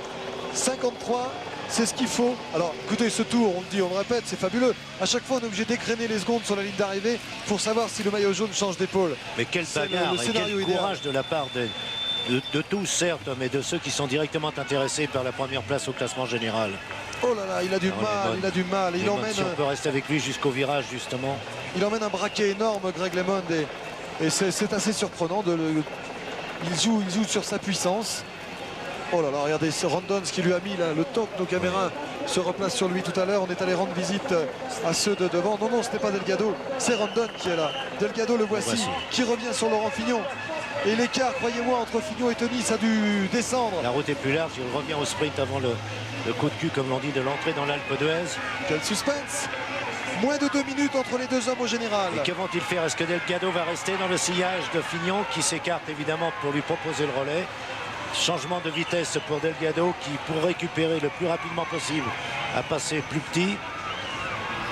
53, c'est ce qu'il faut. Alors, écoutez, ce tour, on le dit, on le répète, c'est fabuleux. À chaque fois, on est obligé d'écréner les secondes sur la ligne d'arrivée pour savoir si le maillot jaune change d'épaule. Mais quel bagarre et quel courage de la part de tous, certes, mais de ceux qui sont directement intéressés par la première place au classement général. Oh là là, il a du mal, il a du mal. Il emmène, si on peut rester avec lui jusqu'au virage, justement. Il emmène un braquet énorme, Greg Lehmann, et c'est assez surprenant. Il joue sur sa puissance. Oh là là, regardez ce Rondon, ce qui lui a mis là, le top. Nos caméras se replacent sur lui tout à l'heure. On est allé rendre visite à ceux de devant. Non, non, ce n'est pas Delgado, c'est Rondon qui est là. Delgado, le voici, qui revient sur Laurent Fignon. Et l'écart, croyez-moi, entre Fignon et Tony, ça a dû descendre. La route est plus large, il revient au sprint avant le coup de cul, comme l'on dit, de l'entrée dans l'Alpe d'Huez. Quel suspense! Moins de 2 minutes entre les deux hommes au général. Et que vont-ils faire? Est-ce que Delgado va rester dans le sillage de Fignon, qui s'écarte évidemment pour lui proposer le relais? Changement de vitesse pour Delgado, qui, pour récupérer le plus rapidement possible, a passé plus petit.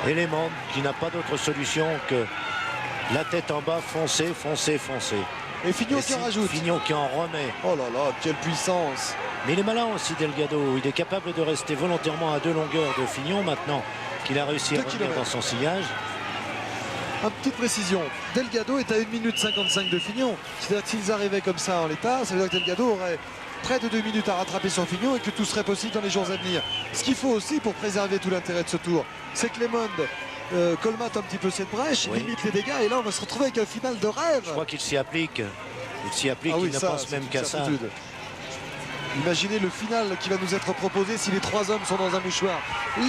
Et Lehmann, qui n'a pas d'autre solution que la tête en bas, foncer, foncer, foncer. Et Fignon qui en rajoute. Fignon qui en remet. Oh là là, quelle puissance! Mais il est malin aussi, Delgado. Il est capable de rester volontairement à 2 longueurs de Fignon maintenant qu'il a réussi à revenir dans son sillage. Une petite précision, Delgado est à 1 minute 55 de Fignon. C'est-à-dire que s'ils arrivaient comme ça en l'état, ça veut dire que Delgado aurait près de 2 minutes à rattraper son Fignon et que tout serait possible dans les jours à venir. Ce qu'il faut aussi pour préserver tout l'intérêt de ce tour, c'est que Lehmann colmate un petit peu cette brèche, limite les dégâts, et là on va se retrouver avec un final de rêve. Je crois qu'il s'y applique. Il s'y applique, il ne pense même qu'à ça. Imaginez le final qui va nous être proposé si les 3 hommes sont dans un mouchoir.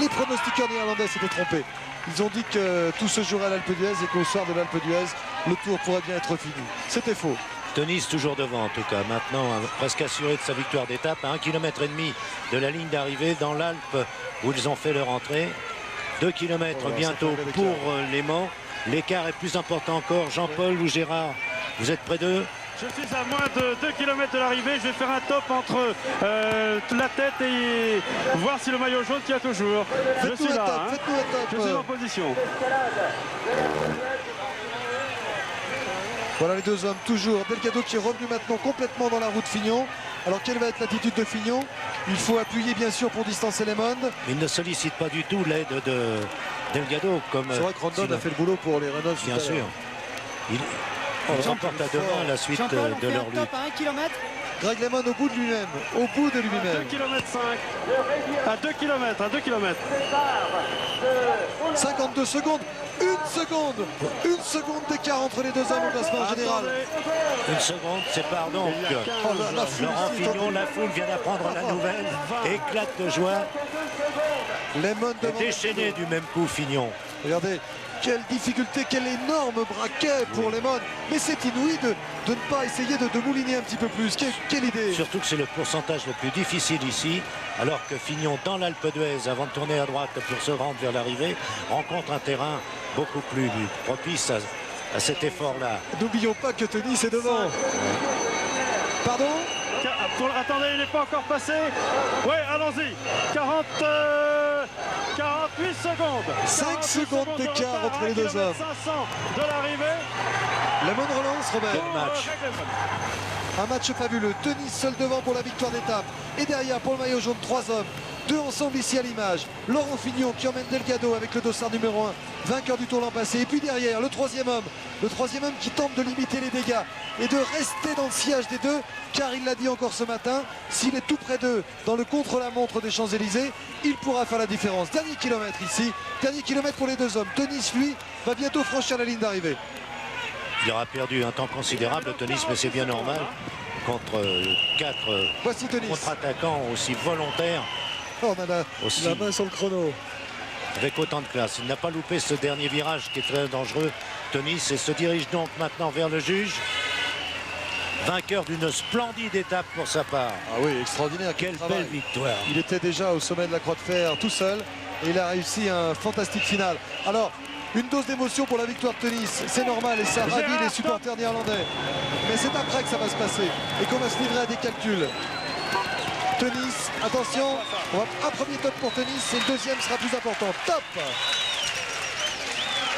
Les pronostiqueurs néerlandais s'étaient trompés. Ils ont dit que tout se jouerait à l'Alpe d'Huez et qu'au soir de l'Alpe d'Huez, le tour pourrait bien être fini. C'était faux. Tony toujours devant en tout cas. Maintenant, presque assuré de sa victoire d'étape, à 1,5 km de la ligne d'arrivée dans l'Alpe où ils ont fait leur entrée. 2 km bientôt pour Lehmann. L'écart est plus important encore. Jean-Paul ou Gérard, vous êtes près d'eux? Je suis à moins de 2 km de l'arrivée. Je vais faire un top entre la tête et voir si le maillot jaune tient toujours. Je suis là. Je suis en position. Voilà les deux hommes toujours. Delgado qui est revenu maintenant complètement dans la route Fignon. Alors quelle va être l'attitude de Fignon? Il faut appuyer bien sûr pour distancer Lehmann. Il ne sollicite pas du tout l'aide de Delgado. C'est vrai que Rondon a fait le boulot pour les Renault. Bien sûr. Ils emportent à 2 mains la suite de leur lutte. Top à 1 km. Greg Lehmann au bout de lui-même. Au bout de lui-même. 2 km 5. À 2 km. 52 secondes. Une seconde d'écart entre les deux hommes au classement général. Une seconde, c'est donc Laurent Fignon, la foule vient d'apprendre la nouvelle, éclate de joie. Lehmann déchaîné du même coup Fignon. Regardez, quelle difficulté, quel énorme braquet pour Lehmann. Mais c'est inouï de ne pas essayer de mouliner un petit peu plus. Quelle idée. Surtout que c'est le pourcentage le plus difficile ici, alors que Fignon, dans l'Alpe d'Huez, avant de tourner à droite pour se rendre vers l'arrivée, rencontre un terrain beaucoup plus propice à cet effort-là. N'oublions pas que Tony c'est devant. Pardon? Attendez, il n'est pas encore passé. Oui, allons-y. 48 secondes. secondes. 5 secondes d'écart entre les deux hommes. 500 de l'arrivée. Lemon relance, Robert. Match. Un match fabuleux. Teunis seul devant pour la victoire d'étape. Et derrière, pour le maillot jaune, 3 hommes. 2 ensemble ici à l'image. Laurent Fignon qui emmène Delgado avec le dossard numéro 1, vainqueur du Tour l'an passé. Et puis derrière, le troisième homme qui tente de limiter les dégâts et de rester dans le sillage des deux, car il l'a dit encore ce matin, s'il est tout près d'eux dans le contre-la-montre des Champs-Élysées, il pourra faire la différence. Dernier kilomètre ici, dernier kilomètre pour les deux hommes. Teunis, lui, va bientôt franchir la ligne d'arrivée. Il aura perdu un temps considérable, Teunis, mais c'est bien normal contre 4 contre-attaquants aussi volontaires. Oh, on a la main sur le chrono. Avec autant de classe. Il n'a pas loupé ce dernier virage qui est très dangereux. Teunis et se dirige donc maintenant vers le juge. Vainqueur d'une splendide étape pour sa part. Ah oui, extraordinaire. Quelle belle victoire. Il était déjà au sommet de la Croix de Fer tout seul et il a réussi un fantastique final. Alors, une dose d'émotion pour la victoire de Teunis, c'est normal et ça ravit les supporters néerlandais. Mais c'est après que ça va se passer et qu'on va se livrer à des calculs. Teunis, attention, un premier top pour Teunis et le deuxième sera plus important.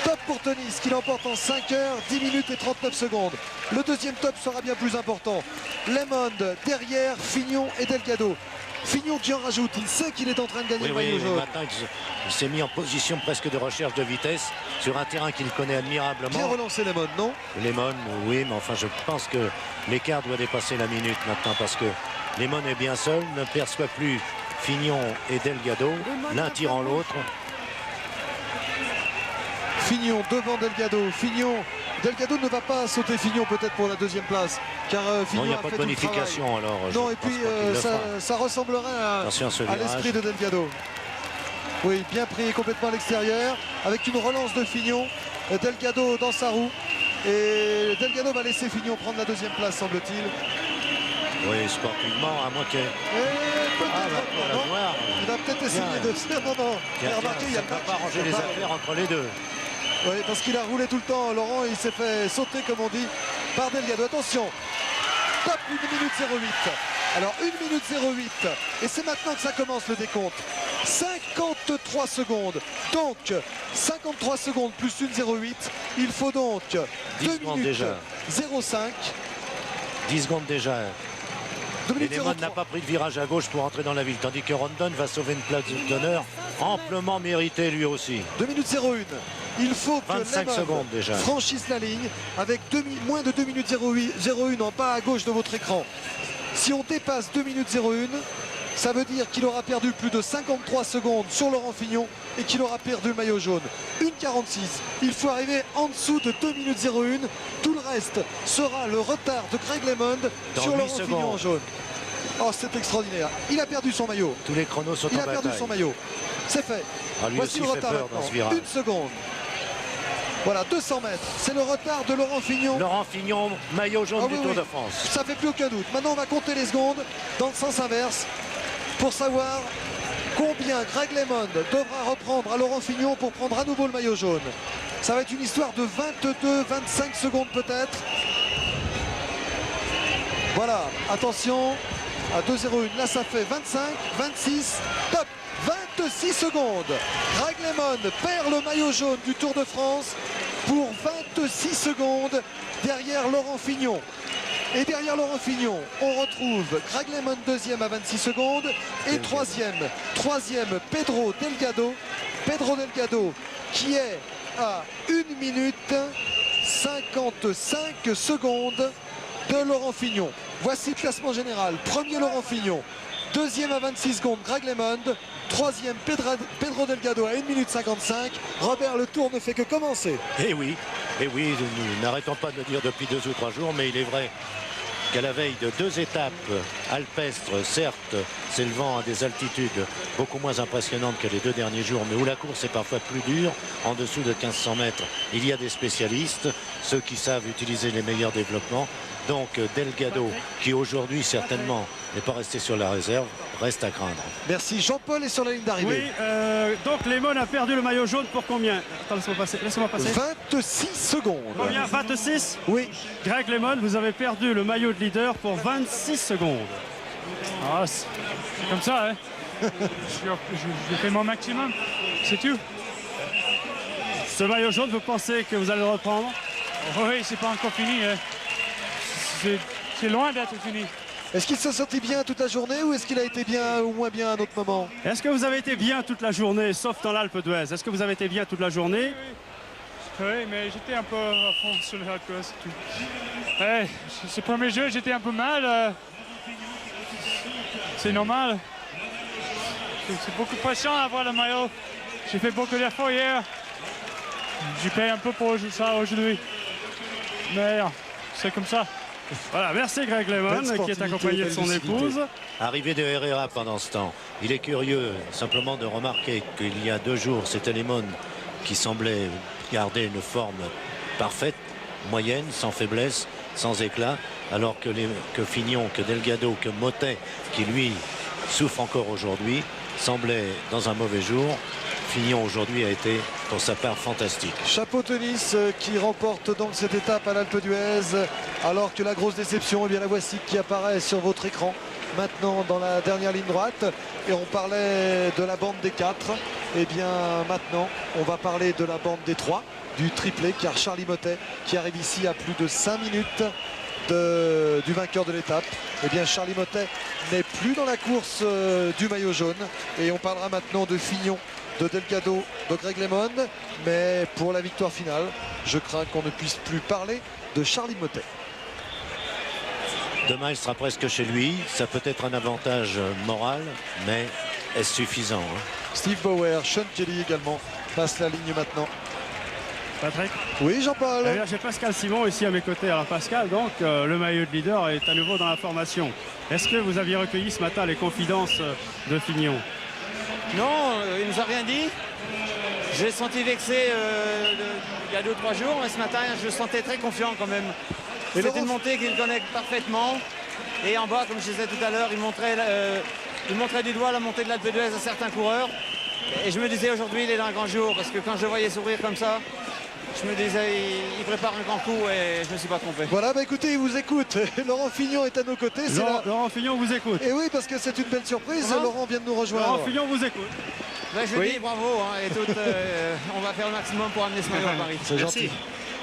Top pour Teunis qui l'emporte en 5 heures, 10 minutes et 39 secondes. Le deuxième top sera bien plus important. Lemond derrière Fignon et Delgado. Fignon qui en rajoute, il sait qu'il est en train de gagner le maillot jaune. Maintenant, il s'est mis en position presque de recherche de vitesse sur un terrain qu'il connaît admirablement. Bien relancé Lemond, non? Lemond, oui, mais enfin je pense que l'écart doit dépasser la minute maintenant parce que Lemond est bien seul, ne perçoit plus Fignon et Delgado, l'un tirant l'autre. Fignon devant Delgado. Delgado ne va pas sauter Fignon peut-être pour la deuxième place, car Fignon non, il n'y a a pas fait de bonification alors. Non, et puis ça ressemblerait à l'esprit de Delgado. Oui, bien pris complètement à l'extérieur, avec une relance de Fignon. Delgado dans sa roue. Et Delgado va laisser Fignon prendre la deuxième place, semble-t-il. Oui, sportivement, à moins que... Il va peut-être essayer de faire... Non, remarquez, il y a pas arranger les affaires entre les deux. Oui, parce qu'il a roulé tout le temps, Laurent, il s'est fait sauter, comme on dit, par Delgado. Attention, top 1 minute 08. Alors 1 minute 08, et c'est maintenant que ça commence le décompte. 53 secondes, donc 53 secondes plus 1,08. Il faut donc 2 minutes déjà. 05. 10 secondes déjà. Et Lemond n'a pas pris de virage à gauche pour entrer dans la ville, tandis que Rondon va sauver une place d'honneur amplement méritée lui aussi. 2 minutes 01. Il faut que Lemond déjà franchisse la ligne avec moins de 2 minutes 01 en bas à gauche de votre écran. Si on dépasse 2 minutes 01, ça veut dire qu'il aura perdu plus de 53 secondes sur Laurent Fignon et qu'il aura perdu le maillot jaune. 1,46. Il faut arriver en dessous de 2 minutes 01. Tout le reste sera le retard de Greg Lemond sur Laurent Fignon en jaune. Oh, c'est extraordinaire. Il a perdu son maillot. Tous les chronos sont en bataille. Il a perdu son maillot. C'est fait. Voici le retard maintenant. 1 seconde. Voilà, 200 mètres. C'est le retard de Laurent Fignon. Laurent Fignon, maillot jaune du Tour de France. Ça fait plus aucun doute. Maintenant, on va compter les secondes dans le sens inverse pour savoir combien Greg Lemond devra reprendre à Laurent Fignon pour prendre à nouveau le maillot jaune. Ça va être une histoire de 22-25 secondes peut-être. Voilà, attention, à 2,01. Là, ça fait 25, 26, top. 26 secondes. Greg Lemond perd le maillot jaune du Tour de France pour 26 secondes derrière Laurent Fignon. Et derrière Laurent Fignon, on retrouve Greg Lemond deuxième à 26 secondes et troisième Pedro Delgado. Pedro Delgado qui est à 1 minute 55 secondes de Laurent Fignon. Voici le classement général. Premier Laurent Fignon. Deuxième à 26 secondes, Greg Lemond. Troisième, Pedro Delgado à 1 minute 55. Robert, le tour ne fait que commencer. Et oui, nous n'arrêtons pas de le dire depuis 2 ou 3 jours, mais il est vrai qu'à la veille de 2 étapes alpestres, certes, s'élevant à des altitudes beaucoup moins impressionnantes que les 2 derniers jours, mais où la course est parfois plus dure, en dessous de 1500 mètres, il y a des spécialistes, ceux qui savent utiliser les meilleurs développements. Donc Delgado, qui aujourd'hui certainement n'est pas resté sur la réserve, reste à craindre. Merci. Jean-Paul est sur la ligne d'arrivée. Oui, donc Lemond a perdu le maillot jaune pour combien? Laissez-moi passer. 26 secondes. Combien? 26? Oui. Greg Lemond, vous avez perdu le maillot de leader pour 26 secondes. Ah, c'est comme ça, hein. Je fais mon maximum, c'est tout. Ce maillot jaune, vous pensez que vous allez le reprendre? Oui, c'est pas encore fini. Hein. C'est loin d'être fini. Est-ce qu'il s'est senti bien toute la journée ou est-ce qu'il a été bien ou moins bien à un autre moment? Est-ce que vous avez été bien toute la journée, sauf dans l'Alpe d'Huez? Est-ce que vous avez été bien toute la journée? Oui, mais j'étais un peu à fond sur le hardcore, c'est tout. Ouais, ce premier jeu, j'étais un peu mal. C'est normal. C'est beaucoup de pression à avoir le maillot. J'ai fait beaucoup d'efforts hier. J'ai payé un peu pour ça aujourd'hui. Mais c'est comme ça. Voilà, merci Greg LeMond qui est accompagné de son épouse. Arrivée de Herrera pendant ce temps. Il est curieux simplement de remarquer qu'il y a 2 jours, c'était LeMond qui semblait garder une forme parfaite, moyenne, sans faiblesse, sans éclat, alors que Fignon, que Delgado, que Mottet, qui lui souffre encore aujourd'hui, semblait dans un mauvais jour. Fignon aujourd'hui a été pour sa part fantastique. Chapeau Tennis qui remporte donc cette étape à l'Alpe d'Huez, alors que la grosse déception, eh bien la voici qui apparaît sur votre écran maintenant dans la dernière ligne droite. Et on parlait de la bande des 4, et bien maintenant on va parler de la bande des 3, du triplé, car Charly Mottet qui arrive ici à plus de 5 minutes du vainqueur de l'étape. Et bien Charly Mottet n'est plus dans la course du maillot jaune, et on parlera maintenant de Fignon, de Delgado, de Greg LeMond, mais pour la victoire finale, je crains qu'on ne puisse plus parler de Charly Mottet. Demain, il sera presque chez lui. Ça peut être un avantage moral, mais est-ce suffisant, hein? Steve Bauer, Sean Kelly également passe la ligne maintenant. Patrick? Oui, Jean-Paul. J'ai Pascal Simon ici à mes côtés. Alors Pascal, donc le maillot de leader est à nouveau dans la formation. Est-ce que vous aviez recueilli ce matin les confidences de Fignon? Non, il nous a rien dit. Je l'ai senti vexé il y a 2-3 jours, mais ce matin, je le sentais très confiant quand même. C'était une montée qu'il connaît parfaitement. Et en bas, comme je disais tout à l'heure, il montrait du doigt la montée de l'Alpe d'Huez à certains coureurs. Et je me disais, aujourd'hui, il est dans un grand jour, parce que quand je le voyais sourire comme ça, je me disais, il prépare un grand coup et je ne me suis pas trompé. Voilà, bah écoutez, il vous écoute. Laurent Fignon est à nos côtés. Laurent Fignon vous écoute. Et oui, parce que c'est une belle surprise. Laurent vient de nous rejoindre. Laurent Fignon vous écoute. Ben, je dis bravo, hein, et on va faire le maximum pour amener ce maillot à Paris. C'est gentil.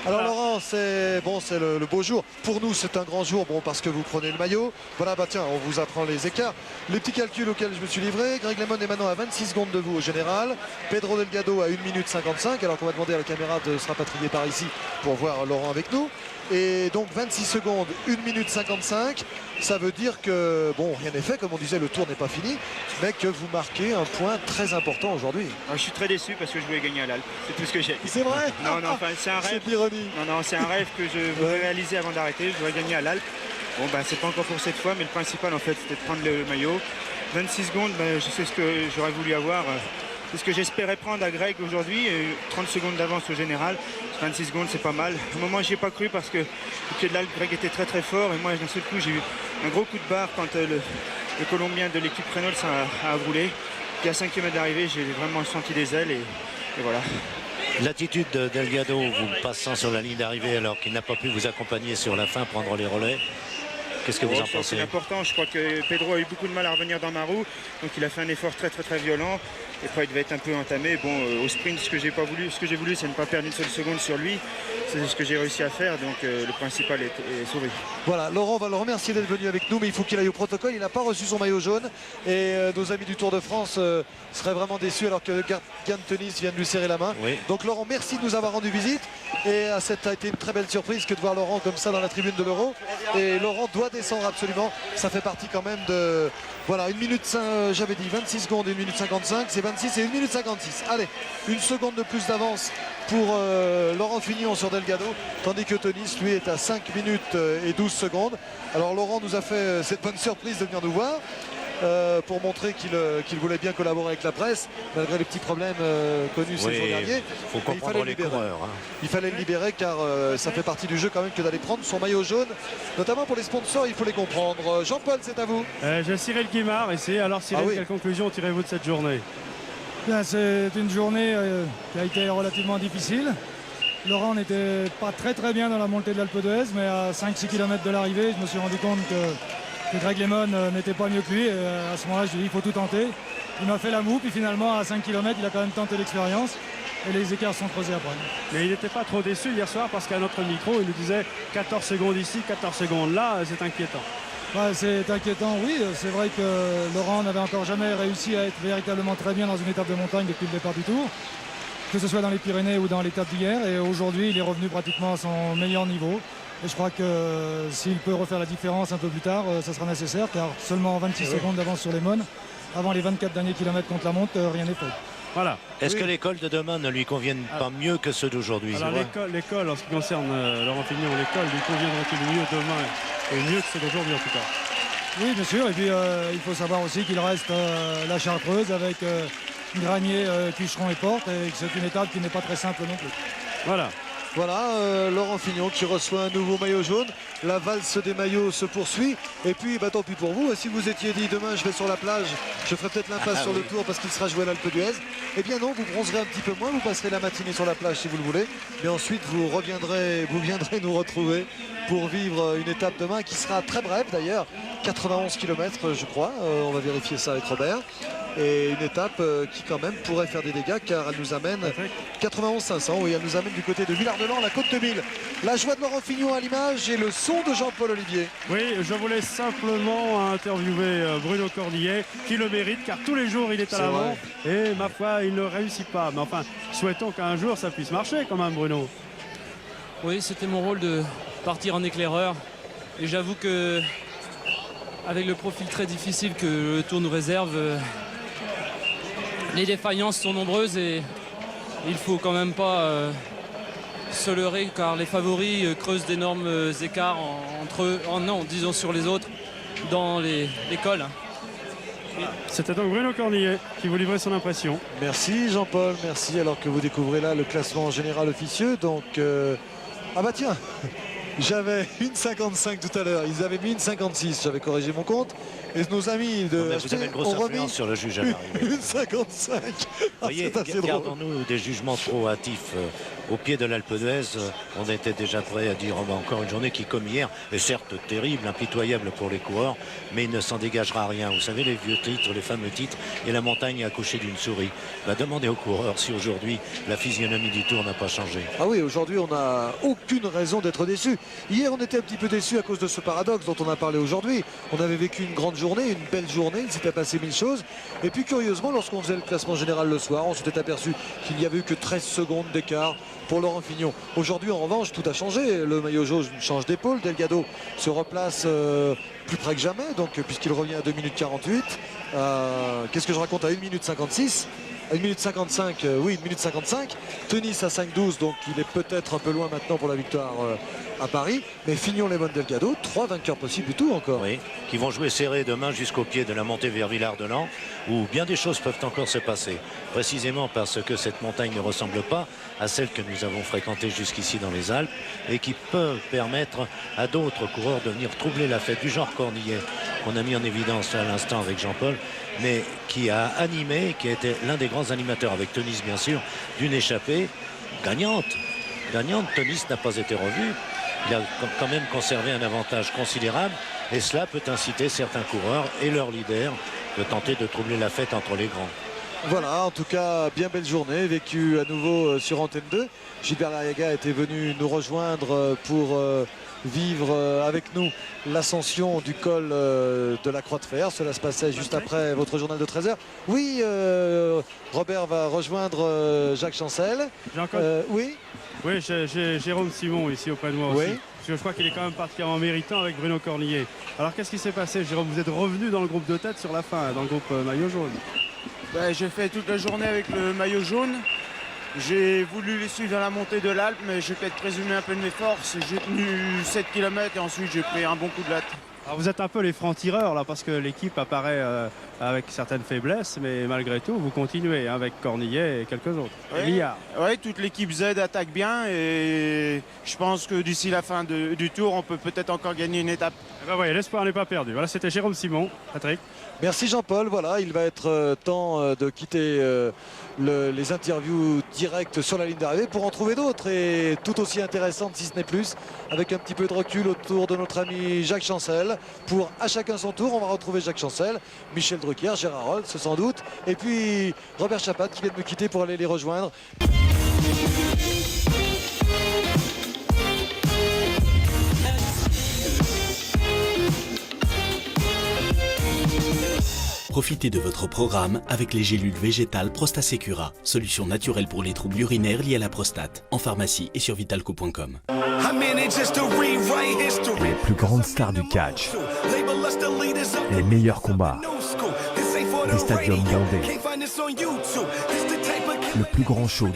Alors Laurent, c'est le beau jour. Pour nous, c'est un grand jour, parce que vous prenez le maillot. Voilà, bah tiens, on vous apprend les écarts. Les petits calculs auxquels je me suis livré. Greg LeMond est maintenant à 26 secondes de vous au général. Pedro Delgado à 1 minute 55, alors qu'on va demander à la caméra de se rapatrier par ici pour voir Laurent avec nous. Et donc 26 secondes, 1 minute 55. Ça veut dire que, rien n'est fait, comme on disait, le tour n'est pas fini, mais que vous marquez un point très important aujourd'hui. Je suis très déçu parce que je voulais gagner à l'Alpe. C'est tout ce que j'ai. C'est vrai? Non, enfin, c'est un rêve. C'est l'ironie. Non, c'est un rêve que je voulais réaliser avant d'arrêter. Je voulais gagner à l'Alpe. C'est pas encore pour cette fois, mais le principal, en fait, c'était de prendre le maillot. 26 secondes, je sais ce que j'aurais voulu avoir. C'est ce que j'espérais prendre à Greg aujourd'hui. 30 secondes d'avance au général. 26 secondes, c'est pas mal. Au moment, j'y ai pas cru parce que au pied de l'Alpe, Greg était très très fort. Et moi, d'un seul coup, j'ai eu un gros coup de barre quand le Colombien de l'équipe Renault a roulé. Puis à 5 km d'arrivée, j'ai vraiment senti des ailes et voilà. L'attitude de Delgado, vous passant sur la ligne d'arrivée alors qu'il n'a pas pu vous accompagner sur la fin, prendre les relais. Qu'est-ce que vous en pensez? C'est important. Je crois que Pedro a eu beaucoup de mal à revenir dans ma roue. Donc il a fait un effort très très très violent. Et après il devait être un peu entamé. Au sprint, ce que j'ai voulu, c'est ne pas perdre une seule seconde sur lui. C'est ce que j'ai réussi à faire. Donc le principal est sauvé. Voilà, Laurent, on va le remercier d'être venu avec nous, mais il faut qu'il aille au protocole. Il n'a pas reçu son maillot jaune. Et nos amis du Tour de France seraient vraiment déçus alors que Gant Tennis vient de lui serrer la main. Oui. Donc Laurent, merci de nous avoir rendu visite. Et ça a été une très belle surprise que de voir Laurent comme ça dans la tribune de l'Euro. Et Laurent doit descendre absolument. Ça fait partie quand même de... Voilà, 1 minute 5, j'avais dit 26 secondes et 1 minute 55. C'est 26 et 1 minute 56. Allez, une seconde de plus d'avance pour Laurent Fignon sur Delgado. Tandis que Tennis, lui, est à 5 minutes et 12 secondes. Alors Laurent nous a fait cette bonne surprise de venir nous voir. Pour montrer qu'il voulait bien collaborer avec la presse, malgré les petits problèmes connus ces jours derniers. Il faut comprendre les coureurs. Il fallait le libérer car ça fait partie du jeu quand même que d'aller prendre son maillot jaune, notamment pour les sponsors, il faut les comprendre. Jean-Paul, c'est à vous. J'ai Cyril Guimard ici. Alors Cyril, quelle conclusion tirez-vous de cette journée? C'est une journée qui a été relativement difficile. Laurent n'était pas très bien dans la montée de l'Alpe d'Huez, mais à 5-6 km de l'arrivée, je me suis rendu compte que Greg LeMond n'était pas mieux que lui. Et à ce moment-là, je lui ai dit il faut tout tenter. Il m'a fait la moue, puis finalement à 5 km, il a quand même tenté l'expérience. et les écarts sont creusés après. Mais il n'était pas trop déçu hier soir parce qu'à notre micro, il nous disait 14 secondes ici, 14 secondes là, c'est inquiétant. Ouais, c'est inquiétant, oui. C'est vrai que Laurent n'avait encore jamais réussi à être véritablement très bien dans une étape de montagne depuis le départ du Tour, que ce soit dans les Pyrénées ou dans l'étape d'hier. Et aujourd'hui, il est revenu pratiquement à son meilleur niveau. Et je crois que s'il peut refaire la différence un peu plus tard, ça sera nécessaire, car seulement 26 secondes d'avance sur les mônes. Avant les 24 derniers kilomètres contre la montre, rien n'est fait. Voilà. Est-ce que l'école de demain ne lui conviennent pas mieux que ceux d'aujourd'hui? Alors l'école, en ce qui concerne Laurent Fignon, l'école lui conviendra-t-il mieux demain et mieux que ceux d'aujourd'hui en tout cas? Oui, bien sûr. Et puis il faut savoir aussi qu'il reste la Chartreuse avec Granier, Cucheron et Porte, et que c'est une étape qui n'est pas très simple non plus. Voilà. Voilà, Laurent Fignon qui reçoit un nouveau maillot jaune. La valse des maillots se poursuit. Et puis, tant pis pour vous. Si vous étiez dit demain, je vais sur la plage, je ferai peut-être l'impasse sur le Tour parce qu'il sera joué à l'Alpe d'Huez. Eh bien non, vous bronzerez un petit peu moins. Vous passerez la matinée sur la plage si vous le voulez. Mais ensuite, vous viendrez nous retrouver pour vivre une étape demain qui sera très brève d'ailleurs. 91 km, je crois. On va vérifier ça avec Robert. Et une étape qui quand même pourrait faire des dégâts car elle nous amène 91 500, oui, elle nous amène du côté de Villard-de-Lans, la côte de Mille. La joie de Laurent Fignon à l'image et le son de Jean-Paul Olivier. Oui, je voulais simplement interviewer Bruno Cornillet qui le mérite car tous les jours il est à l'avant et ma foi il ne réussit pas. Mais enfin, souhaitons qu'un jour ça puisse marcher quand même, Bruno. Oui, c'était mon rôle de partir en éclaireur et j'avoue que avec le profil très difficile que le Tour nous réserve, les défaillances sont nombreuses et il ne faut quand même pas se leurrer car les favoris creusent d'énormes écarts entre eux, disons sur les autres, dans l'école. C'était donc Bruno Cornillet qui vous livrait son impression. Merci Jean-Paul, merci. Alors que vous découvrez là le classement général officieux. Donc, ah bah tiens, j'avais une 55 tout à l'heure, ils avaient mis une 56, j'avais corrigé mon compte. Et nos amis de vous avez une grosse influence sur le juge à l'arrivée. Une 55. Vous voyez, gardons-nous des jugements trop hâtifs. Au pied de l'Alpe d'Huez, on était déjà prêt à dire encore une journée qui, comme hier, est certes terrible, impitoyable pour les coureurs, mais il ne s'en dégagera rien. Vous savez, les vieux titres, les fameux titres, et la montagne a accouché d'une souris. Demandez aux coureurs si aujourd'hui la physionomie du Tour n'a pas changé. Ah oui, aujourd'hui on n'a aucune raison d'être déçu. Hier on était un petit peu déçu à cause de ce paradoxe dont on a parlé aujourd'hui. On avait vécu une grande journée, une belle journée, il s'était passé mille choses. Et puis curieusement, lorsqu'on faisait le classement général le soir, on s'était aperçu qu'il n'y avait eu que 13 secondes d'écart pour Laurent Fignon. Aujourd'hui, en revanche, tout a changé. Le maillot jaune change d'épaule. Delgado se replace plus près que jamais, donc puisqu'il revient à 2 minutes 48. Qu'est-ce que je raconte à 1 minute 56 à 1 minute 55, oui, 1 minute 55. Tenis à 5-12, donc il est peut-être un peu loin maintenant pour la victoire à Paris. Mais Fignon, Lemon, Delgado, 3 vainqueurs possibles du tout encore. Oui, qui vont jouer serré demain jusqu'au pied de la montée vers Villard-de-Lans, où bien des choses peuvent encore se passer. Précisément parce que cette montagne ne ressemble pas à celle que nous avons fréquentée jusqu'ici dans les Alpes et qui peuvent permettre à d'autres coureurs de venir troubler la fête du genre Cornillet, qu'on a mis en évidence à l'instant avec Jean-Paul, mais qui a animé, qui a été l'un des grands animateurs avec Tenis bien sûr, d'une échappée gagnante. Tenis n'a pas été revu. Il a quand même conservé un avantage considérable et cela peut inciter certains coureurs et leurs leaders de tenter de troubler la fête entre les grands. Voilà, en tout cas, bien belle journée, vécue à nouveau sur Antenne 2. Gilbert Larriaga était venu nous rejoindre pour vivre avec nous l'ascension du col de la Croix de Fer. Cela se passait juste après votre journal de 13h. Oui, Robert va rejoindre Jacques Chancel. Oui. Oui, j'ai Jérôme Simon ici auprès de moi aussi. Oui. Je crois qu'il est quand même particulièrement méritant avec Bruno Cornillet. Alors qu'est-ce qui s'est passé, Jérôme? Vous êtes revenu dans le groupe de tête sur la fin, dans le groupe maillot jaune. J'ai fait toute la journée avec le maillot jaune. J'ai voulu les suivre dans la montée de l'Alpe, mais j'ai peut-être présumé un peu de mes forces. J'ai tenu 7 km et ensuite j'ai pris un bon coup de latte. Alors vous êtes un peu les francs-tireurs là, parce que l'équipe apparaît avec certaines faiblesses, mais malgré tout vous continuez avec Cornillet et quelques autres. Oui, toute l'équipe Z attaque bien et je pense que d'ici la fin du tour on peut peut-être encore gagner une étape. Oui, l'espoir n'est pas perdu. Voilà, c'était Jérôme Simon. Patrick. Merci Jean-Paul. Voilà, il va être temps de quitter les interviews directes sur la ligne d'arrivée pour en trouver d'autres et tout aussi intéressantes si ce n'est plus, avec un petit peu de recul autour de notre ami Jacques Chancel. Pour à chacun son tour, on va retrouver Jacques Chancel, Michel Drucker, Gérard Rolls sans doute, et puis Robert Chapat qui vient de me quitter pour aller les rejoindre. Profitez de votre programme avec les gélules végétales Prostasecura, solution naturelle pour les troubles urinaires liés à la prostate, en pharmacie et sur vitalco.com. Les plus grandes stars du catch, les meilleurs combats, des stadiums bondés, le plus grand show